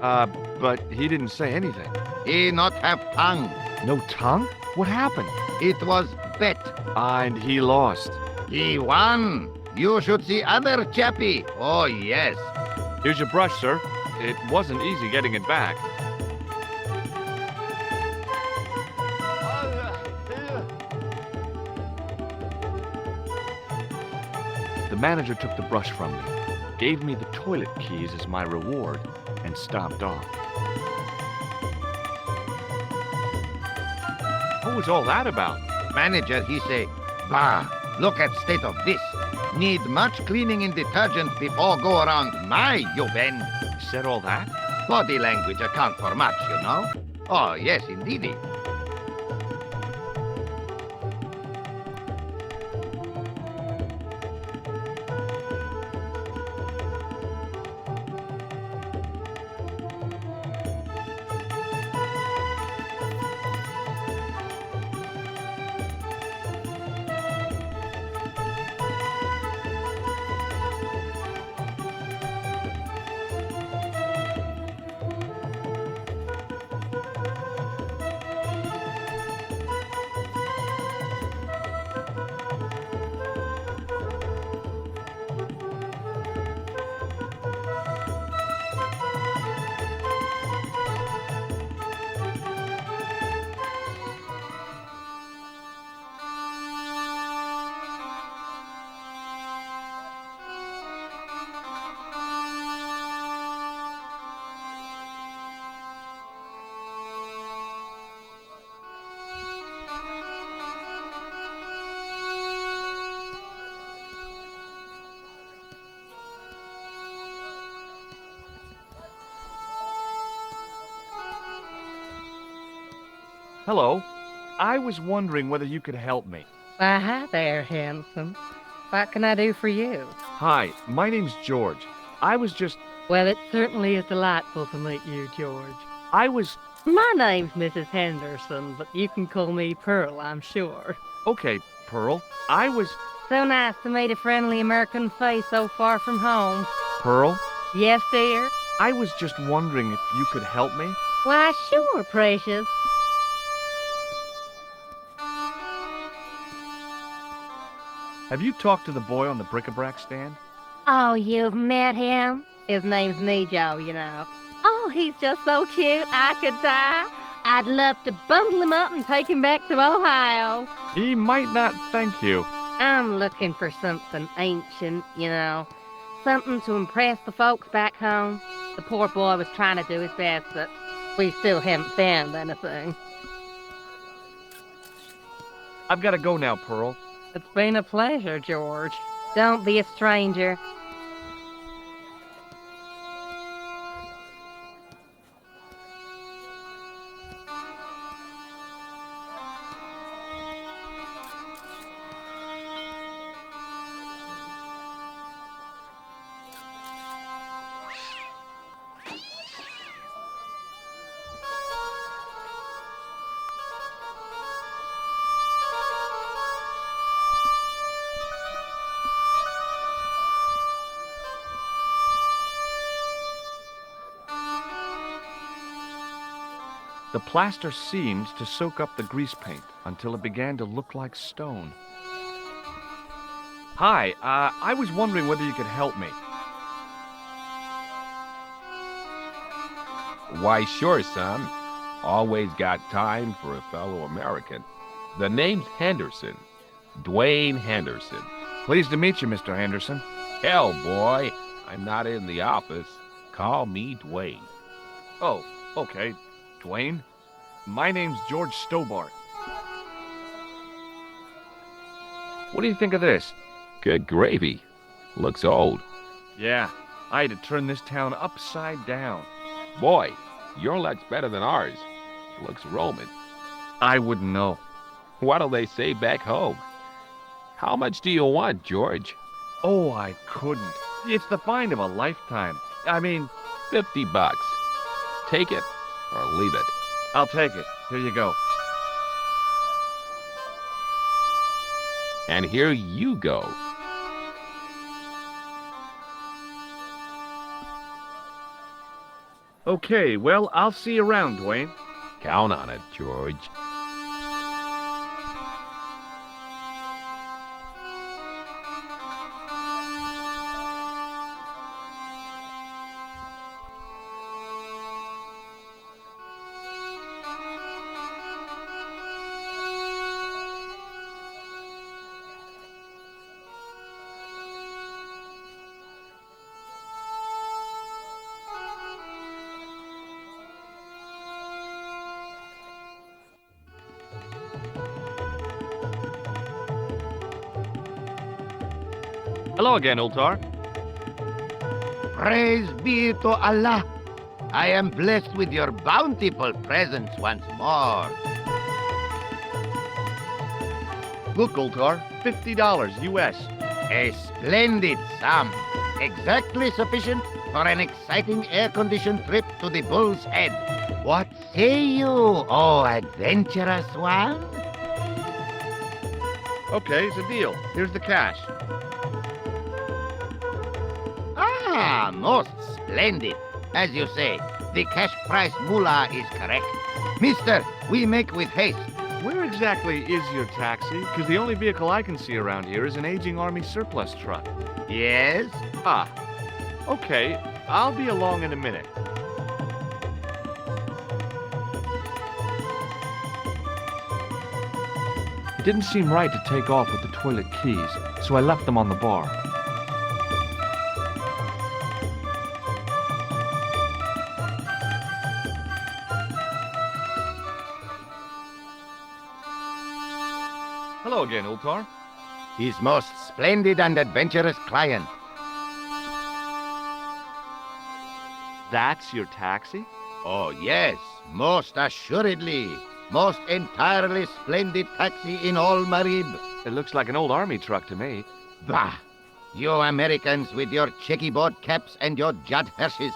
But he didn't say anything. He not have tongue. No tongue? What happened? It was bet. And he lost. He won. You should see other chappie. Oh, yes. Here's your brush, sir. It wasn't easy getting it back. The manager took the brush from me, gave me the toilet keys as my reward, and stomped off. What was all that about? Manager, he say, bah, look at state of this. Need much cleaning and detergent before go around my, you bend. He said all that? Body language account for much, you know. Oh, yes, indeedy. Hello. I was wondering whether you could help me. Why, hi there, handsome. What can I do for you? Hi, my name's George. I was just... Well, it certainly is delightful to meet you, George. I was My name's Mrs. Henderson, but you can call me Pearl, I'm sure. Okay, Pearl. I was... So nice to meet a friendly American face so far from home. Pearl? Yes, dear? I was just wondering if you could help me. Why, sure, precious. Have you talked to the boy on the bric-a-brac stand? Oh, you've met him? His name's Nico, you know. Oh, he's just so cute, I could die. I'd love to bundle him up and take him back to Ohio. He might not thank you. I'm looking for something ancient, you know. Something to impress the folks back home. The poor boy was trying to do his best, but we still haven't found anything. I've got to go now, Pearl. It's been a pleasure, George. Don't be a stranger. The plaster seemed to soak up the grease paint until it began to look like stone. Hi, I was wondering whether you could help me. Why, sure, son. Always got time for a fellow American. The name's Henderson. Dwayne Henderson. Pleased to meet you, Mr. Henderson. Hell, boy, I'm not in the office. Call me Dwayne. Oh, okay. Dwayne? My name's George Stobart. What do you think of this? Good gravy. Looks old. Yeah, I had to turn this town upside down. Boy, your luck's better than ours. Looks Roman. I wouldn't know. What'll they say back home? How much do you want, George? Oh, I couldn't. It's the find of a lifetime. I mean... $50. Take it or leave it. I'll take it. Here you go. And here you go. Okay, well, I'll see you around, Dwayne. Count on it, George. Hello again, Ultar. Praise be to Allah. I am blessed with your bountiful presence once more. Look, Ultar, $50 US. A splendid sum. Exactly sufficient for an exciting air-conditioned trip to the Bull's Head. What say you, oh adventurous one? Okay, it's a deal. Here's the cash. Ah, most splendid. As you say, the cash price moolah is correct. Mister, we make with haste. Where exactly is your taxi? Because the only vehicle I can see around here is an aging army surplus truck. Yes? Ah, okay. I'll be along in a minute. It didn't seem right to take off with the toilet keys, so I left them on the bar. Hello again, Ultar. His most splendid and adventurous client. That's your taxi? Oh, yes, most assuredly. Most entirely splendid taxi in all Marib. It looks like an old army truck to me. Bah! You Americans with your checkerboard caps and your Judd Hershes.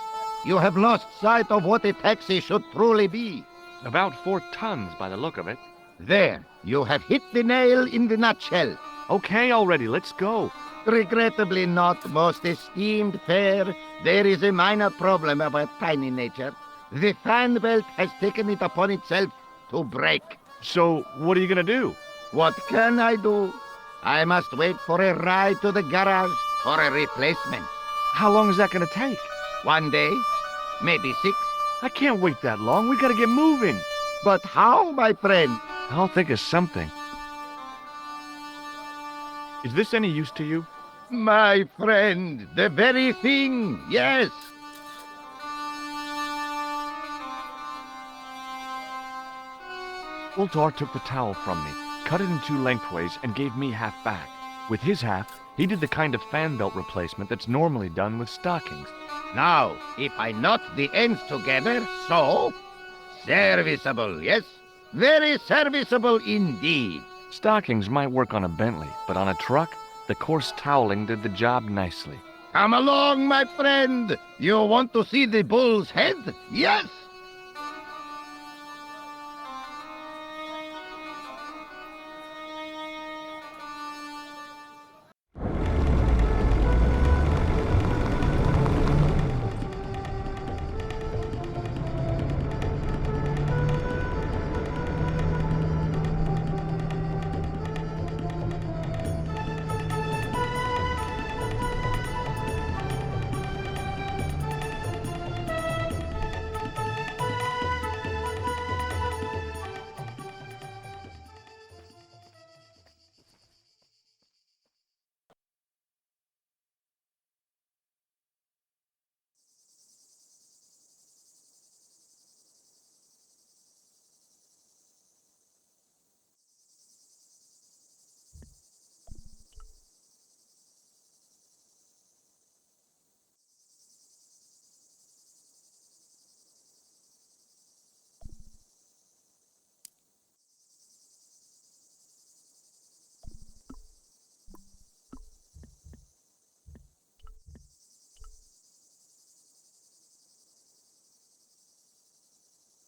You have lost sight of what a taxi should truly be. About 4 tons by the look of it. There, you have hit the nail in the nutshell. Okay already, let's go. Regrettably not, most esteemed pair. There is a minor problem of a tiny nature. The fan belt has taken it upon itself to break. So, what are you gonna do? What can I do? I must wait for a ride to the garage for a replacement. How long is that gonna take? 1 day, maybe 6. I can't wait that long. We gotta get moving. But how, my friend? I'll think of something. Is this any use to you? My friend, the very thing, yes. Ultar took the towel from me, cut it in 2 lengthways, and gave me half back. With his half, he did the kind of fan belt replacement that's normally done with stockings. Now, if I knot the ends together, so... Serviceable, yes? Very serviceable indeed. Stockings might work on a Bentley, but on a truck, the coarse toweling did the job nicely. Come along, my friend. You want to see the bull's head? Yes?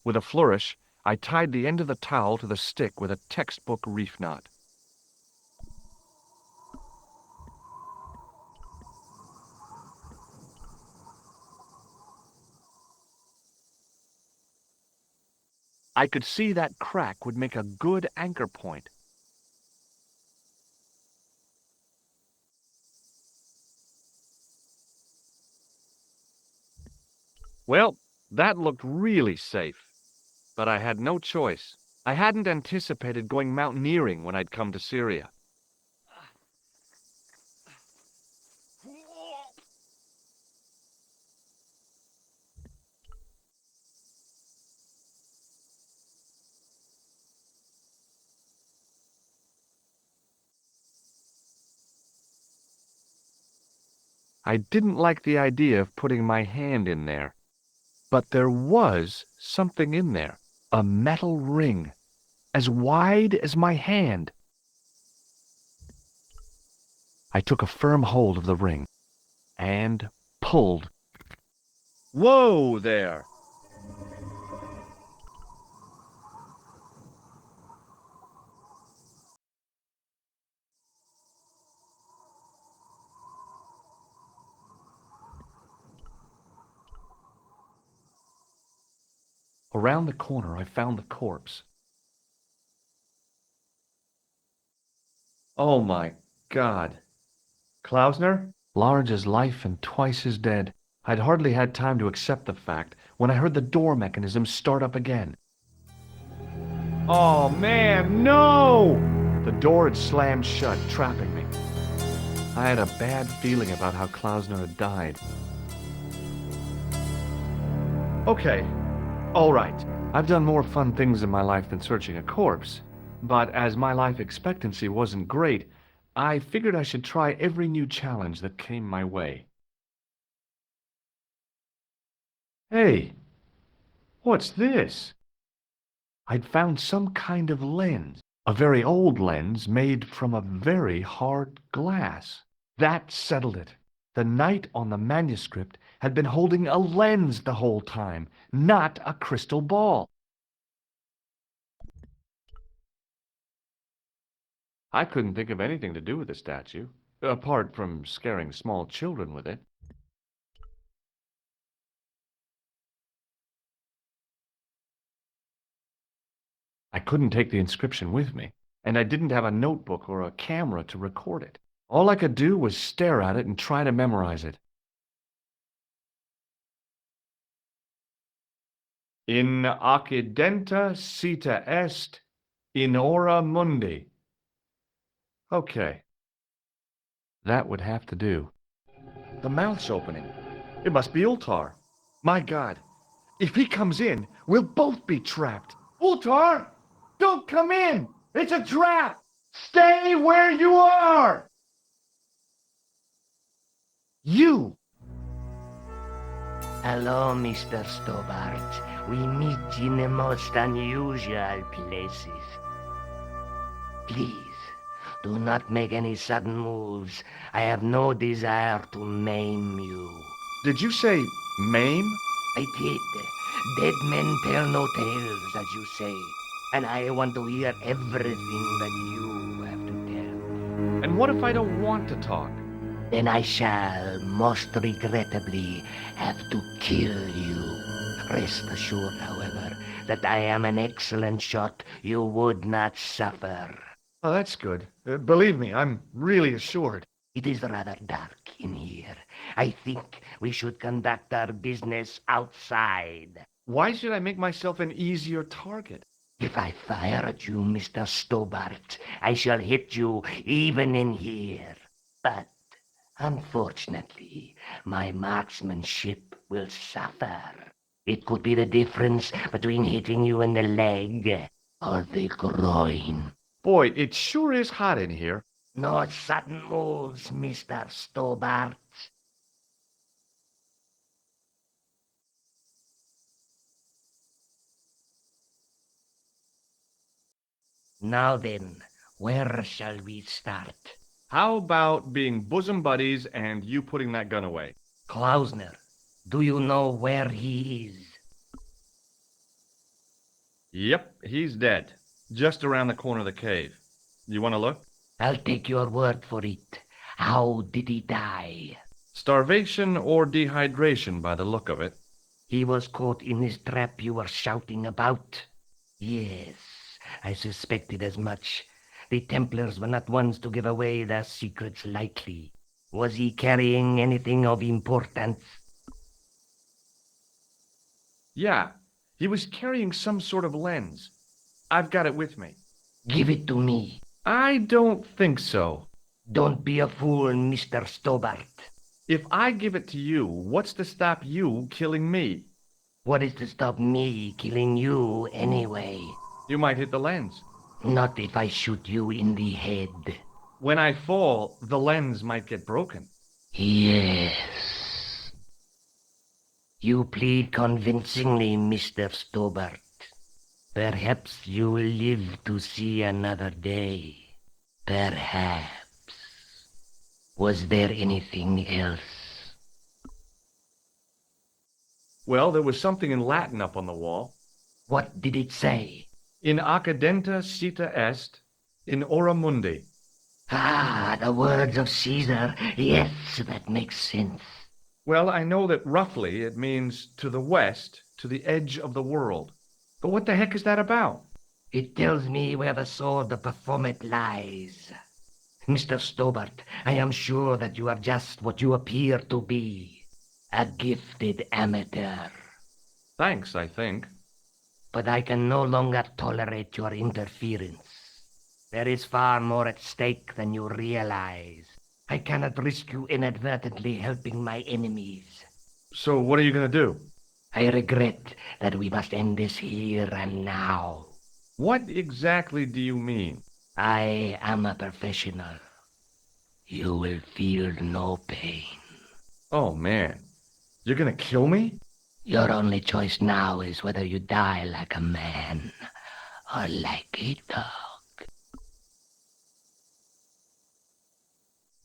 With a flourish, I tied the end of the towel to the stick with a textbook reef knot. I could see that crack would make a good anchor point. Well, that looked really safe. But I had no choice. I hadn't anticipated going mountaineering when I'd come to Syria. I didn't like the idea of putting my hand in there. But there was something in there. A metal ring, as wide as my hand. I took a firm hold of the ring and pulled. Whoa there! Around the corner, I found the corpse. Oh my God. Klausner? Large as life and twice as dead. I'd hardly had time to accept the fact when I heard the door mechanism start up again. Oh man, no! The door had slammed shut, trapping me. I had a bad feeling about how Klausner had died. Okay, all right. I've done more fun things in my life than searching a corpse. But as my life expectancy wasn't great, I figured I should try every new challenge that came my way. Hey, what's this? I'd found some kind of lens, a very old lens made from a very hard glass. That settled it. The knight on the manuscript had been holding a lens the whole time, not a crystal ball. I couldn't think of anything to do with the statue, apart from scaring small children with it. I couldn't take the inscription with me, and I didn't have a notebook or a camera to record it. All I could do was stare at it and try to memorize it. In occidenta sita est, in ora mundi. Okay. That would have to do. The mouth's opening. It must be Ultar. My God. If he comes in, we'll both be trapped. Ultar! Don't come in! It's a trap! Stay where you are! You! Hello, Mr. Stobart. We meet in the most unusual places. Please, do not make any sudden moves. I have no desire to maim you. Did you say maim? I did. Dead men tell no tales, as you say. And I want to hear everything that you have to tell. And what if I don't want to talk? Then I shall, most regrettably, have to kill you. Rest assured, however, that I am an excellent shot you would not suffer. Oh, that's good. Believe me, I'm really assured. It is rather dark in here. I think we should conduct our business outside. Why should I make myself an easier target? If I fire at you, Mr. Stobart, I shall hit you even in here. But, unfortunately, my marksmanship will suffer. It could be the difference between hitting you in the leg or the groin. Boy, it sure is hot in here. No sudden moves, Mr. Stobart. Now then, where shall we start? How about being bosom buddies and you putting that gun away? Klausner, do you know where he is? Yep, he's dead. Just around the corner of the cave. You want to look? I'll take your word for it. How did he die? Starvation or dehydration by the look of it. He was caught in this trap you were shouting about? Yes, I suspected as much. The Templars were not ones to give away their secrets lightly. Was he carrying anything of importance? Yeah, he was carrying some sort of lens. I've got it with me. Give it to me. I don't think so. Don't be a fool, Mr. Stobart. If I give it to you, what's to stop you killing me? What is to stop me killing you anyway? You might hit the lens. Not if I shoot you in the head. When I fall, the lens might get broken. Yes. You plead convincingly, Mr. Stobart. Perhaps you will live to see another day. Perhaps. Was there anything else? Well, there was something in Latin up on the wall. What did it say? In accidenta sita est, in ora mundi. Ah, the words of Caesar. Yes, that makes sense. Well, I know that roughly it means to the west, to the edge of the world. But what the heck is that about? It tells me where the sword of Baphomet lies. Mr. Stobart, I am sure that you are just what you appear to be. A gifted amateur. Thanks, I think. But I can no longer tolerate your interference. There is far more at stake than you realize. I cannot risk you inadvertently helping my enemies. So what are you going to do? I regret that we must end this here and now. What exactly do you mean? I am a professional. You will feel no pain. Oh, man. You're going to kill me? Your only choice now is whether you die like a man or like a dog.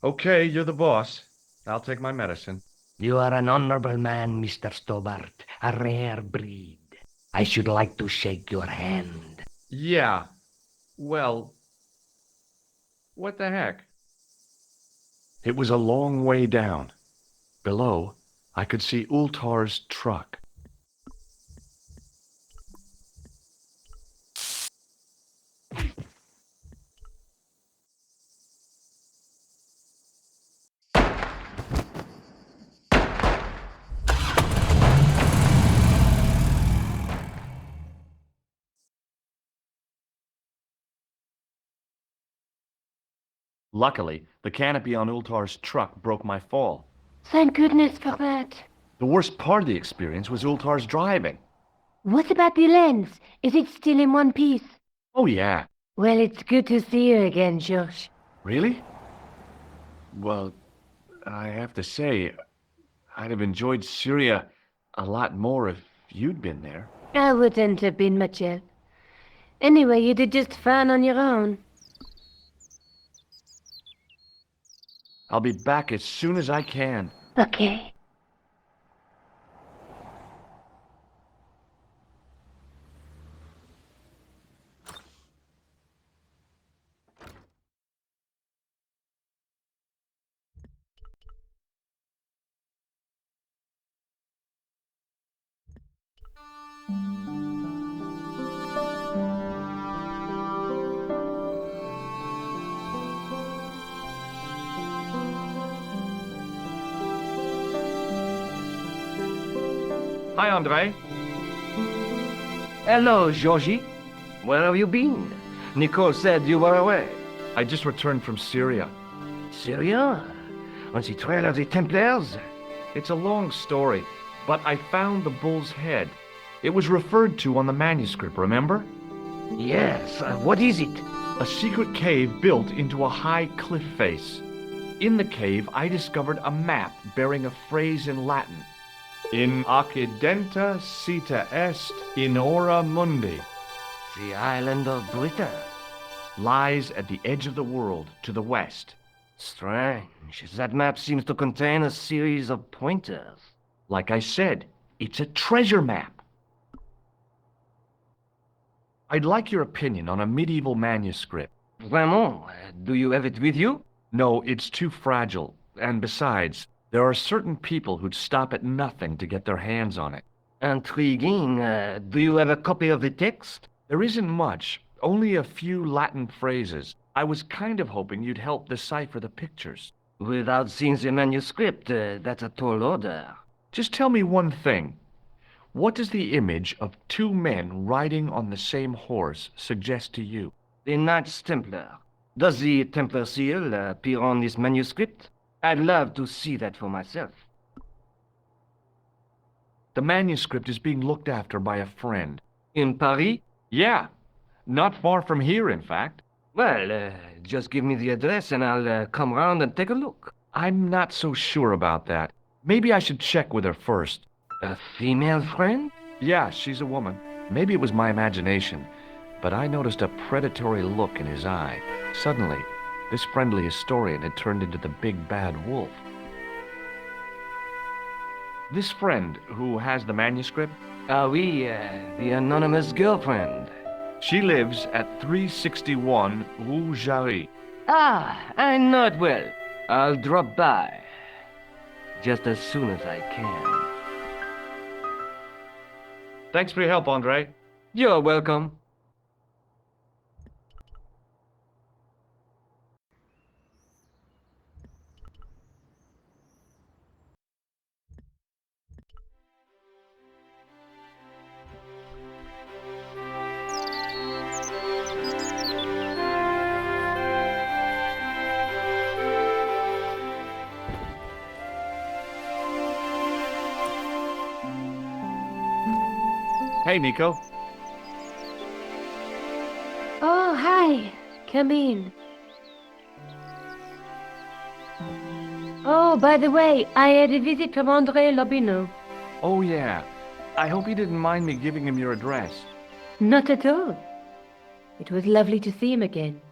Okay, you're the boss. I'll take my medicine. You are an honorable man, Mr. Stobart. A rare breed. I should like to shake your hand. Yeah. Well, What the heck? It was a long way down. Below, I could see Ultar's truck. Luckily, the canopy on Ultar's truck broke my fall. Thank goodness for that. The worst part of the experience was Ultar's driving. What about the lens? Is it still in one piece? Oh, yeah. Well, it's good to see you again, George. Really? Well, I have to say, I'd have enjoyed Syria a lot more if you'd been there. I wouldn't have been much help. Anyway, you did just fine on your own. I'll be back as soon as I can. Okay. Hi, Andre. Hello, Georgie. Where have you been? Nico said you were away. I just returned from Syria. Syria? On the trail of the Templars? It's a long story, but I found the bull's head. It was referred to on the manuscript, remember? Yes. What is it? A secret cave built into a high cliff face. In the cave, I discovered a map bearing a phrase in Latin. In accidenta cita est in hora mundi. The island of Britain. Lies at the edge of the world, to the west. Strange. That map seems to contain a series of pointers. Like I said, it's a treasure map. I'd like your opinion on a medieval manuscript. Vraiment? Do you have it with you? No, it's too fragile. And besides, there are certain people who'd stop at nothing to get their hands on it. Intriguing. Do you have a copy of the text? There isn't much, only a few Latin phrases. I was kind of hoping you'd help decipher the pictures. Without seeing the manuscript, that's a tall order. Just tell me one thing. What does the image of two men riding on the same horse suggest to you? The Knights Templar. Does the Templar seal appear on this manuscript? I'd love to see that for myself. The manuscript is being looked after by a friend. In Paris? Yeah. Not far from here, in fact. Well, just give me the address and I'll come round and take a look. I'm not so sure about that. Maybe I should check with her first. A female friend? Yeah, she's a woman. Maybe it was my imagination, but I noticed a predatory look in his eye. Suddenly, this friendly historian had turned into the big bad wolf. This friend who has the manuscript? Oui, the anonymous girlfriend. She lives at 361 Rue Jarry. Ah, I know it well. I'll drop by. Just as soon as I can. Thanks for your help, Andre. You're welcome. Hey, Nico. Oh, hi. Come in. Oh, by the way, I had a visit from André Lobineau. Oh, yeah. I hope you didn't mind me giving him your address. Not at all. It was lovely to see him again.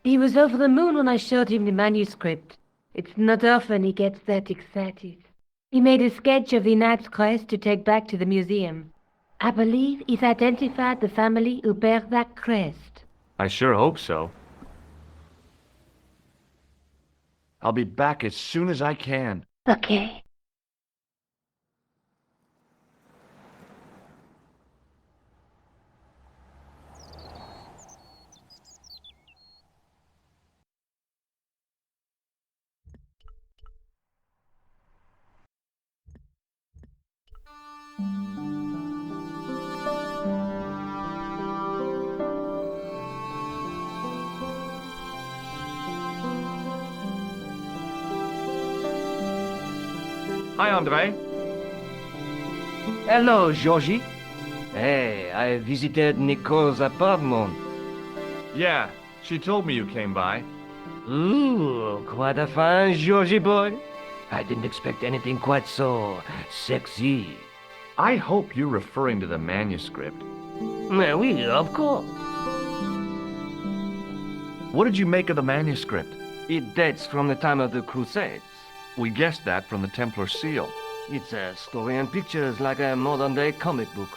He was over the moon when I showed him the manuscript. It's not often he gets that excited. He made a sketch of the Knight's crest to take back to the museum. I believe he's identified the family who bear that crest. I sure hope so. I'll be back as soon as I can. Okay. Hi, Andre. Hello, Georgie. Hey, I visited Nico's apartment. Yeah, she told me you came by. Ooh, quite a fine Georgie boy. I didn't expect anything quite so sexy. I hope you're referring to the manuscript. Oui, of course. What did you make of the manuscript? It dates from the time of the Crusades. We guessed that from the Templar seal. It's a story and pictures like a modern-day comic book.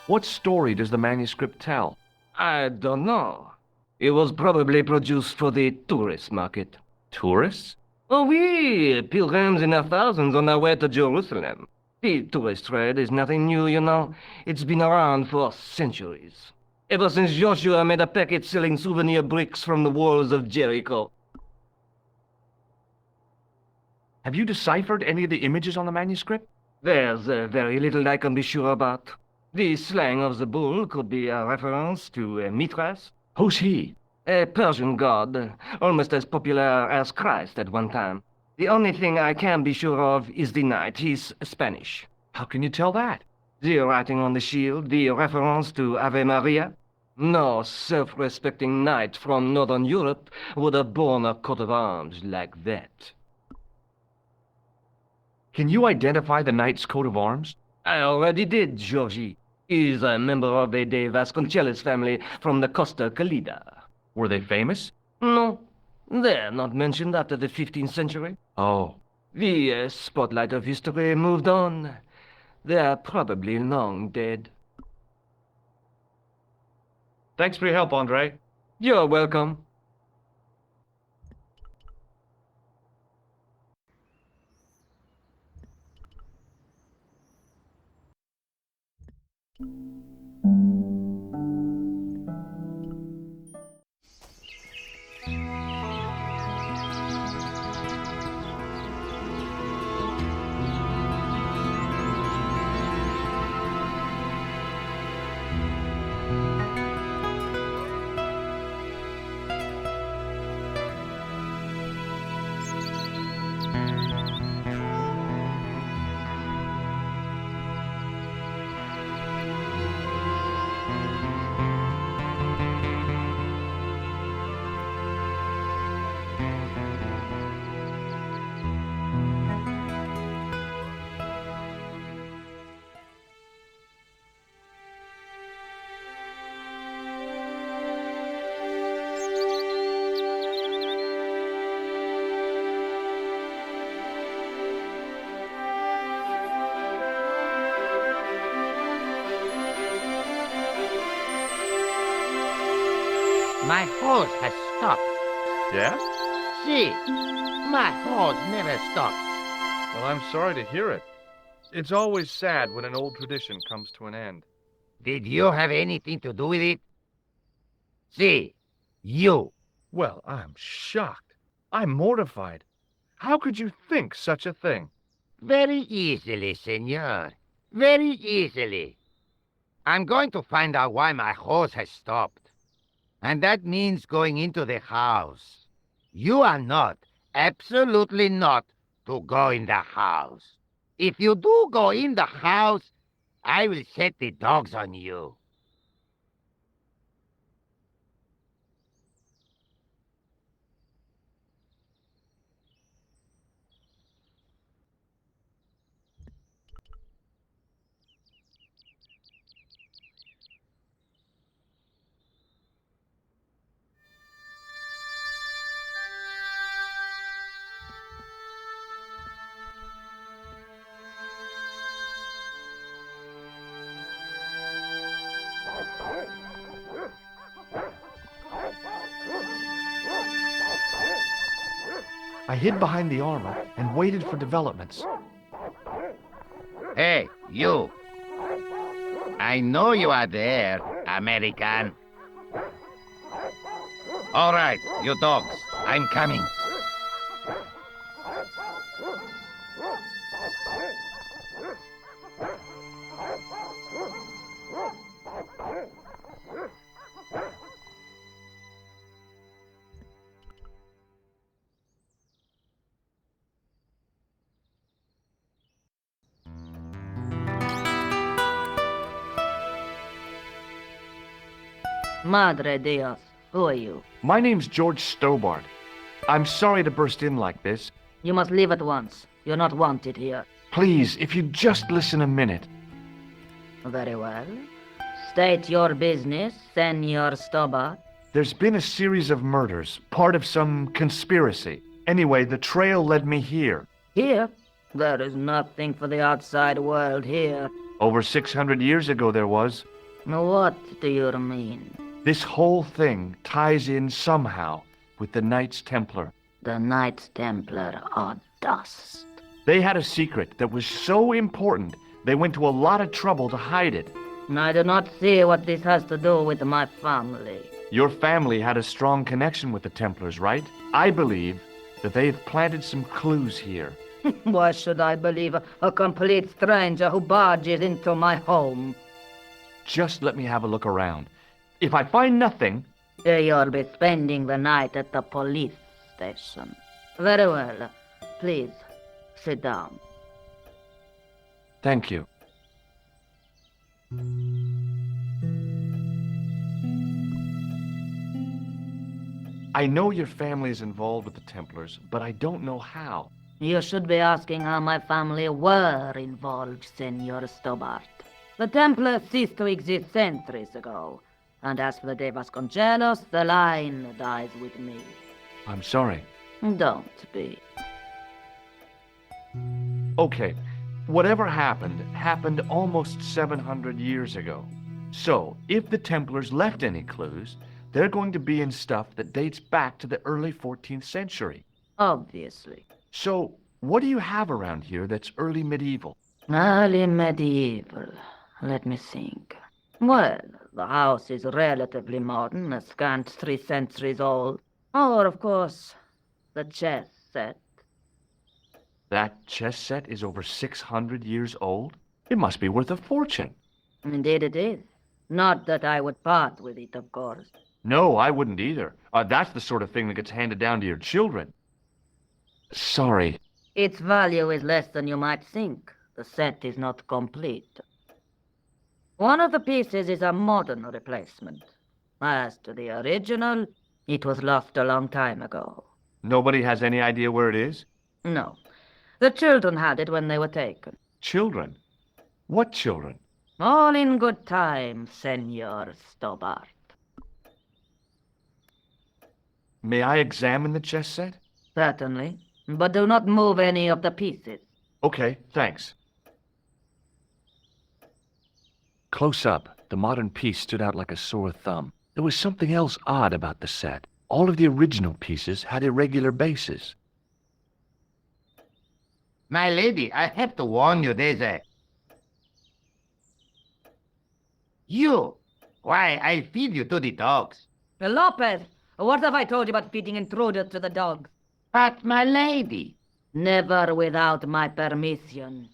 What story does the manuscript tell? I don't know. It was probably produced for the tourist market. Tourists? Oh, oui, pilgrims in their thousands on their way to Jerusalem. The tourist trade is nothing new, you know. It's been around for centuries. Ever since Joshua made a packet selling souvenir bricks from the walls of Jericho. Have you deciphered any of the images on the manuscript? There's very little I can be sure about. The slang of the bull could be a reference to Mithras. Who's he? A Persian god, almost as popular as Christ at one time. The only thing I can be sure of is the knight. He's Spanish. How can you tell that? The writing on the shield, the reference to Ave Maria. No self-respecting knight from Northern Europe would have borne a coat of arms like that. Can you identify the knight's coat of arms? I already did, Georgie. He's a member of the Vasconcellos family from the Costa Calida. Were they famous? No, they're not mentioned after the 15th century. Oh. The spotlight of history moved on. They're probably long dead. Thanks for your help, Andre. You're welcome. My horse has stopped. Yeah? See, my horse never stops. Well, I'm sorry to hear it. It's always sad when an old tradition comes to an end. Did you have anything to do with it? See, you. Well, I'm shocked. I'm mortified. How could you think such a thing? Very easily, senor. Very easily. I'm going to find out why my horse has stopped. And that means going into the house. You are not, absolutely not, to go in the house. If you do go in the house, I will set the dogs on you. I hid behind the armor and waited for developments. Hey, you! I know you are there, American. All right, you dogs, I'm coming. Madre Dios, who are you? My name's George Stobart. I'm sorry to burst in like this. You must leave at once. You're not wanted here. Please, if you'd just listen a minute. Very well. State your business, Senor Stobart. There's been a series of murders, part of some conspiracy. Anyway, the trail led me here. Here? There is nothing for the outside world here. Over 600 years ago there was. What do you mean? This whole thing ties in somehow with the Knights Templar. The Knights Templar are dust. They had a secret that was so important, they went to a lot of trouble to hide it. I do not see what this has to do with my family. Your family had a strong connection with the Templars, right? I believe that they've planted some clues here. Why should I believe a complete stranger who barges into my home? Just let me have a look around. If I find nothing... You'll be spending the night at the police station. Very well. Please, sit down. Thank you. I know your family is involved with the Templars, but I don't know how. You should be asking how my family were involved, Senor Stobart. The Templars ceased to exist centuries ago. And as for the Vasconcellos, the line dies with me. I'm sorry. Don't be. Okay, whatever happened almost 700 years ago. So, if the Templars left any clues, they're going to be in stuff that dates back to the early 14th century. Obviously. So, what do you have around here that's early medieval? Early medieval. Let me think. Well, the house is relatively modern, a scant 3 centuries old. Or, of course, the chess set. That chess set is over 600 years old? It must be worth a fortune. Indeed it is. Not that I would part with it, of course. No, I wouldn't either. That's the sort of thing that gets handed down to your children. Sorry. Its value is less than you might think. The set is not complete. One of the pieces is a modern replacement. As to the original, it was lost a long time ago. Nobody has any idea where it is? No. The children had it when they were taken. Children? What children? All in good time, Senor Stobart. May I examine the chess set? Certainly. But do not move any of the pieces. Okay, thanks. Close up, the modern piece stood out like a sore thumb. There was something else odd about the set. All of the original pieces had irregular bases. My lady, I have to warn you, there's a... You! Why, I'll feed you to the dogs. Lopez, what have I told you about feeding intruders to the dogs? But, my lady... Never without my permission.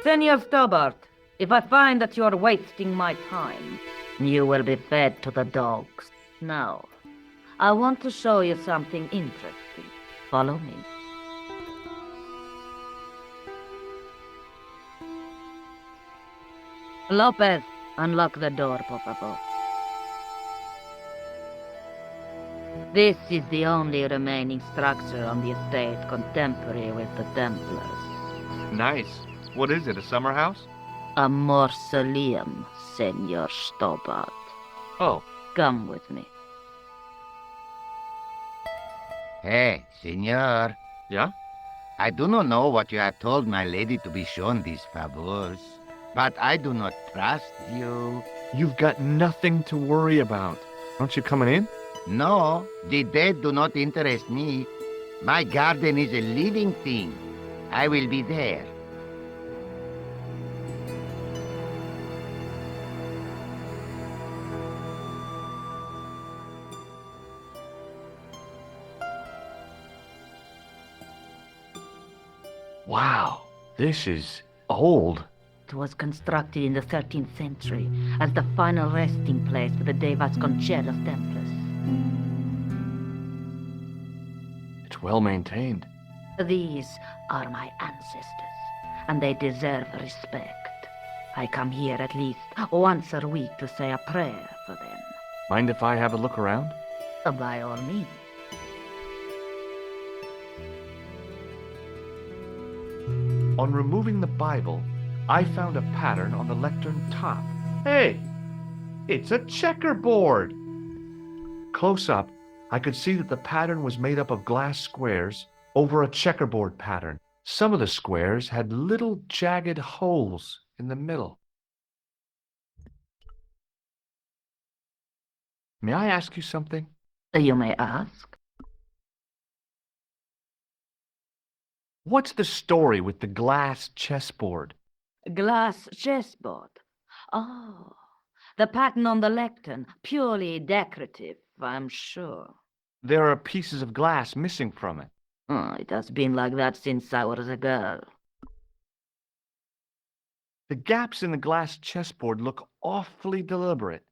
Senor Stobart, if I find that you're wasting my time, you will be fed to the dogs. Now, I want to show you something interesting. Follow me. Lopez, unlock the door, por favor. This is the only remaining structure on the estate contemporary with the Templars. Nice. What is it, a summer house? A mausoleum, Senor Stobart. Oh. Come with me. Hey, senor. Yeah? I do not know what you have told my lady to be shown these favors, but I do not trust you. You've got nothing to worry about. Aren't you coming in? No, the dead do not interest me. My garden is a living thing. I will be there. Wow, this is old. It was constructed in the 13th century as the final resting place for the Vasconcellos Templars. It's well maintained. These are my ancestors, and they deserve respect. I come here at least once a week to say a prayer for them. Mind if I have a look around? By all means. On removing the Bible, I found a pattern on the lectern top. Hey! It's a checkerboard! Close up, I could see that the pattern was made up of glass squares over a checkerboard pattern. Some of the squares had little jagged holes in the middle. May I ask you something? You may ask. What's the story with the glass chessboard? Glass chessboard. Oh, the pattern on the lectern, purely decorative, I'm sure. There are pieces of glass missing from it. Oh, it has been like that since I was a girl. The gaps in the glass chessboard look awfully deliberate.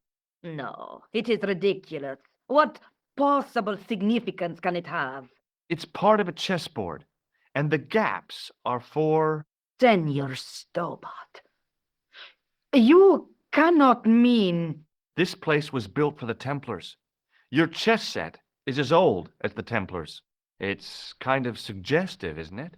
No, it is ridiculous. What possible significance can it have? It's part of a chessboard, and the gaps are for... Senor Stobart. You cannot mean... This place was built for the Templars. Your chess set is as old as the Templars. It's kind of suggestive, isn't it?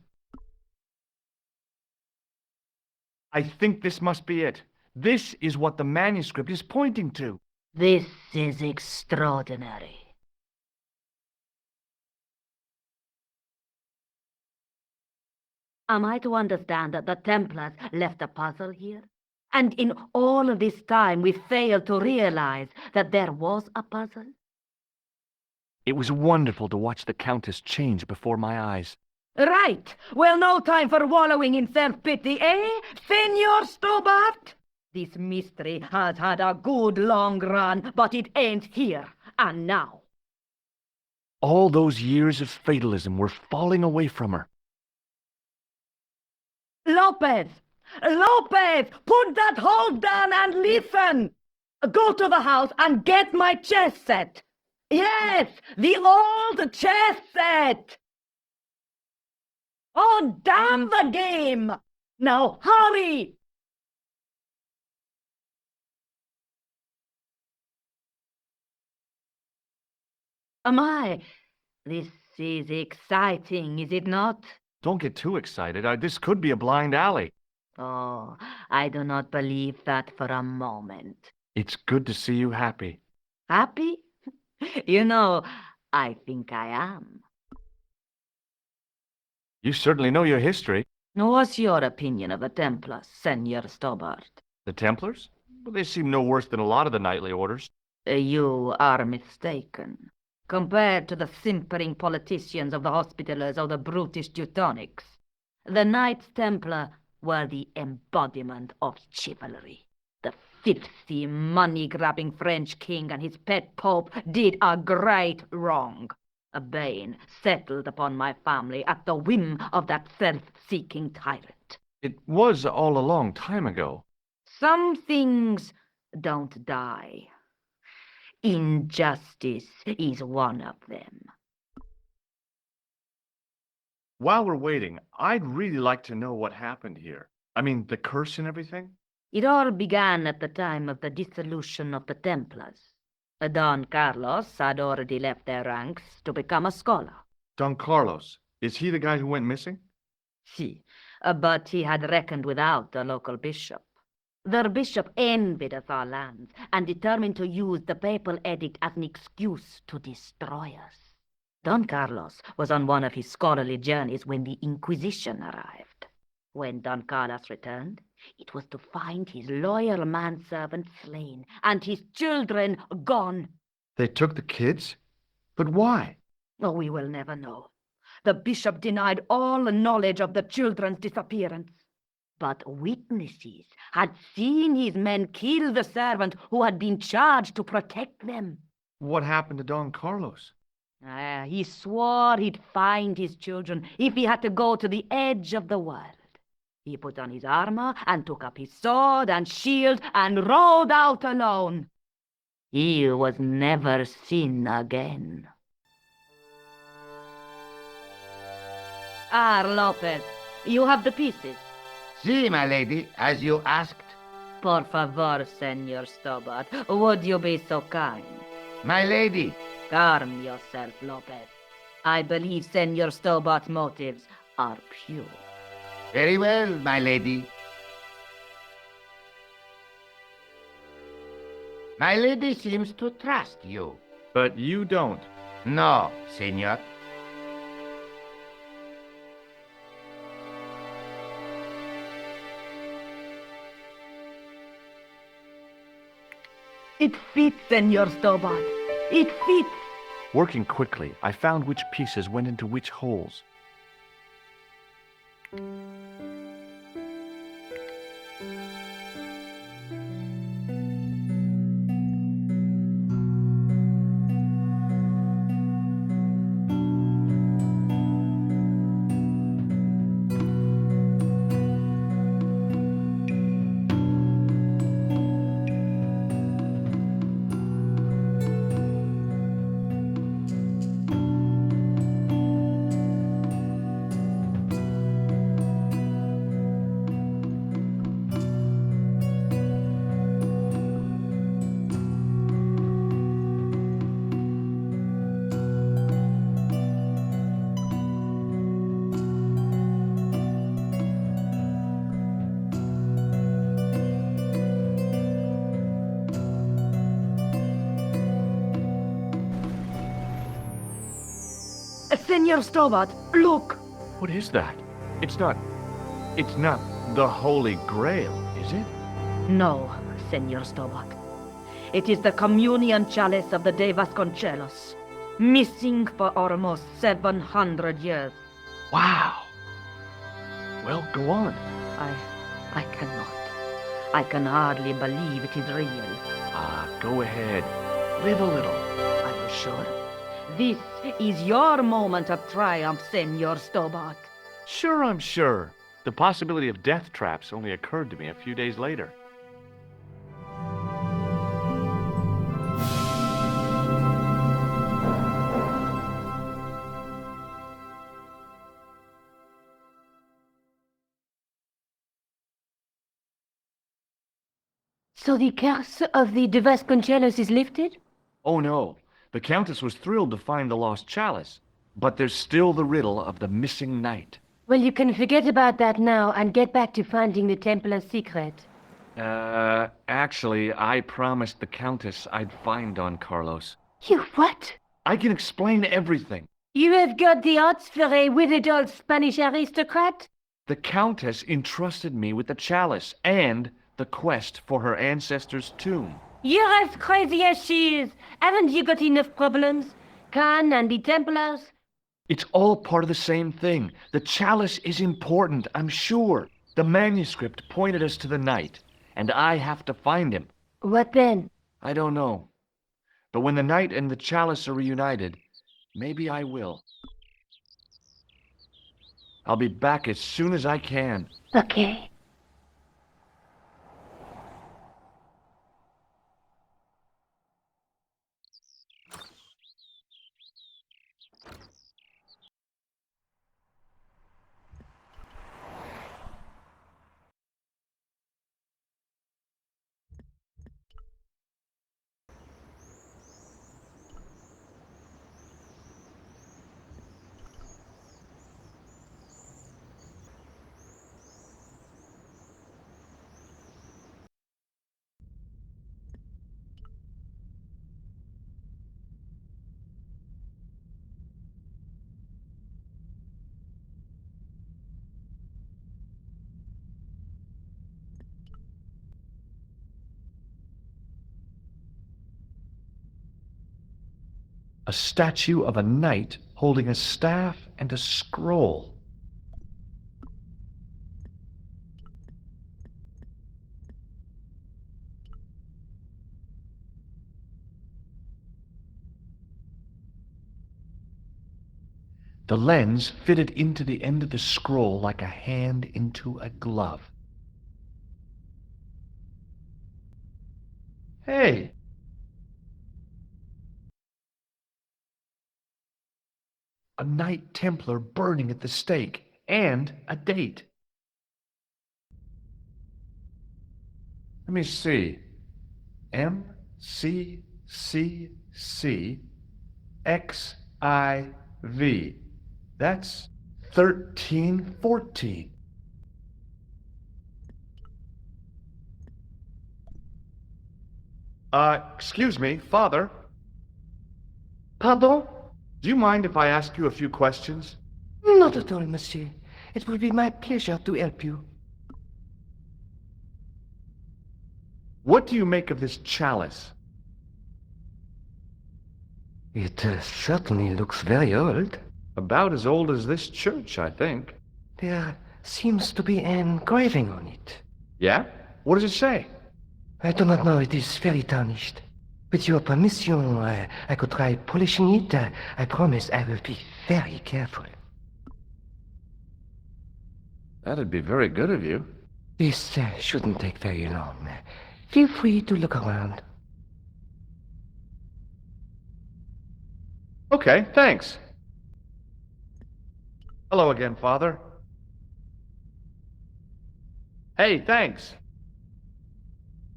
I think this must be it. This is what the manuscript is pointing to. This is extraordinary. Am I to understand that the Templars left a puzzle here? And in all of this time we failed to realize that there was a puzzle? It was wonderful to watch the Countess change before my eyes. Right! Well, no time for wallowing in self-pity, eh, Senor Stobart? This mystery has had a good long run, but it ends here and now. All those years of fatalism were falling away from her. Lopez! Lopez! Put that horse down and listen! Go to the house and get my chess set! Yes! The old chess set! Oh, damn the game! Now, hurry! This is exciting, is it not? Don't get too excited. This could be a blind alley. Oh, I do not believe that for a moment. It's good to see you happy. Happy? You know, I think I am. You certainly know your history. What's your opinion of the Templars, Senor Stobart? The Templars? Well, they seem no worse than a lot of the knightly orders. You are mistaken. Compared to the simpering politicians of the Hospitallers or the brutish Teutonics, the Knights Templar were the embodiment of chivalry. The filthy, money-grabbing French king and his pet pope did a great wrong. A bane settled upon my family at the whim of that self-seeking tyrant. It was all a long time ago. Some things don't die. Injustice is one of them. While we're waiting, I'd really like to know what happened here. I mean, the curse and everything? It all began at the time of the dissolution of the Templars. Don Carlos had already left their ranks to become a scholar. Don Carlos, is he the guy who went missing? Si, but he had reckoned without the local bishop. Their bishop envied us our lands and determined to use the papal edict as an excuse to destroy us. Don Carlos was on one of his scholarly journeys when the Inquisition arrived. When Don Carlos returned, it was to find his loyal manservant slain and his children gone. They took the kids? But why? Oh, we will never know. The bishop denied all knowledge of the children's disappearance. But witnesses had seen his men kill the servant who had been charged to protect them. What happened to Don Carlos? He swore he'd find his children if he had to go to the edge of the world. He put on his armor and took up his sword and shield and rode out alone. He was never seen again. Lopez, you have the pieces. Si, my lady, as you asked. Por favor, Senor Stobart, would you be so kind? My lady. Calm yourself, Lopez. I believe Senor Stobart's motives are pure. Very well, my lady. My lady seems to trust you. But you don't. No, senor. It fits, Senor Stobart. It fits. Working quickly, I found which pieces went into which holes. Senor Stobart, look! What is that? It's not the Holy Grail, is it? No, Senor Stobart. It is the communion chalice of the de Vasconcellos, missing for almost 700 years. Wow. Well, go on. I cannot. I can hardly believe it is real. Go ahead. Live a little. Are you sure? This is your moment of triumph, Senor Stobart. Sure, I'm sure. The possibility of death traps only occurred to me a few days later. So the curse of the de Vasconcellos is lifted? Oh no, the Countess was thrilled to find the lost chalice, but there's still the riddle of the missing knight. Well, you can forget about that now and get back to finding the Templar's secret. Actually, I promised the Countess I'd find Don Carlos. You what? I can explain everything. You have got the odds for a withered old Spanish aristocrat? The Countess entrusted me with the chalice and the quest for her ancestor's tomb. You're as crazy as she is. Haven't you got enough problems? Khan and the Templars? It's all part of the same thing. The chalice is important, I'm sure. The manuscript pointed us to the knight, and I have to find him. What then? I don't know. But when the knight and the chalice are reunited, maybe I will. I'll be back as soon as I can. Okay. A statue of a knight holding a staff and a scroll. The lens fitted into the end of the scroll like a hand into a glove. Hey! A Knight Templar burning at the stake, and a date. Let me see. MCCCXIV. That's 1314. Excuse me, Father. Pardon? Do you mind if I ask you a few questions? Not at all, monsieur. It will be my pleasure to help you. What do you make of this chalice? It certainly looks very old. About as old as this church, I think. There seems to be an engraving on it. Yeah? What does it say? I do not know. It is very tarnished. With your permission, I could try polishing it. I promise I will be very careful. That'd be very good of you. This shouldn't take very long. Feel free to look around. Okay, thanks. Hello again, Father. Hey, thanks.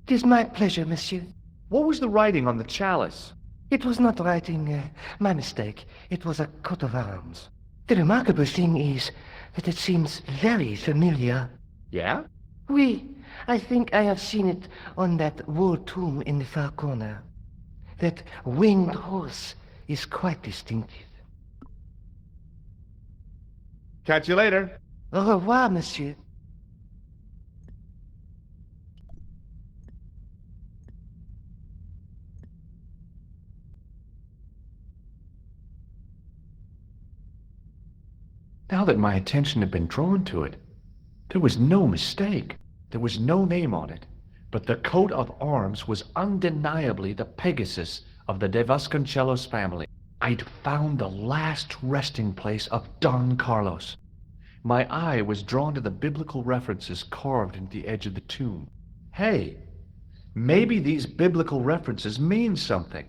It is my pleasure, monsieur. What was the writing on the chalice? It was not writing, my mistake. It was a coat of arms. The remarkable thing is that it seems very familiar. Yeah? Oui, I think I have seen it on that wall tomb in the far corner. That winged horse is quite distinctive. Catch you later. Au revoir, monsieur. Now that my attention had been drawn to it, there was no mistake. There was no name on it, but the coat of arms was undeniably the Pegasus of the de Vasconcellos family. I'd found the last resting place of Don Carlos. My eye was drawn to the biblical references carved into the edge of the tomb. Hey, maybe these biblical references mean something.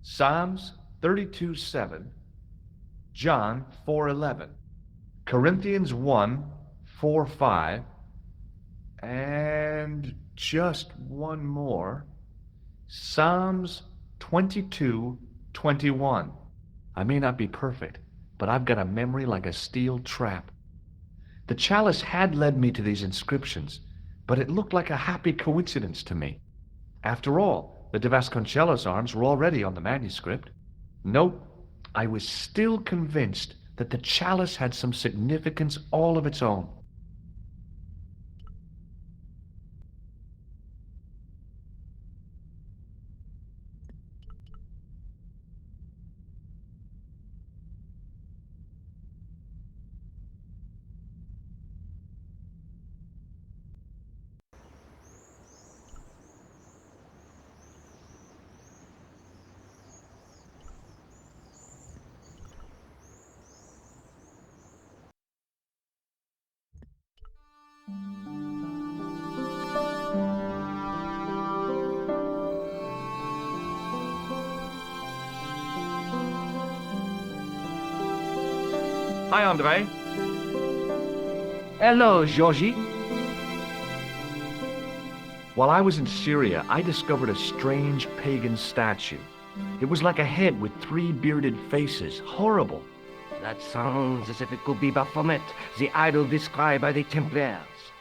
Psalms 32:7, John 4:11, Corinthians 1:4-5, and just one more, Psalms 22:21. I may not be perfect, but I've got a memory like a steel trap. The chalice had led me to these inscriptions, but it looked like a happy coincidence to me. After all, the de Vasconcellos arms were already on the manuscript. Nope, I was still convinced that the chalice had some significance all of its own. Hi, Andre. Hello, Georgie. While I was in Syria, I discovered a strange pagan statue. It was like a head with 3 bearded faces. Horrible. That sounds as if it could be Baphomet, the idol described by the Templars.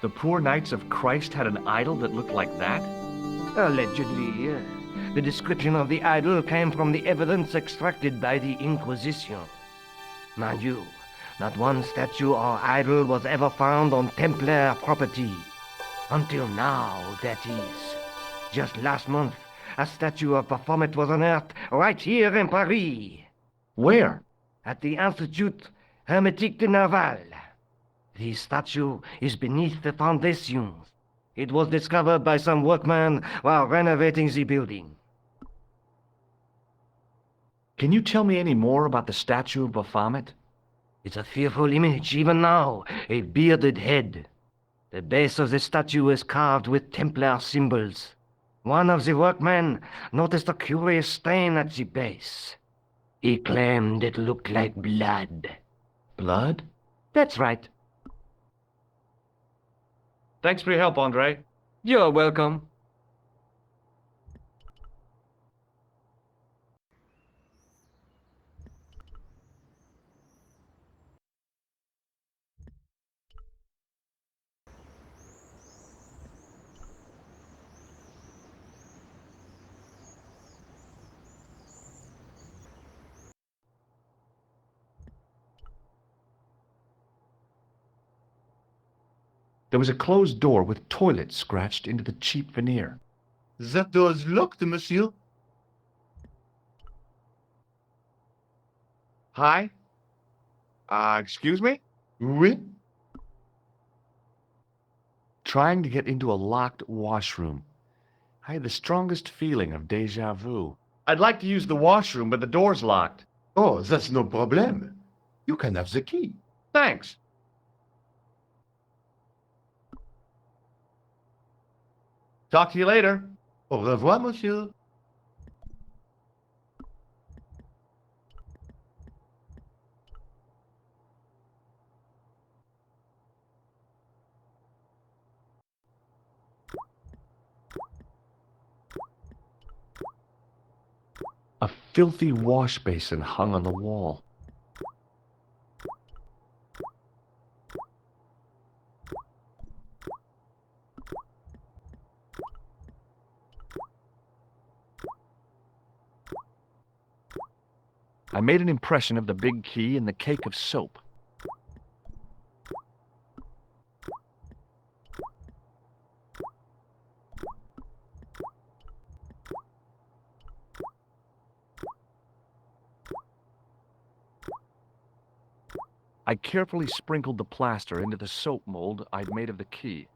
The poor Knights of Christ had an idol that looked like that? Allegedly. The description of the idol came from the evidence extracted by the Inquisition. Mind you, not one statue or idol was ever found on Templar property. Until now, that is. Just last month, a statue of Baphomet was unearthed right here in Paris. Where? At the Institut Hermétique de Naval. The statue is beneath the foundations. It was discovered by some workmen while renovating the building. Can you tell me any more about the statue of Baphomet? It's a fearful image, even now, a bearded head. The base of the statue is carved with Templar symbols. One of the workmen noticed a curious stain at the base. He claimed it looked like blood. Blood? That's right. Thanks for your help, Andre. You're welcome. There was a closed door with toilet scratched into the cheap veneer. That door is locked, monsieur. Hi? Excuse me? Oui? Trying to get into a locked washroom. I had the strongest feeling of déjà vu. I'd like to use the washroom, but the door's locked. Oh, that's no problem. You can have the key. Thanks. Talk to you later. Au revoir, monsieur. A filthy wash basin hung on the wall. I made an impression of the big key and the cake of soap. I carefully sprinkled the plaster into the soap mold I'd made of the key.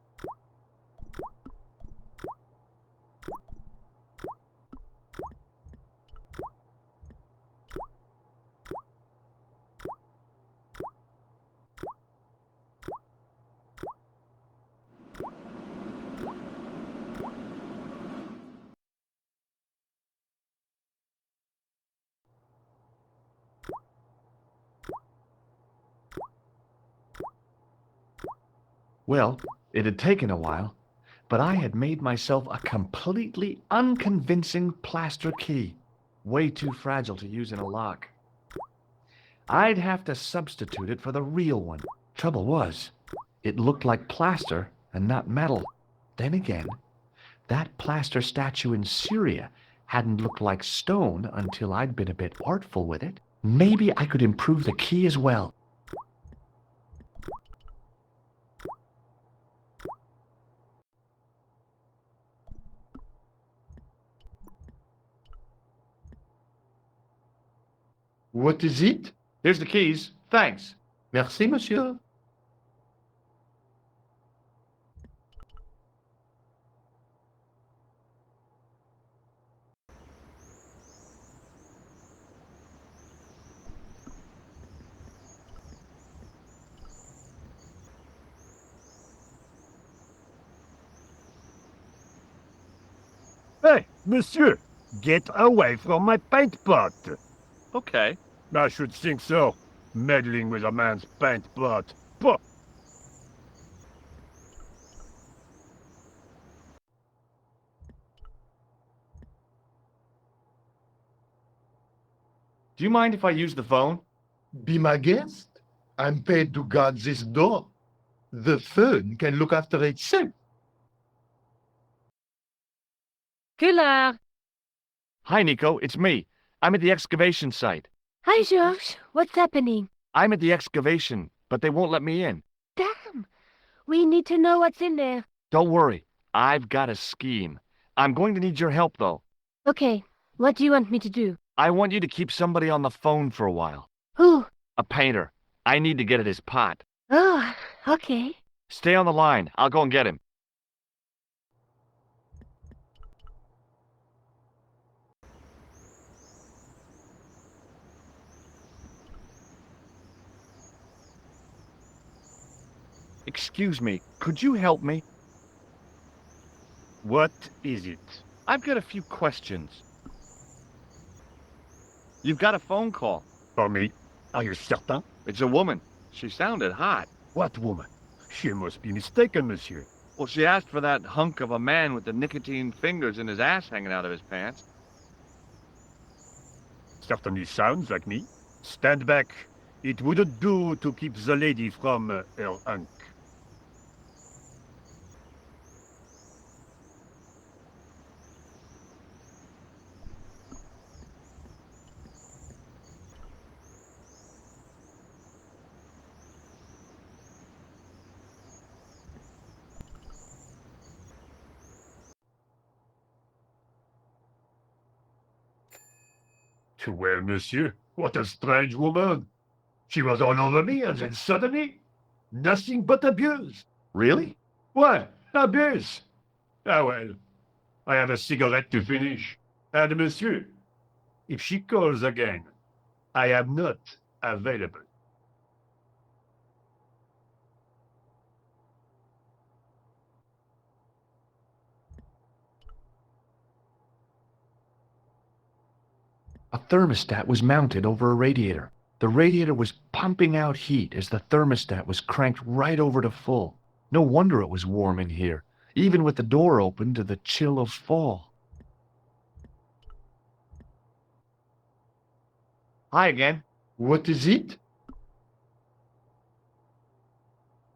Well, it had taken a while, but I had made myself a completely unconvincing plaster key, way too fragile to use in a lock. I'd have to substitute it for the real one. Trouble was, it looked like plaster and not metal. Then again, that plaster statue in Syria hadn't looked like stone until I'd been a bit artful with it. Maybe I could improve the key as well. What is it? Here's the keys. Thanks. Merci, monsieur. Hey, monsieur, get away from my paint pot. Okay. I should think so. Meddling with a man's paint pot. Puh. Do you mind if I use the phone? Be my guest. I'm paid to guard this door. The phone can look after itself. Killer! Hi, Nico. It's me. I'm at the excavation site. Hi, Georges. What's happening? I'm at the excavation, but they won't let me in. Damn! We need to know what's in there. Don't worry. I've got a scheme. I'm going to need your help, though. Okay, what do you want me to do? I want you to keep somebody on the phone for a while. Who? A painter. I need to get at his pot. Oh, okay. Stay on the line. I'll go and get him. Excuse me, could you help me? What is it? I've got a few questions. You've got a phone call. For me? Are you certain? It's a woman. She sounded hot. What woman? She must be mistaken, monsieur. Well, she asked for that hunk of a man with the nicotine fingers and his ass hanging out of his pants. Certainly sounds like me. Stand back. It wouldn't do to keep the lady from her hunk. Well, monsieur, what a strange woman. She was all over me, and then suddenly, nothing but abuse. Really? Why, abuse? Ah, well, I have a cigarette to finish. And monsieur, if she calls again, I am not available. A thermostat was mounted over a radiator. The radiator was pumping out heat as the thermostat was cranked right over to full. No wonder it was warm in here, even with the door open to the chill of fall. Hi again. What is it?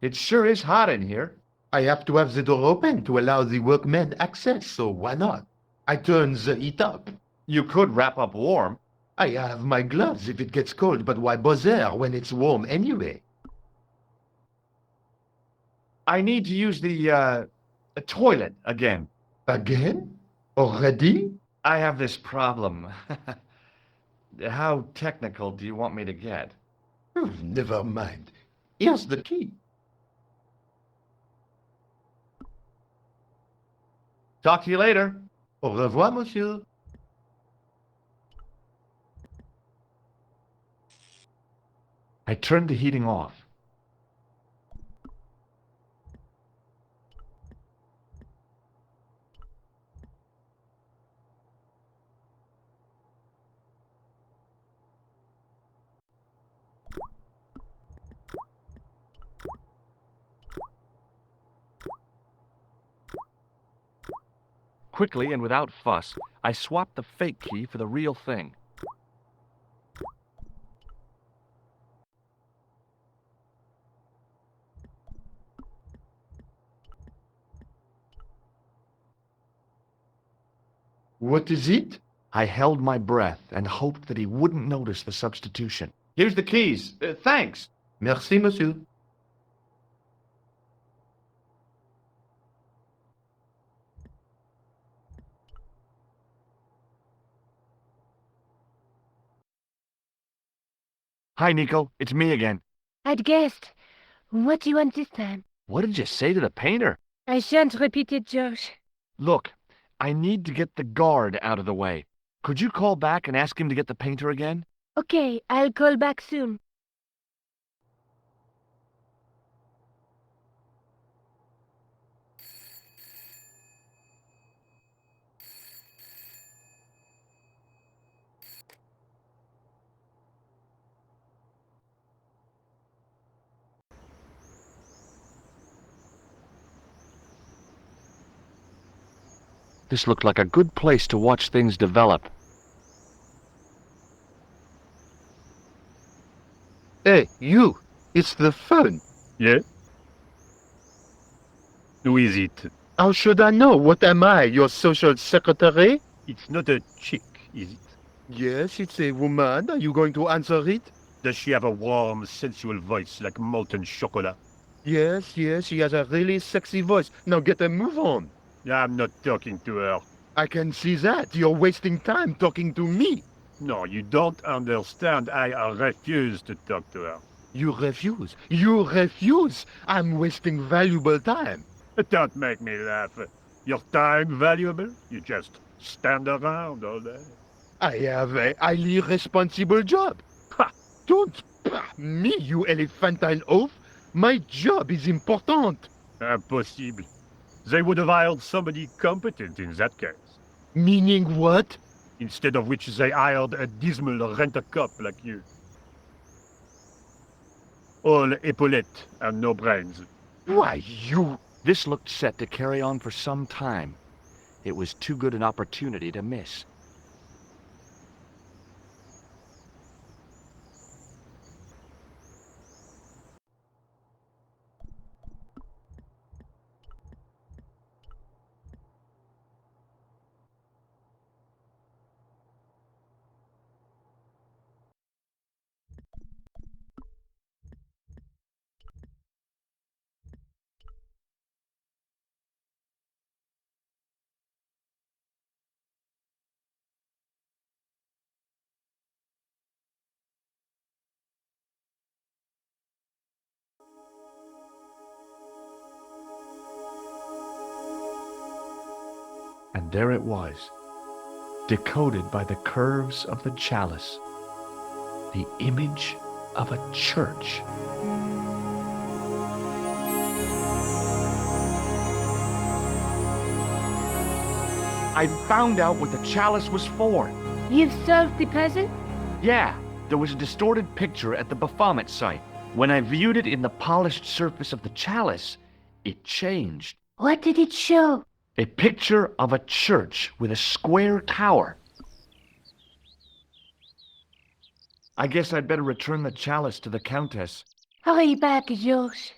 It sure is hot in here. I have to have the door open to allow the workmen access, so why not? I turn the heat up. You could wrap up warm. I have my gloves if it gets cold, but why bother when it's warm anyway? I need to use the toilet again. Again? Already? I have this problem. How technical do you want me to get? Never mind. Here's the key. Talk to you later. Au revoir, monsieur. I turned the heating off. Quickly and without fuss, I swapped the fake key for the real thing. What is it? I held my breath and hoped that he wouldn't notice the substitution. Here's the keys. Thanks. Merci, monsieur. Hi, Nico. It's me again. I'd guessed. What do you want this time? What did you say to the painter? I shan't repeat it, Josh. Look, I need to get the guard out of the way. Could you call back and ask him to get the painter again? Okay, I'll call back soon. This looked like a good place to watch things develop. Hey, you! It's the phone. Yeah? Who is it? How should I know? What am I, your social secretary? It's not a chick, is it? Yes, it's a woman. Are you going to answer it? Does she have a warm, sensual voice like molten chocolate? Yes, she has a really sexy voice. Now get a move on. I'm not talking to her. I can see that. You're wasting time talking to me. No, you don't understand. I refuse to talk to her. You refuse. You refuse. I'm wasting valuable time. Don't make me laugh. Your time valuable? You just stand around all day. I have a highly responsible job. Ha! Don't me, you elephantine oaf. My job is important. Impossible. They would have hired somebody competent in that case. Meaning what? Instead of which they hired a dismal rent-a-cop like you. All epaulettes and no brains. Why, you... This looked set to carry on for some time. It was too good an opportunity to miss. And there it was, decoded by the curves of the chalice, the image of a church. I found out what the chalice was for. You've solved the puzzle? Yeah, there was a distorted picture at the Baphomet Site. When I viewed it in the polished surface of the chalice, it changed. What did it show? A picture of a church with a square tower. I guess I'd better return the chalice to the Countess. Hurry back, George.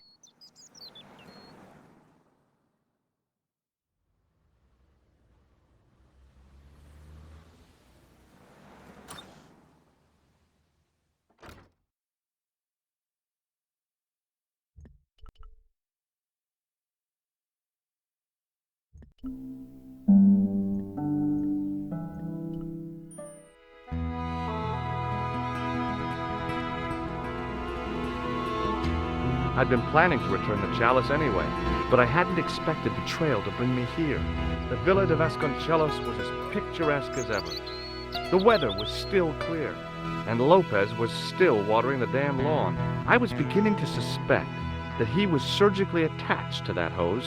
I'd been planning to return the chalice anyway, but I hadn't expected the trail to bring me here. The Villa de Vasconcellos was as picturesque as ever. The weather was still clear, and Lopez was still watering the damn lawn. I was beginning to suspect that he was surgically attached to that hose.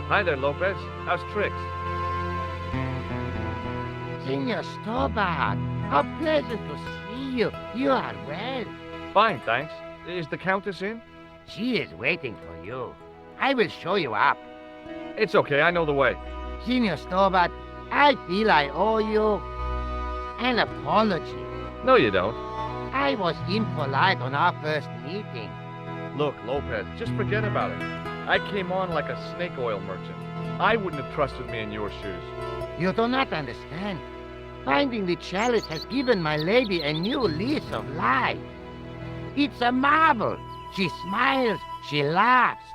Hi there, Lopez. How's tricks? Senor Stobart, how pleasant to see you. You are well. Fine, thanks. Is the Countess in? She is waiting for you. I will show you up. It's okay, I know the way. Senor Stobart, I feel I owe you an apology. No, you don't. I was impolite on our first meeting. Look, Lopez, just forget about it. I came on like a snake oil merchant. I wouldn't have trusted me in your shoes. You do not understand. Finding the chalice has given my lady a new lease of life. It's a marvel. She smiles, she laughs.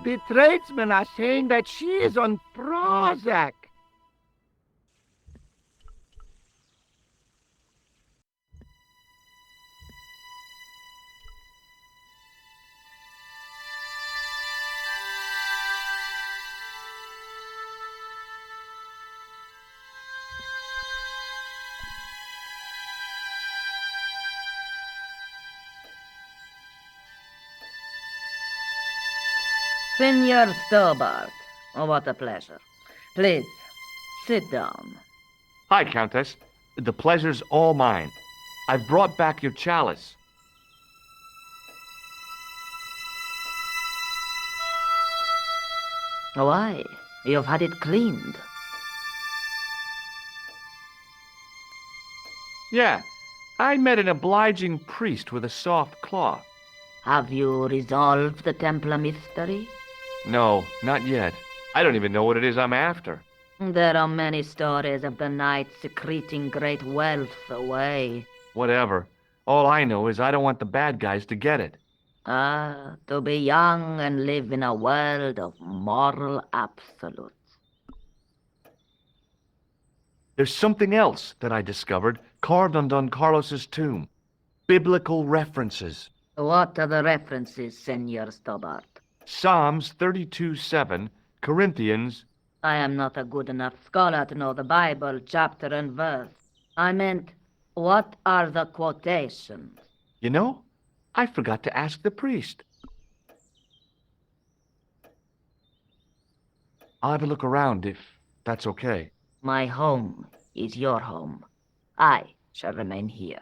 The tradesmen are saying that she is on Prozac. Senor Stobart. Oh, what a pleasure. Please, sit down. Hi, Countess. The pleasure's all mine. I've brought back your chalice. Why? You've had it cleaned. Yeah, I met an obliging priest with a soft cloth. Have you resolved the Templar mystery? No, not yet. I don't even know what it is I'm after. There are many stories of the knight secreting great wealth away. Whatever. All I know is I don't want the bad guys to get it. Ah, to be young and live in a world of moral absolutes. There's something else that I discovered carved on Don Carlos's tomb. Biblical references. What are the references, Senor Stobart? Psalms 32:7, Corinthians. I am not a good enough scholar to know the Bible chapter and verse. I meant, what are the quotations? You know, I forgot to ask the priest. I'll have a look around if that's okay. My home is your home. I shall remain here.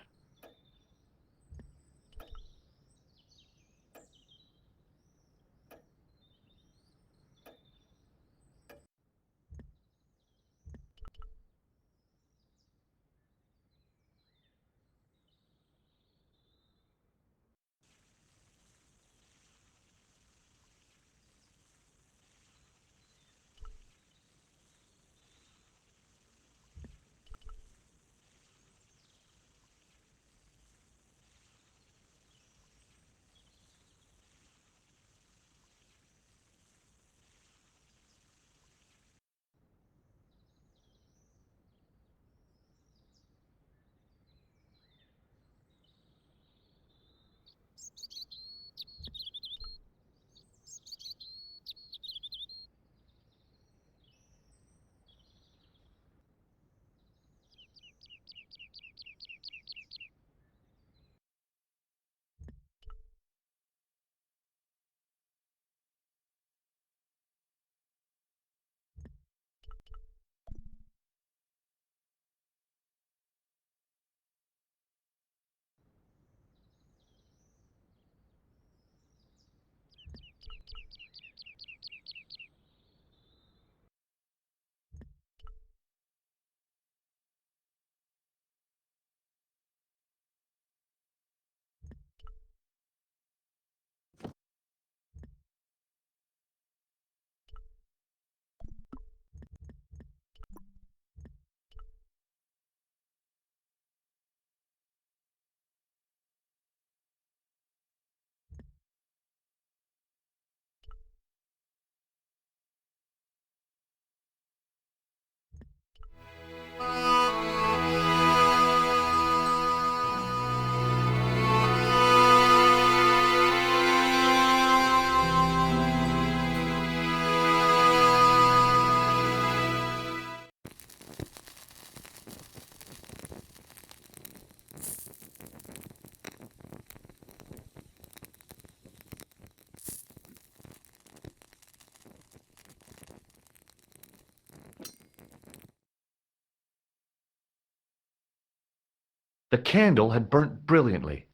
The candle had burnt brilliantly,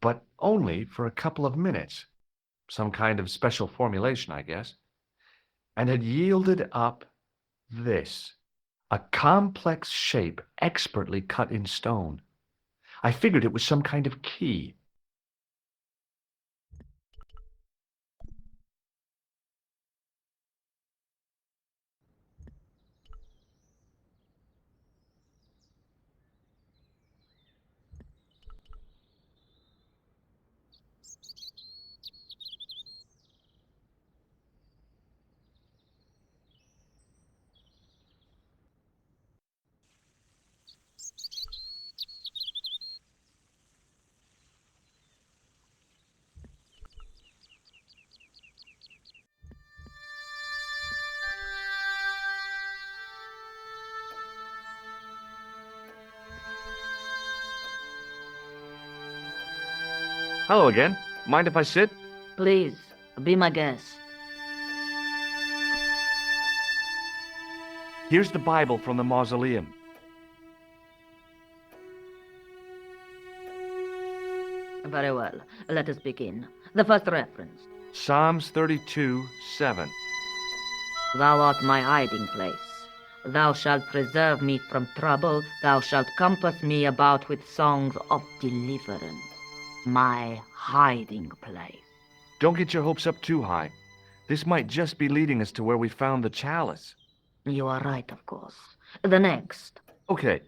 but only for a couple of minutes. Some kind of special formulation, I guess. And had yielded up this. A complex shape expertly cut in stone. I figured it was some kind of key. Hello again. Mind if I sit? Please, be my guest. Here's the Bible from the mausoleum. Very well. Let us begin. The first reference. Psalms 32:7. Thou art my hiding place. Thou shalt preserve me from trouble. Thou shalt compass me about with songs of deliverance. My hiding place. Don't get your hopes up too high. This might just be leading us to where we found the chalice. You are right, of course. The next. Okay,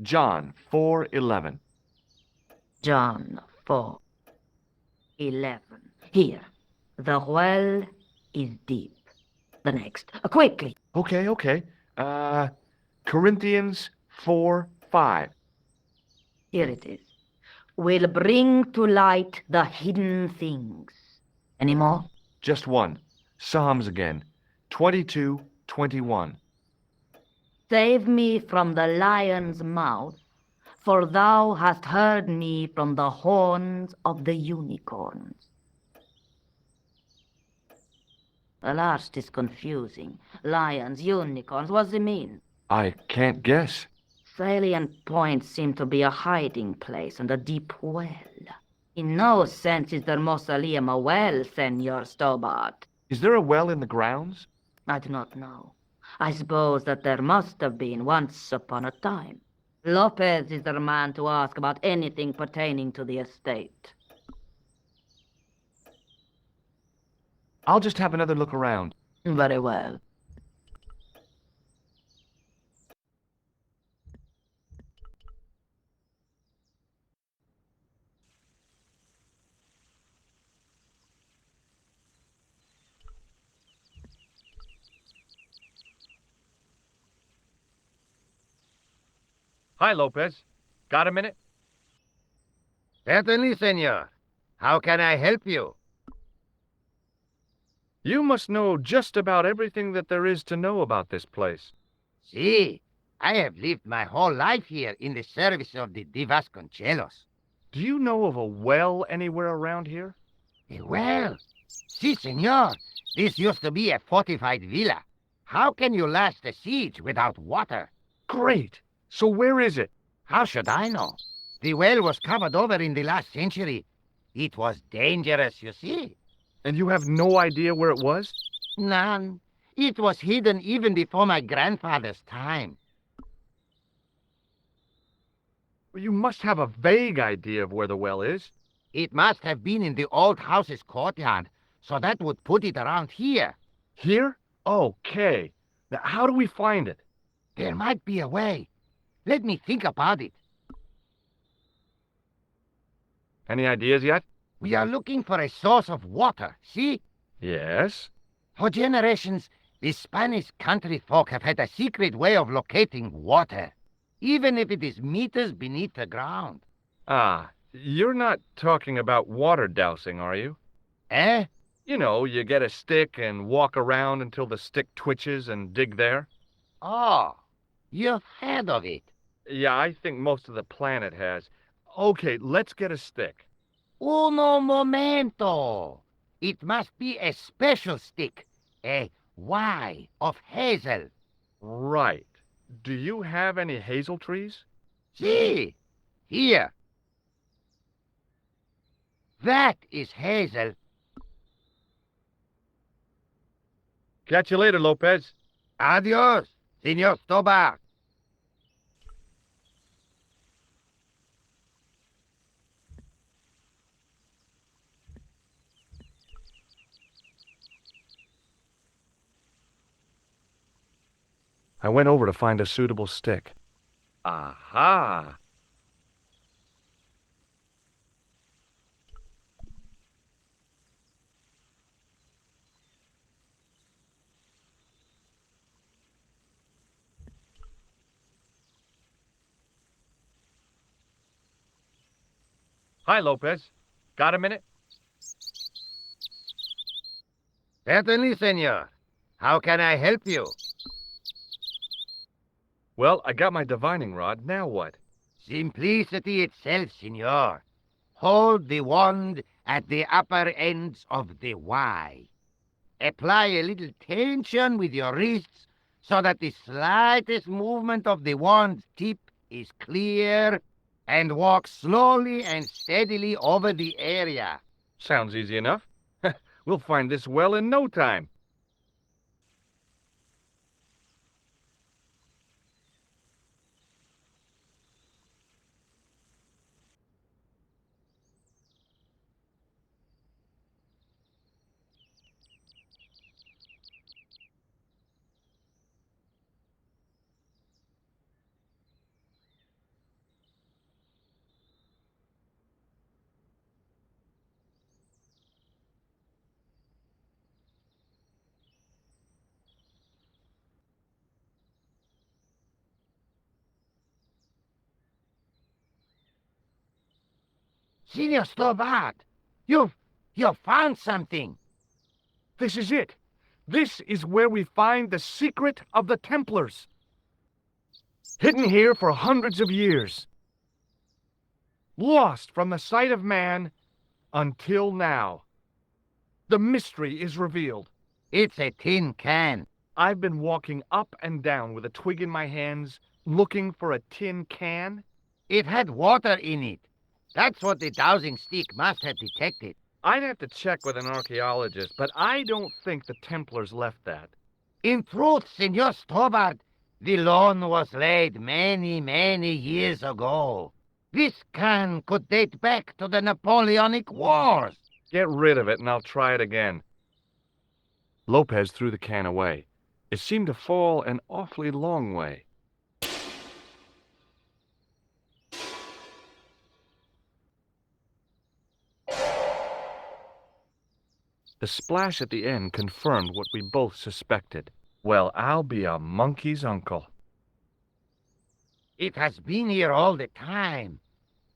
John 4:11. John 4:11. Here. The well is deep. The next. Quickly. Okay. Corinthians 4:5. Here it is. Will bring to light the hidden things. Any more? Just one. Psalms again. 22:21. Save me from the lion's mouth, for thou hast heard me from the horns of the unicorns. The last is confusing. Lions, unicorns, what's it mean? I can't guess. Salient points seem to be a hiding place and a deep well. In no sense is their mausoleum a well, Senor Stobart. Is there a well in the grounds? I do not know. I suppose that there must have been once upon a time. Lopez is the man to ask about anything pertaining to the estate. I'll just have another look around. Very well. Hi, Lopez. Got a minute? Certainly, senor. How can I help you? You must know just about everything that there is to know about this place. See, I have lived my whole life here in the service of the Vasconcellos. Do you know of a well anywhere around here? A well? Si, senor. This used to be a fortified villa. How can you last a siege without water? Great! So where is it? How should I know? The well was covered over in the last century. It was dangerous, you see. And you have no idea where it was? None. It was hidden even before my grandfather's time. Well, you must have a vague idea of where the well is. It must have been in the old house's courtyard, so that would put it around here. Here? Okay. Now, how do we find it? There might be a way. Let me think about it. Any ideas yet? We are looking for a source of water, see? Yes. For generations, the Spanish country folk have had a secret way of locating water, even if it is meters beneath the ground. Ah, you're not talking about water dousing, are you? Eh? You know, you get a stick and walk around until the stick twitches and dig there. Oh, you've heard of it. Yeah, I think most of the planet has. Okay, let's get a stick. Uno momento. It must be a special stick, a Y of hazel. Right. Do you have any hazel trees? See, here. That is hazel. Catch you later, Lopez. Adios, Senor Stobart. I went over to find a suitable stick. Aha! Hi, Lopez. Got a minute? Certainly, senor. How can I help you? Well, I got my divining rod. Now what? Simplicity itself, senor. Hold the wand at the upper ends of the Y. Apply a little tension with your wrists so that the slightest movement of the wand's tip is clear, and walk slowly and steadily over the area. Sounds easy enough. We'll find this well in no time. Signor Stobart, you've found something. This is it. This is where we find the secret of the Templars. Hidden here for hundreds of years. Lost from the sight of man until now. The mystery is revealed. It's a tin can. I've been walking up and down with a twig in my hands, looking for a tin can. It had water in it. That's what the dowsing stick must have detected. I'd have to check with an archaeologist, but I don't think the Templars left that. In truth, Signor Stobart, the loan was laid many, many years ago. This can could date back to the Napoleonic Wars. Get rid of it and I'll try it again. Lopez threw the can away. It seemed to fall an awfully long way. The splash at the end confirmed what we both suspected. Well, I'll be a monkey's uncle. It has been here all the time.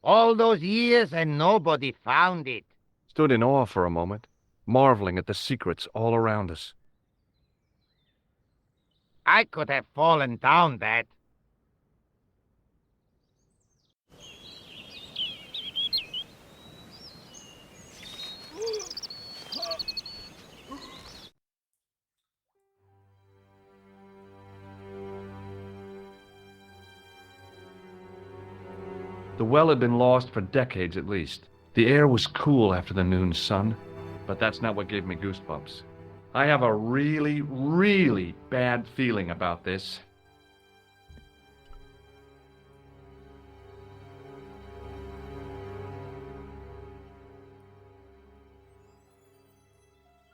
All those years and nobody found it. Stood in awe for a moment, marveling at the secrets all around us. I could have fallen down that. The well had been lost for decades at least. The air was cool after the noon sun, but that's not what gave me goosebumps. I have a really, really bad feeling about this.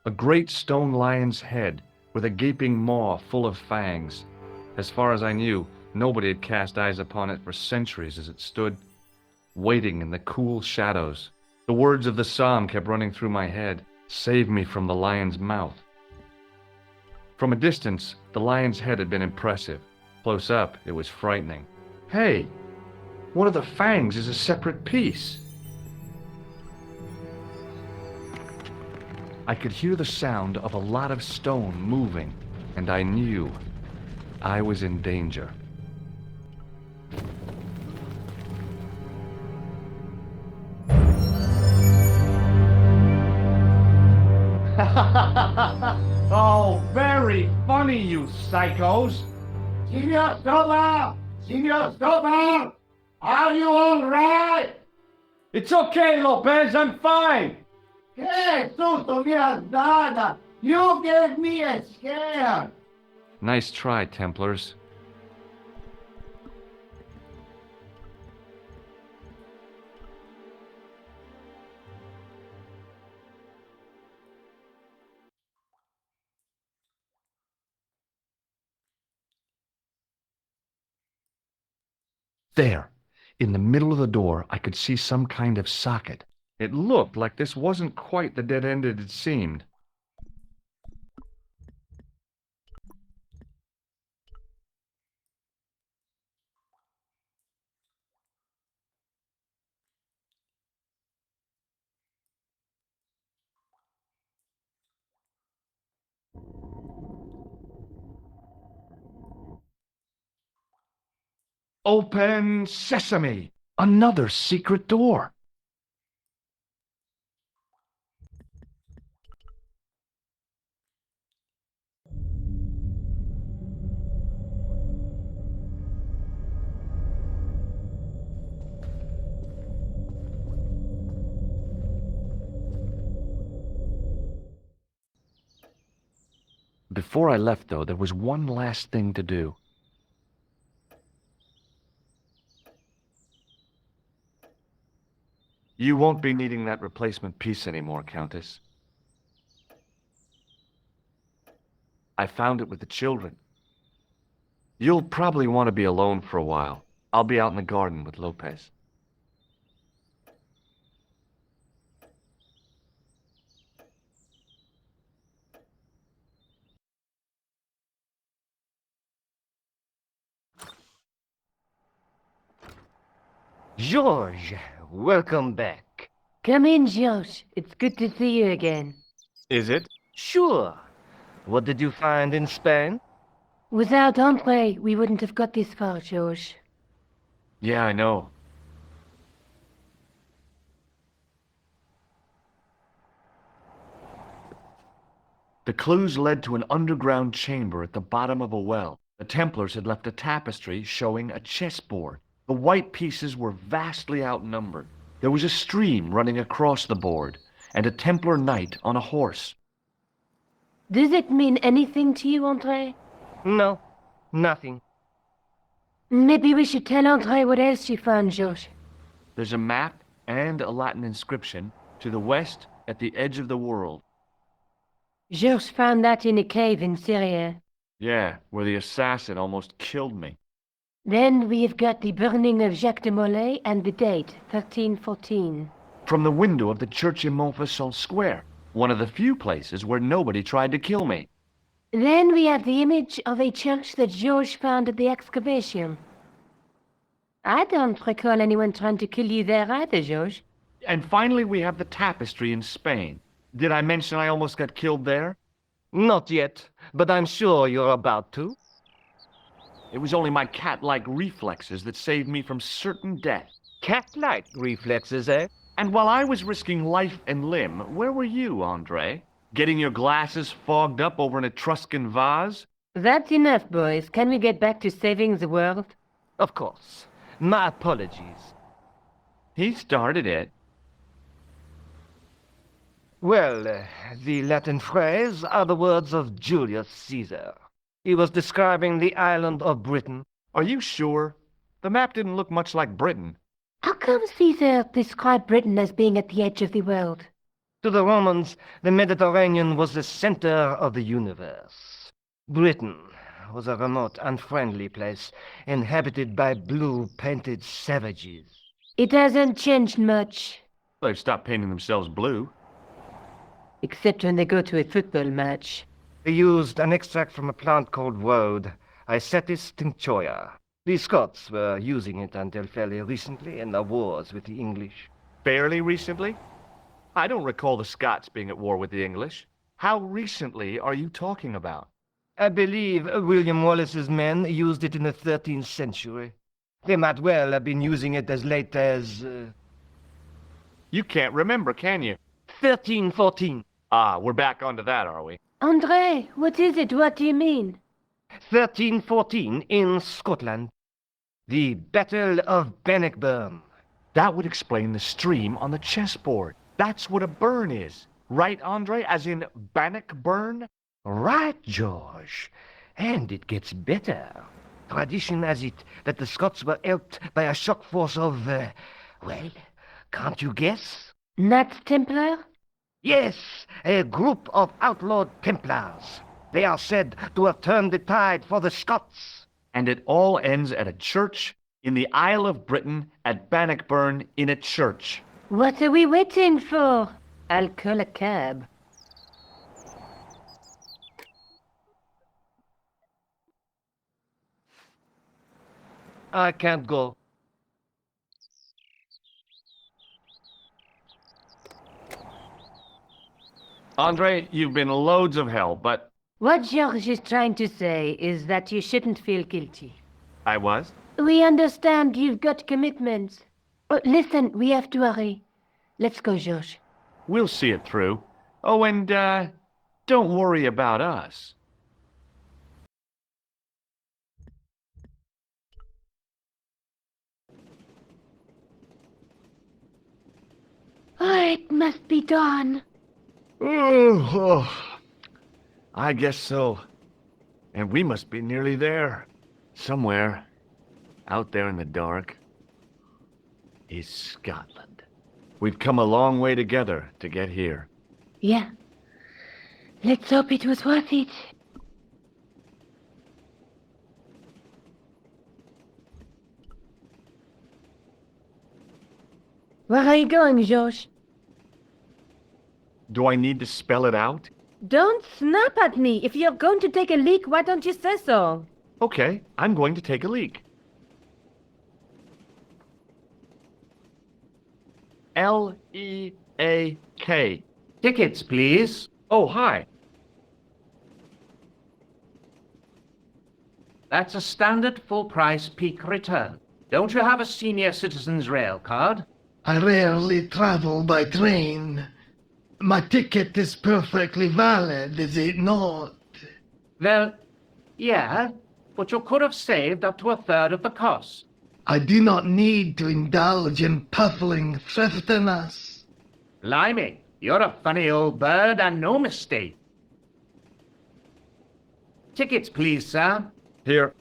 A great stone lion's head with a gaping maw full of fangs. As far as I knew, nobody had cast eyes upon it for centuries as it stood, waiting in the cool shadows. The words of the psalm kept running through my head, "Save me from the lion's mouth." From a distance, the lion's head had been impressive. Close up, it was frightening. Hey, one of the fangs is a separate piece. I could hear the sound of a lot of stone moving, and I knew I was in danger. Oh, very funny, you psychos. Signor Stobart! Signor Stobart! Are you all right? It's okay, Lopez, I'm fine. Hey, tutto mi andata! You gave me a scare! Nice try, Templars. There, in the middle of the door, I could see some kind of socket. It looked like this wasn't quite the dead end it had seemed. Open sesame! Another secret door. Before I left, though, there was one last thing to do. You won't be needing that replacement piece anymore, Countess. I found it with the children. You'll probably want to be alone for a while. I'll be out in the garden with Lopez. George, welcome back. Come in, George. It's good to see you again. Is it? Sure. What did you find in Spain? Without Andre, we wouldn't have got this far, George. Yeah, I know. The clues led to an underground chamber at the bottom of a well. The Templars had left a tapestry showing a chessboard. The white pieces were vastly outnumbered. There was a stream running across the board, and a Templar knight on a horse. Does it mean anything to you, Andre? No, nothing. Maybe we should tell Andre what else you found, George. There's a map and a Latin inscription to the west at the edge of the world. George found that in a cave in Syria. Yeah, where the assassin almost killed me. Then we've got the burning of Jacques de Molay and the date, 1314. From the window of the church in Montfaucon Square, one of the few places where nobody tried to kill me. Then we have the image of a church that George found at the excavation. I don't recall anyone trying to kill you there either, George. And finally we have the tapestry in Spain. Did I mention I almost got killed there? Not yet, but I'm sure you're about to. It was only my cat-like reflexes that saved me from certain death. Cat-like reflexes, eh? And while I was risking life and limb, where were you, Andre? Getting your glasses fogged up over an Etruscan vase? That's enough, boys. Can we get back to saving the world? Of course. My apologies. He started it. Well, the Latin phrase are the words of Julius Caesar. He was describing the island of Britain. Are you sure? The map didn't look much like Britain. How come Caesar described Britain as being at the edge of the world? To the Romans, the Mediterranean was the center of the universe. Britain was a remote, unfriendly place, inhabited by blue-painted savages. It hasn't changed much. They've stopped painting themselves blue. Except when they go to a football match. They used an extract from a plant called woad, Icetis tinctoria. The Scots were using it until fairly recently in the wars with the English. Fairly recently? I don't recall the Scots being at war with the English. How recently are you talking about? I believe William Wallace's men used it in the 13th century. They might well have been using it as late as... You can't remember, can you? 1314. Ah, we're back onto that, are we? Andre, what is it? What do you mean? 1314 in Scotland. The Battle of Bannockburn. That would explain the stream on the chessboard. That's what a burn is. Right, Andre? As in Bannockburn? Right, George. And it gets better. Tradition has it that the Scots were helped by a shock force of, well, can't you guess? Knights Templar? Yes, a group of outlawed Templars. They are said to have turned the tide for the Scots. And it all ends at a church in the Isle of Britain at Bannockburn in a church. What are we waiting for? I'll call a cab. I can't go. Andre, you've been loads of help, but... What George is trying to say is that you shouldn't feel guilty. I was? We understand you've got commitments. Oh, listen, we have to hurry. Let's go, George. We'll see it through. Oh, and, don't worry about us. Oh, it must be dawn. Oh, I guess so. And we must be nearly there. Somewhere, out there in the dark, is Scotland. We've come a long way together to get here. Yeah. Let's hope it was worth it. Where are you going, George? Do I need to spell it out? Don't snap at me. If you're going to take a leak, why don't you say so? Okay, I'm going to take a leak. Leak. Tickets, please. Oh, hi. That's a standard full-price peak return. Don't you have a senior citizen's rail card? I rarely travel by train. My ticket is perfectly valid, is it not? Well, yeah, but you could have saved up to a third of the cost. I do not need to indulge in puffling thriftiness. Blimey, you're a funny old bird and no mistake. Tickets, please, sir. Here.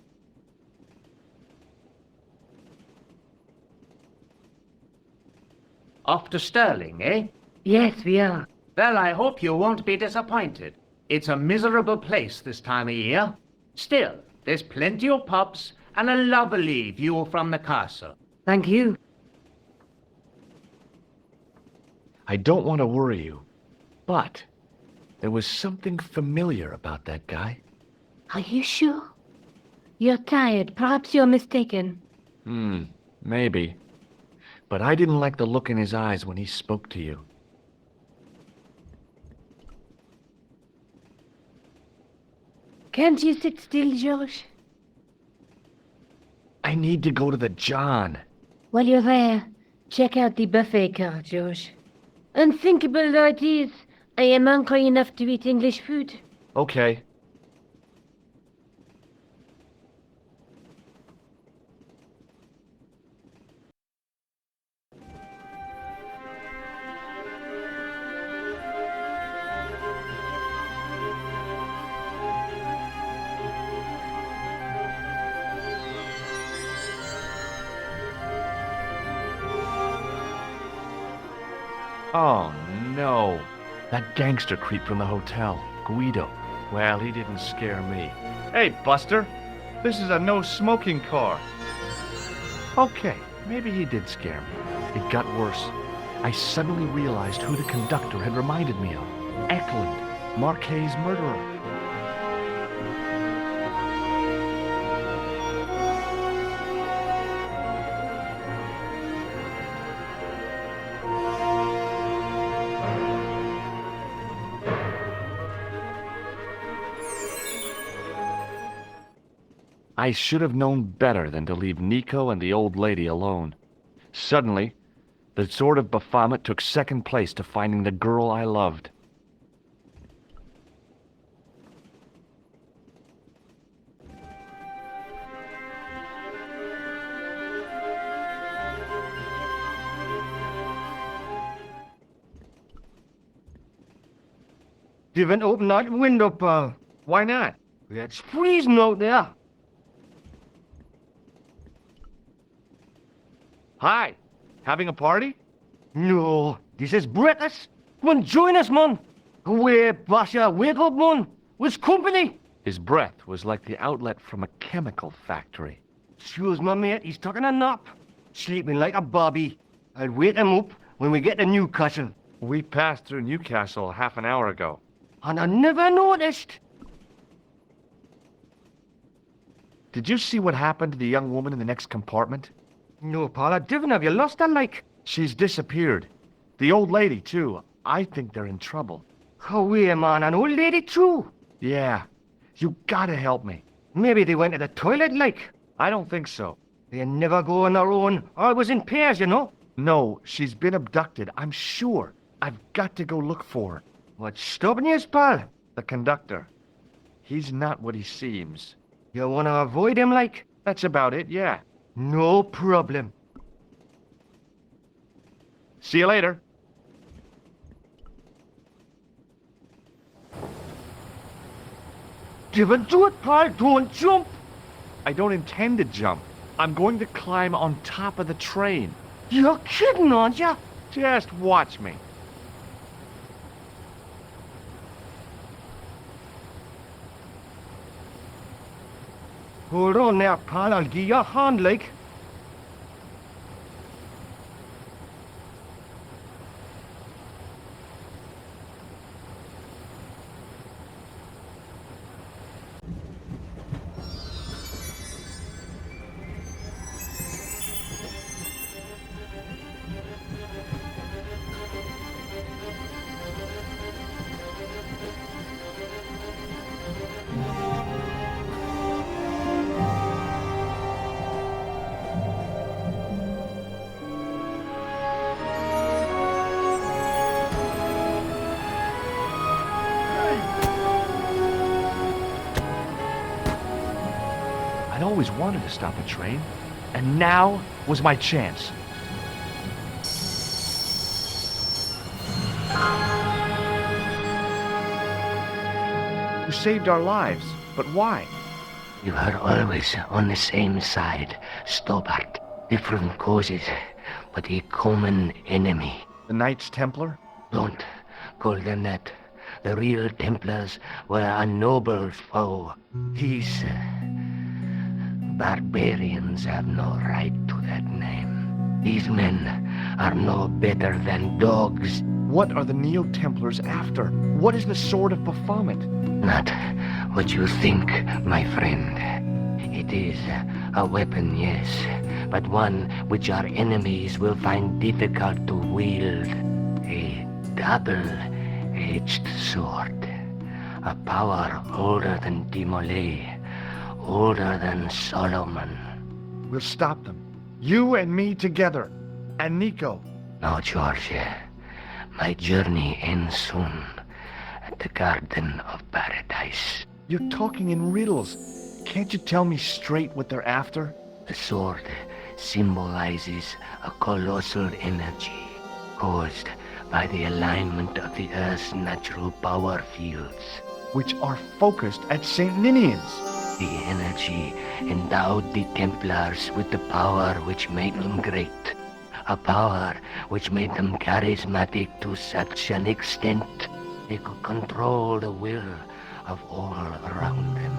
Off to Stirling, eh? Yes, we are. Well, I hope you won't be disappointed. It's a miserable place this time of year. Still, there's plenty of pubs and a lovely view from the castle. Thank you. I don't want to worry you, but there was something familiar about that guy. Are you sure? You're tired. Perhaps you're mistaken. Maybe. But I didn't like the look in his eyes when he spoke to you. Can't you sit still, George? I need to go to the John. While you're there, check out the buffet car, George. Unthinkable though it is, I am hungry enough to eat English food. Okay. Oh, no. That gangster creep from the hotel, Guido. Well, he didn't scare me. Hey, Buster. This is a no-smoking car. Okay, maybe he did scare me. It got worse. I suddenly realized who the conductor had reminded me of. Eklund, Marquet's murderer. I should have known better than to leave Nico and the old lady alone. Suddenly, the sword of Baphomet took second place to finding the girl I loved. You haven't opened that window, pal. Why not? It's freezing out there. Hi. Having a party? No, this is British. Come on, join us, man. Go away, Basha. Wake up, man. What's company? His breath was like the outlet from a chemical factory. Excuse my mate, he's taking a nap. Sleeping like a bobby. I'll wake him up when we get to Newcastle. We passed through Newcastle half an hour ago. And I never noticed. Did you see what happened to the young woman in the next compartment? No, pal, I didn't. Have you lost her, like? She's disappeared. The old lady, too. I think they're in trouble. Oh, wait, man, an old lady, too? Yeah. You gotta help me. Maybe they went to the toilet, like? I don't think so. They never go on their own. Always in pairs, you know? No, she's been abducted, I'm sure. I've got to go look for her. What's stopping you, pal? The conductor. He's not what he seems. You want to avoid him, like? That's about it, yeah. No problem. See you later. Give it to it, pal. Don't jump. I don't intend to jump. I'm going to climb on top of the train. You're kidding, aren't you? Just watch me. Hold on there, pal. I'll give you a hand, like. always wanted to stop a train, and now was my chance. You saved our lives, but why? You are always on the same side, Stobart. Different causes, but a common enemy. The Knights Templar? Don't call them that. The real Templars were a noble foe. These barbarians have no right to that name. These men are no better than dogs. What are the Neo-Templars after? What is the Sword of Baphomet? Not what you think, my friend. It is a weapon, yes, but one which our enemies will find difficult to wield. A double-edged sword. A power older than Demolay, older than Solomon. We'll stop them. You and me together. And Nico. No, George. My journey ends soon at the Garden of Paradise. You're talking in riddles. Can't you tell me straight what they're after? The sword symbolizes a colossal energy caused by the alignment of the Earth's natural power fields, which are focused at St. Ninian's. The energy endowed the Templars with the power which made them great. A power which made them charismatic to such an extent they could control the will of all around them.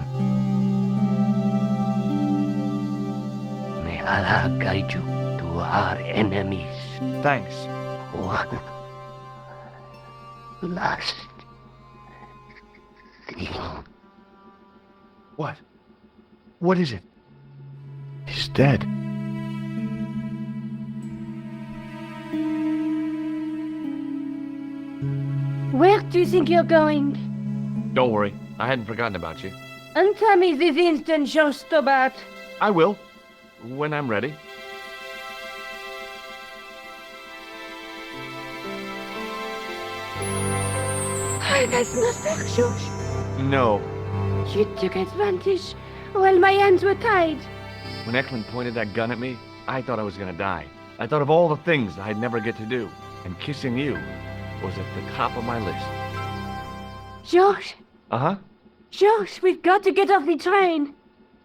May Allah guide you to our enemies. Thanks. One last thing. What? What is it? He's dead. Where do you think you're going? Don't worry, I hadn't forgotten about you. Untie me this instant, Jean Stobart. I will, when I'm ready. That's not fair, George. No. You took advantage while my hands were tied. When Eklund pointed that gun at me, I thought I was gonna die. I thought of all the things I'd never get to do, and kissing you was at the top of my list. George. Uh-huh. George, we've got to get off the train.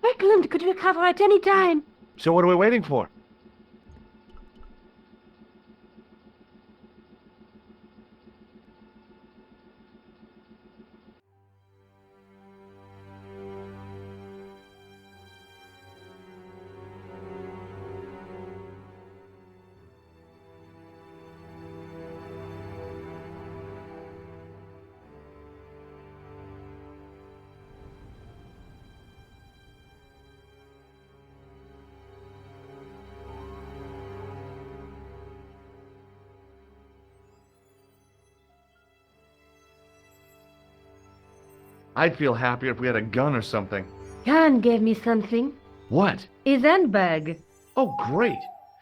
Eklund could recover at any time. So what are we waiting for? I'd feel happier if we had a gun or something. Khan gave me something. What? His handbag. Oh, great.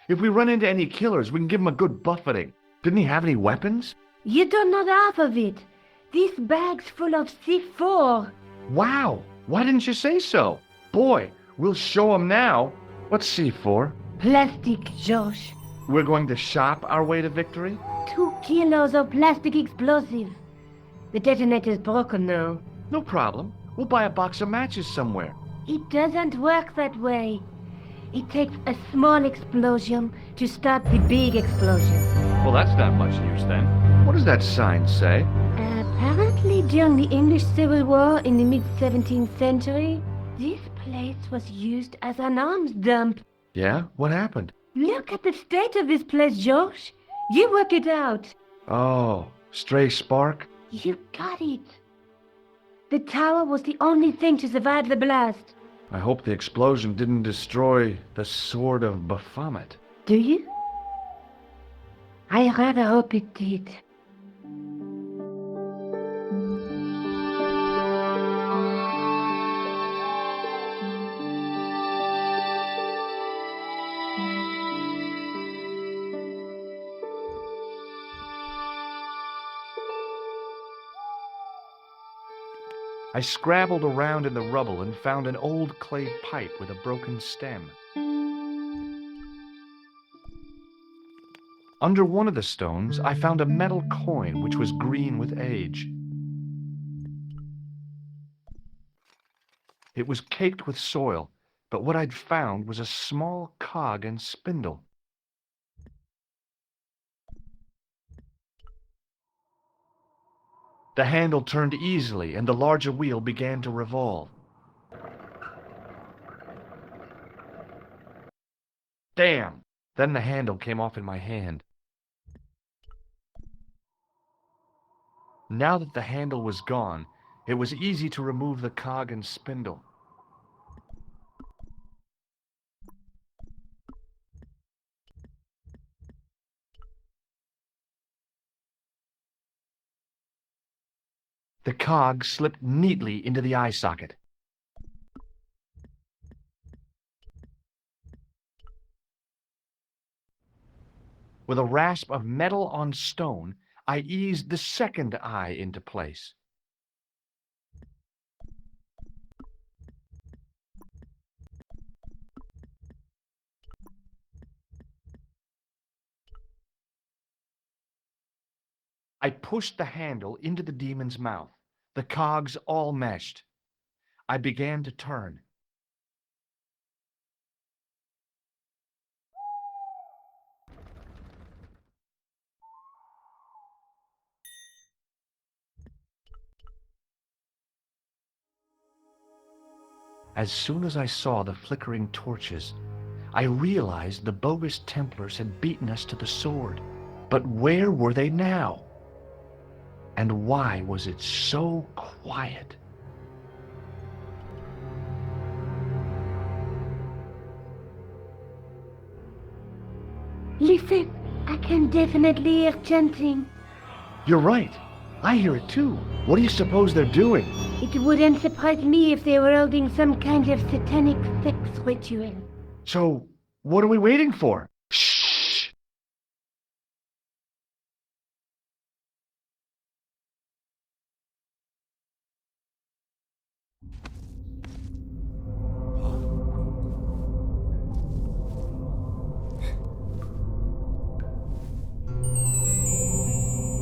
If we run into any killers, we can give them a good buffeting. Didn't he have any weapons? You don't know half of it. This bag's full of C4. Wow. Why didn't you say so? Boy, we'll show them now. What's C4? Plastic, Josh. We're going to shop our way to victory? 2 kilos of plastic explosive. The detonator's broken now. No problem. We'll buy a box of matches somewhere. It doesn't work that way. It takes a small explosion to start the big explosion. Well, that's not much use then. What does that sign say? Apparently, during the English Civil War in the mid-17th century, this place was used as an arms dump. Yeah? What happened? Look at the state of this place, George. You work it out. Oh, stray spark? You got it. The tower was the only thing to survive the blast. I hope the explosion didn't destroy the Sword of Baphomet. Do you? I rather hope it did. I scrabbled around in the rubble and found an old clay pipe with a broken stem. Under one of the stones, I found a metal coin which was green with age. It was caked with soil, but what I'd found was a small cog and spindle. The handle turned easily, and the larger wheel began to revolve. Damn! Then the handle came off in my hand. Now that the handle was gone, it was easy to remove the cog and spindle. The cog slipped neatly into the eye socket. With a rasp of metal on stone, I eased the second eye into place. I pushed the handle into the demon's mouth. The cogs all meshed. I began to turn. As soon as I saw the flickering torches, I realized the bogus Templars had beaten us to the sword. But where were they now? And why was it so quiet? Listen, I can definitely hear chanting. You're right. I hear it too. What do you suppose they're doing? It wouldn't surprise me if they were holding some kind of satanic sex ritual. So, what are we waiting for?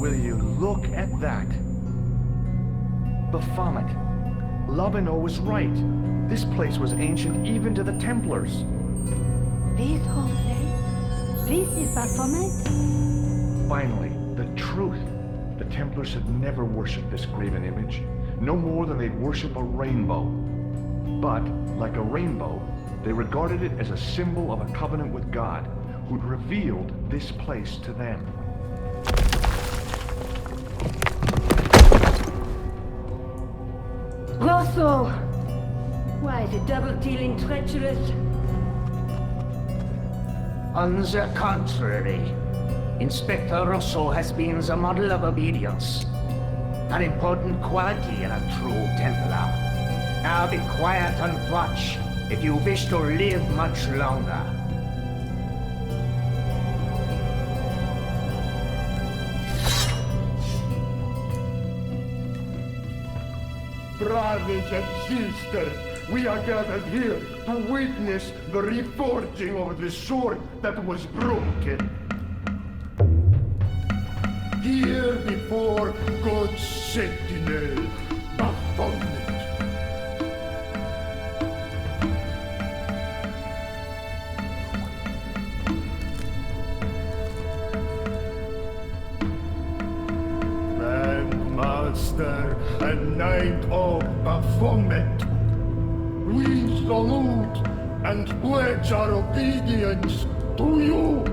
Will you look at that? Baphomet. Lochmarne was right. This place was ancient even to the Templars. This whole place? This is Baphomet? Finally, the truth. The Templars had never worshipped this graven image, no more than they'd worship a rainbow. But, like a rainbow, they regarded it as a symbol of a covenant with God, who'd revealed this place to them. Rosso! Why, the double-dealing treacherous? On the contrary, Inspector Rosso has been the model of obedience, an important quality in a true Templar. Now be quiet and watch if you wish to live much longer. Brothers and sisters, we are gathered here to witness the reforging of the sword that was broken. Here before God's sentinel, Baphomet. Master and Knight of Baphomet, we salute and pledge our obedience to you.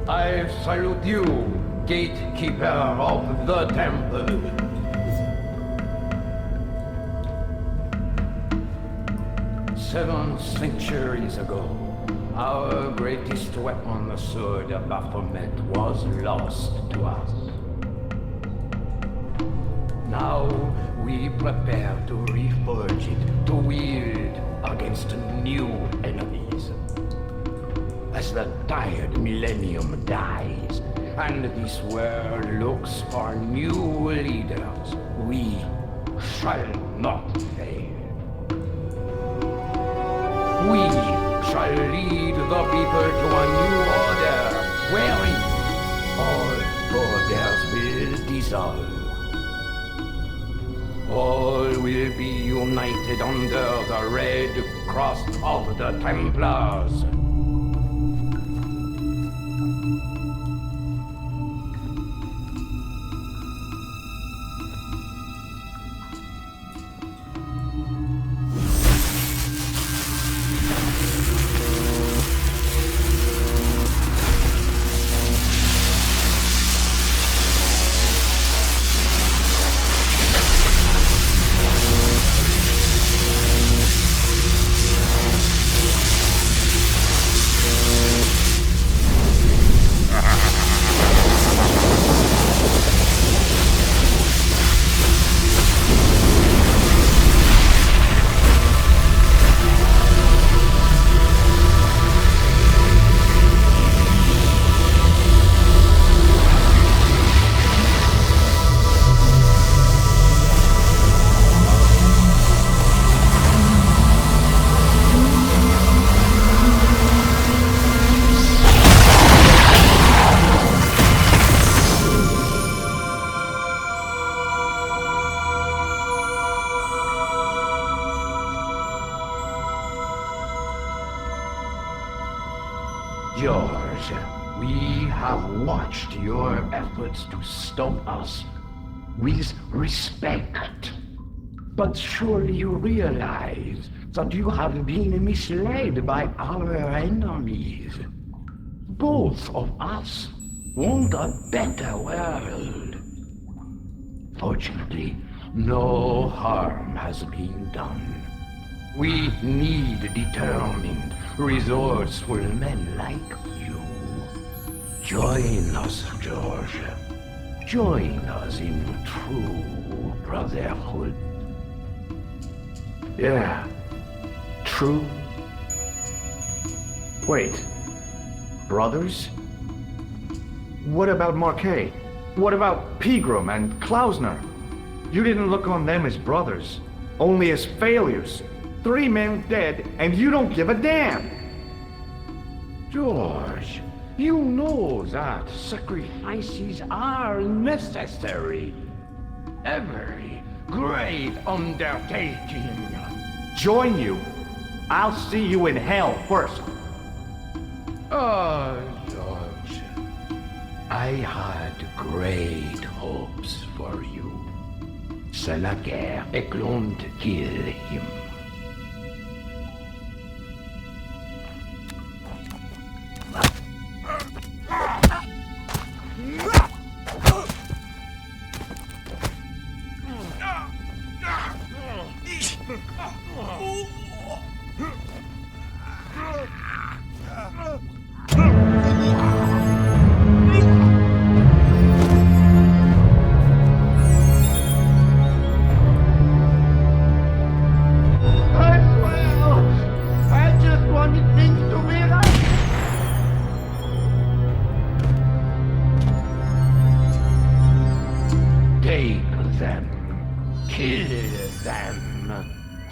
I salute you, gatekeeper of the temple. Seven centuries ago, our greatest weapon, the sword of Baphomet, was lost to us. Now we prepare to reforge it, to wield against new enemies. As the tired millennium dies, and this world looks for new leaders, we shall not fail. We shall lead the people to a new order, wherein all borders will dissolve. All will be united under the red cross of the Templars. George, we have watched your efforts to stop us with respect. But surely you realize that you have been misled by our enemies. Both of us want a better world. Fortunately, no harm has been done. We need determined, resourceful men like you. Join us, George. Join us in true brotherhood. Yeah. True. Wait. Brothers? What about Marquet? What about Pegram and Klausner? You didn't look on them as brothers, only as failures. 3 men dead, and you don't give a damn! George, you know that sacrifices are necessary. Every great undertaking. Join you? I'll see you in hell first. Oh, George, I had great hopes for you. C'est la guerre est going to kill him.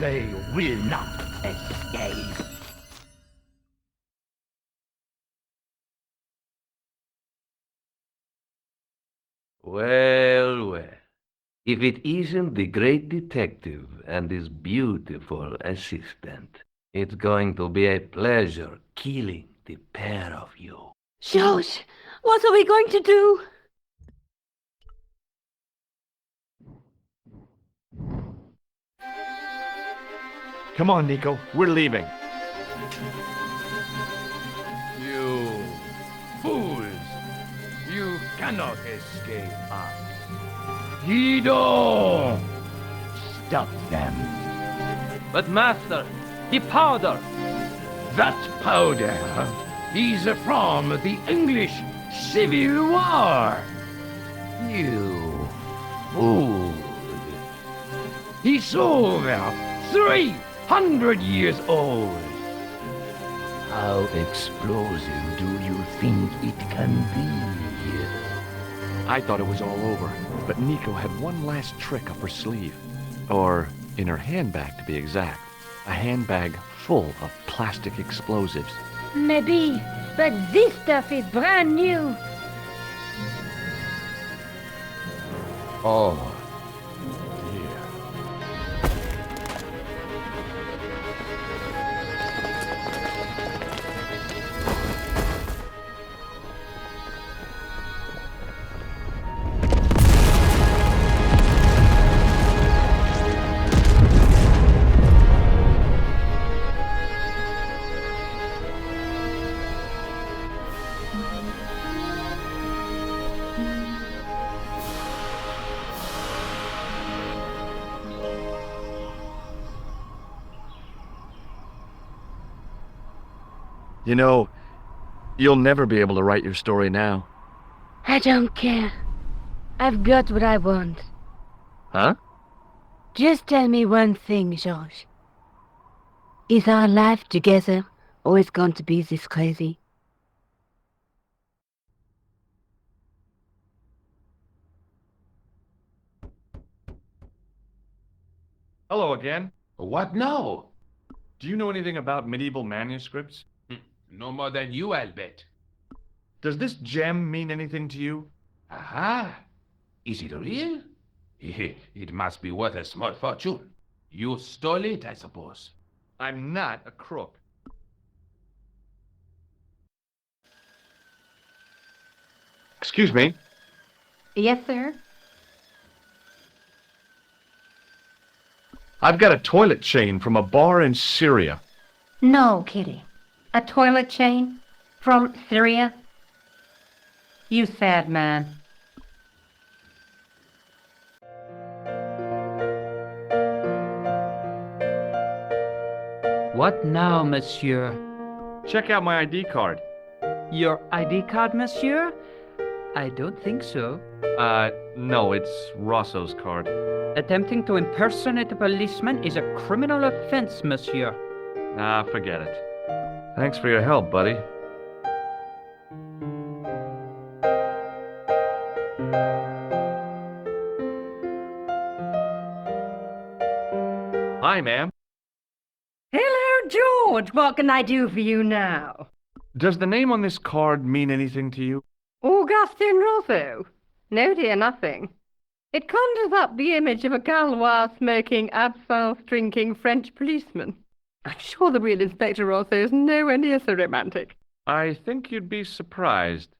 They will not escape. Well, well. If it isn't the great detective and his beautiful assistant, it's going to be a pleasure killing the pair of you. George, what are we going to do? Come on, Nico. We're leaving. You fools! You cannot escape us. Guido! Stop them. But master, the powder! That powder is from the English Civil War. You fool! It's over 300 years old. How explosive do you think it can be? I thought it was all over, but Nico had one last trick up her sleeve. Or in her handbag, to be exact. A handbag full of plastic explosives. Maybe, but this stuff is brand new. Oh, dear. You know, you'll never be able to write your story now. I don't care. I've got what I want. Huh? Just tell me one thing, George. Is our life together always going to be this crazy? Hello again. What now? Do you know anything about medieval manuscripts? No more than you, I'll bet. Does this gem mean anything to you? Aha! Is it real? It must be worth a small fortune. You stole it, I suppose. I'm not a crook. Excuse me. Yes, sir? I've got a toilet chain from a bar in Syria. No, Kitty. A toilet chain? From Syria? You sad man. What now, monsieur? Check out my ID card. Your ID card, monsieur? I don't think so. No, it's Rosso's card. Attempting to impersonate a policeman is a criminal offense, monsieur. Ah, forget it. Thanks for your help, buddy. Hi, ma'am. Hello, George. What can I do for you now? Does the name on this card mean anything to you? Augustin Rosso? No, dear, nothing. It conjures up the image of a Gaulois-smoking, absinthe-drinking French policeman. I'm sure the real Inspector Rosso is nowhere near so romantic. I think you'd be surprised.